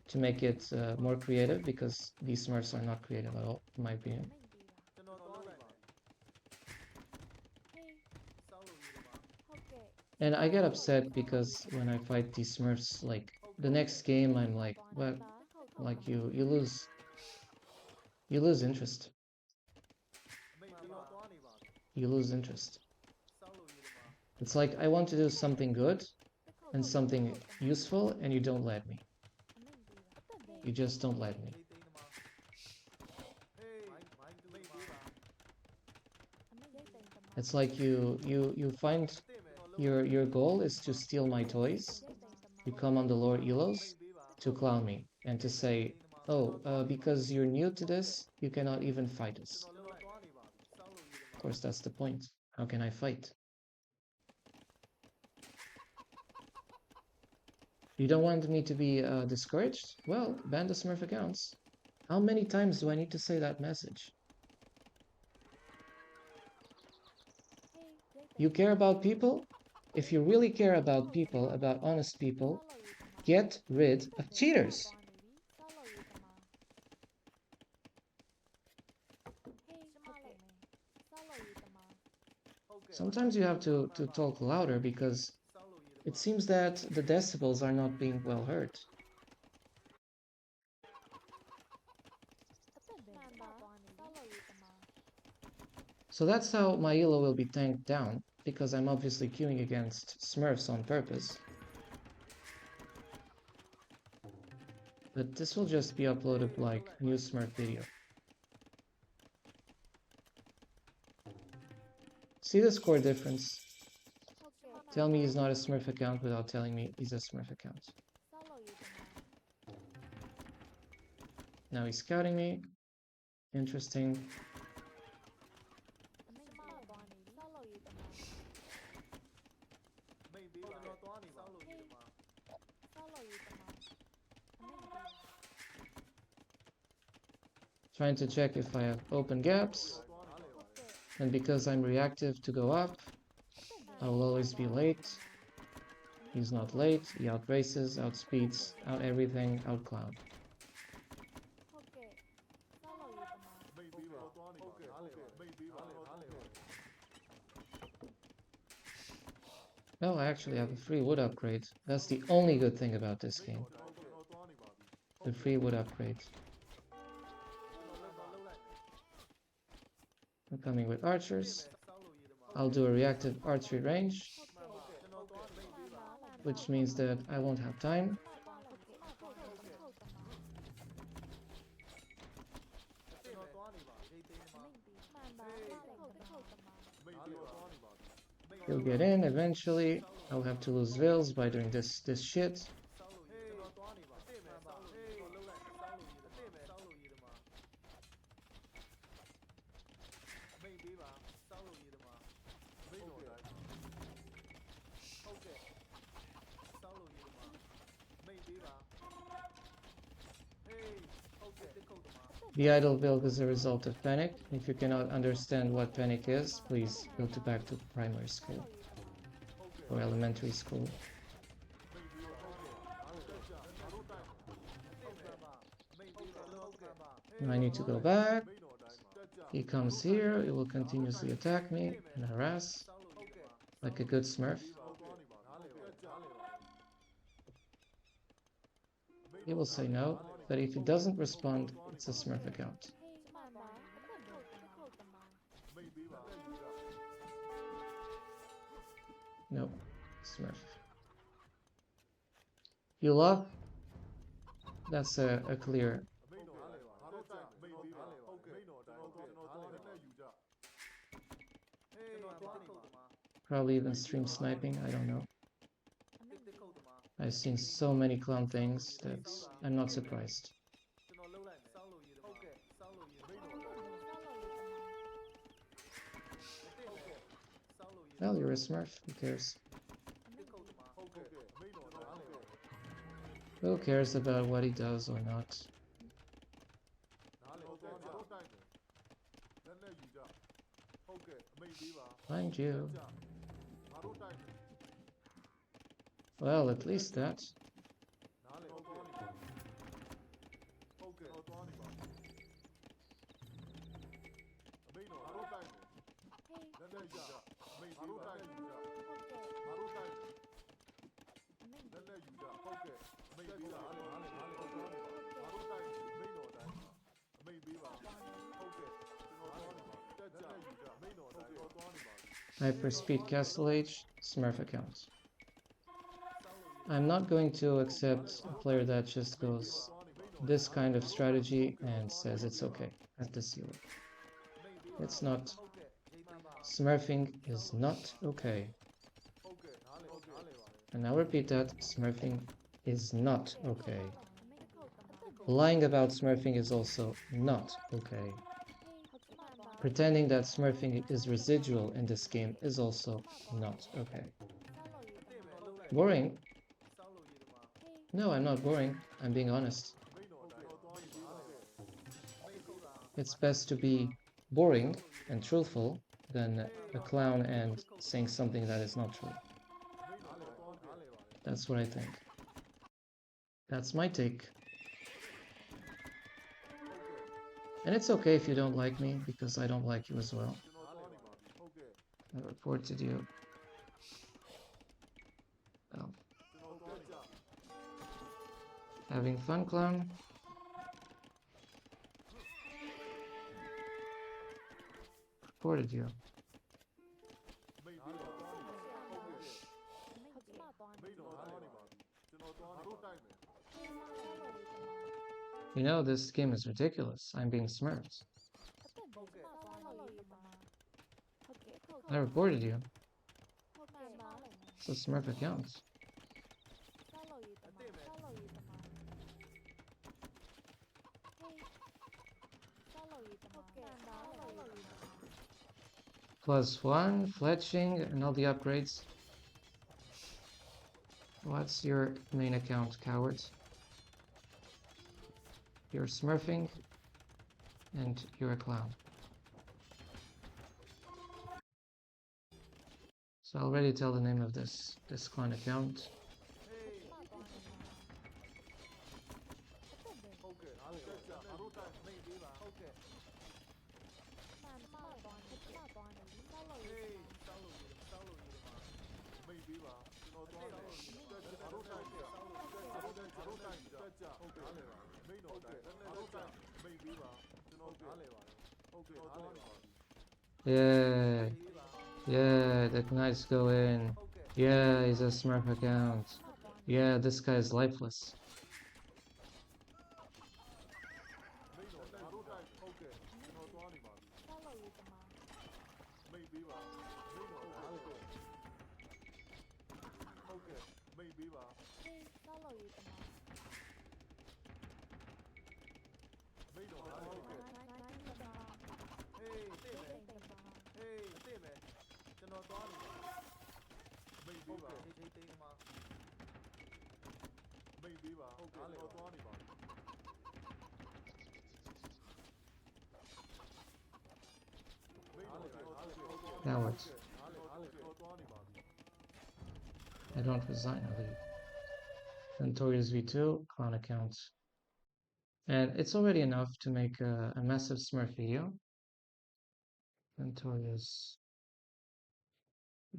to make it more creative, because these smurfs are not creative at all, in my opinion. And I get upset because when I fight these smurfs, like the next game I'm like, what? Like you lose interest. You lose interest. It's like I want to do something good and something useful, and you don't let me. You just don't let me. It's like you find your goal is to steal my toys. You come on the Lord Elos to clown me and to say, oh, because you're new to this, you cannot even fight us. Of course, that's the point. How can I fight? You don't want me to be discouraged? Well, ban the Smurf accounts. How many times do I need to say that message? You care about people? If you really care about people, about honest people, get rid of cheaters. Sometimes you have to talk louder because it seems that the decibels are not being well heard. So that's how my elo will be tanked down, because I'm obviously queuing against Smurfs on purpose. But this will just be uploaded like new Smurf video. See the score difference? Tell me he's not a Smurf account without telling me he's a Smurf account. Now he's scouting me. Interesting. Trying to check if I have open gaps. And because I'm reactive to go up, I will always be late. He's not late. He outraces, outspeeds, out everything, out cloud. Oh, I actually have a free wood upgrade. That's the only good thing about this game. The free wood upgrade. I'm coming with archers. I'll do a reactive archery range, which means that I won't have time. He'll get in eventually. I'll have to lose vills by doing this shit. The idle build is a result of panic. If you cannot understand what panic is, please go back to primary school or elementary school. Now I need to go back. He comes here, he will continuously attack me and harass like a good smurf. He will say no, but if he doesn't respond, it's a smurf account. No, smurf. You love? That's a clear. Probably even stream sniping, I don't know. I've seen so many clown things that I'm not surprised. Well, you're a smurf, who cares? Who cares about what he does or not? Mind you. Well, at least that. Hyperspeed Castle Age, Smurf account. I'm not going to accept a player that just goes this kind of strategy and says it's okay at the zero. It's not. Smurfing is not okay. And I'll repeat that, smurfing is not okay. Lying about smurfing is also not okay. Pretending that smurfing is residual in this game is also not okay. Boring? No, I'm not boring. I'm being honest. It's best to be boring and truthful than a clown and saying something that is not true. That's what I think. That's my take. And it's okay if you don't like me, because I don't like you as well. I reported you. Well. Having fun, clown? Reported you. You know, this game is ridiculous. I'm being smurfed. I reported you. It's a smurf account. +1, fletching, and all the upgrades. What's your main account, coward? You're smurfing, and you're a clown. So I'll already tell the name of this clown account. Yeah, yeah, the knights go in. Yeah, he's a smurf account. Yeah, this guy is lifeless. Cowards. I don't resign, I leave. Notorious V2, clown account. And it's already enough to make a massive Smurf video. Notorious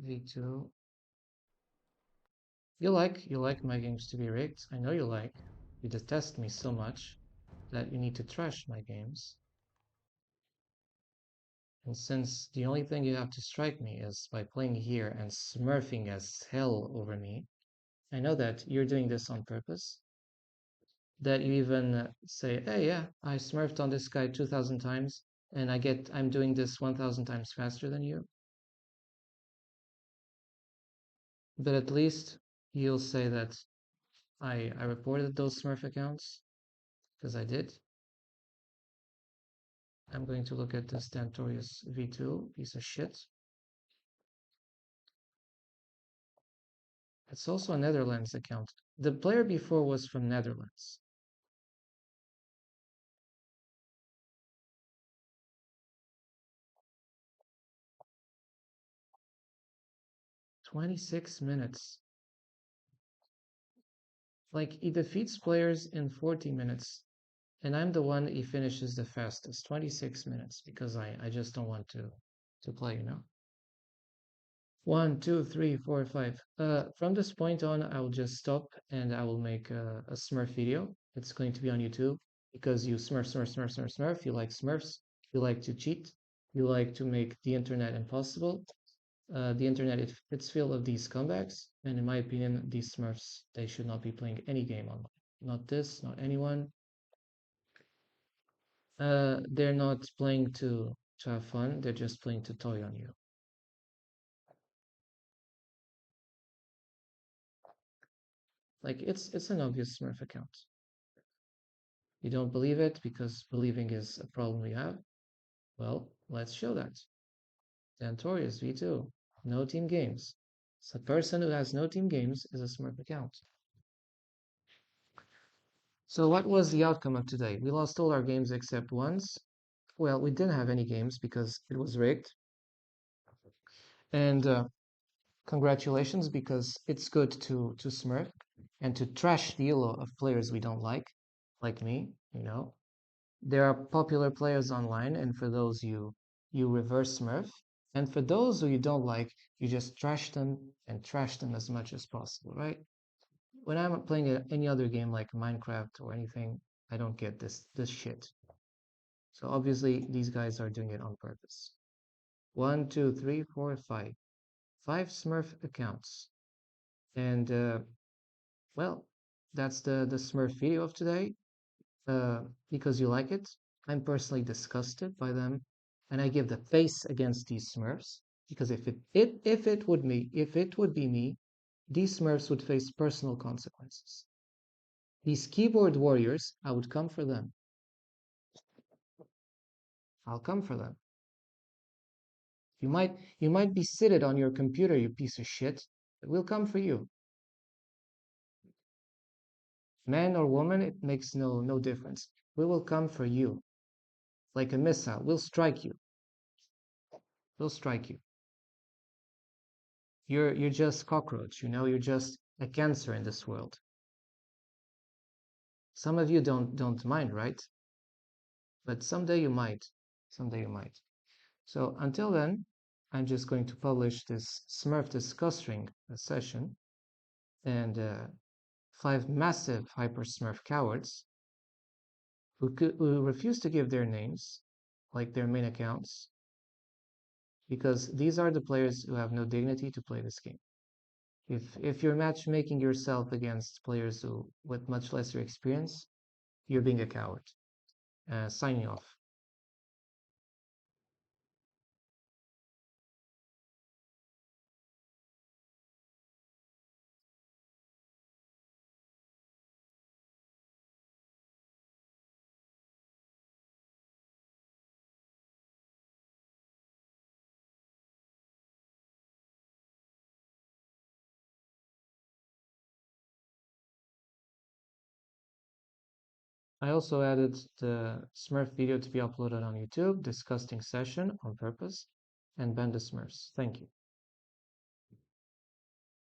V2. You like my games to be rigged. I know you like. You detest me so much that you need to trash my games. And since the only thing you have to strike me is by playing here and smurfing as hell over me, I know that you're doing this on purpose. That you even say, hey, yeah, I smurfed on this guy 2,000 times, and I'm doing this 1,000 times faster than you. But at least you'll say that I reported those smurf accounts, because I did. I'm going to look at this Dantorius V2 piece of shit. It's also a Netherlands account. The player before was from Netherlands. 26 minutes. Like, he defeats players in 40 minutes, and I'm the one he finishes the fastest, 26 minutes, because I just don't want to play, you know? 1, 2, 3, 4, 5. From this point on, I will just stop and I will make a Smurf video. It's going to be on YouTube because you Smurf. You like Smurfs. You like to cheat. You like to make the internet impossible. The internet, it's filled of these comebacks, and in my opinion, these Smurfs, they should not be playing any game online. Not this, not anyone. They're not playing to have fun. They're just playing to toy on you. Like it's an obvious Smurf account. You don't believe it because believing is a problem we have? Well, let's show that. Dantorius V2, no team games. So a person who has no team games is a Smurf account. So what was the outcome of today? We lost all our games except once. Well, we didn't have any games because it was rigged. And congratulations, because it's good to Smurf and to trash the elo of players we don't like me, you know. There are popular players online, and for those you reverse smurf, and for those who you don't like, you just trash them as much as possible, right? When I'm playing any other game like Minecraft or anything, I don't get this shit. So obviously these guys are doing it on purpose. 1, 2, 3, 4, 5. 5 Smurf accounts, and well, that's the Smurf video of today. Because you like it. I'm personally disgusted by them, and I give the face against these Smurfs because if it would be me, these Smurfs would face personal consequences. These keyboard warriors, I would come for them. I'll come for them. You might be seated on your computer, you piece of shit, but we'll come for you. Man or woman, it makes no difference. We will come for you. Like a missile, we'll strike you. We'll strike you. You're just cockroach, you know, you're just a cancer in this world. Some of you don't mind, right? But someday you might. Someday you might. So until then, I'm just going to publish this Smurf discussing session and 5 massive hyper Smurf cowards who refuse to give their names, like their main accounts, because these are the players who have no dignity to play this game. If you're matchmaking yourself against players who with much lesser experience, you're being a coward. Signing off. I also added the Smurf video to be uploaded on YouTube, disgusting session on purpose. and ban the Smurfs. Thank you.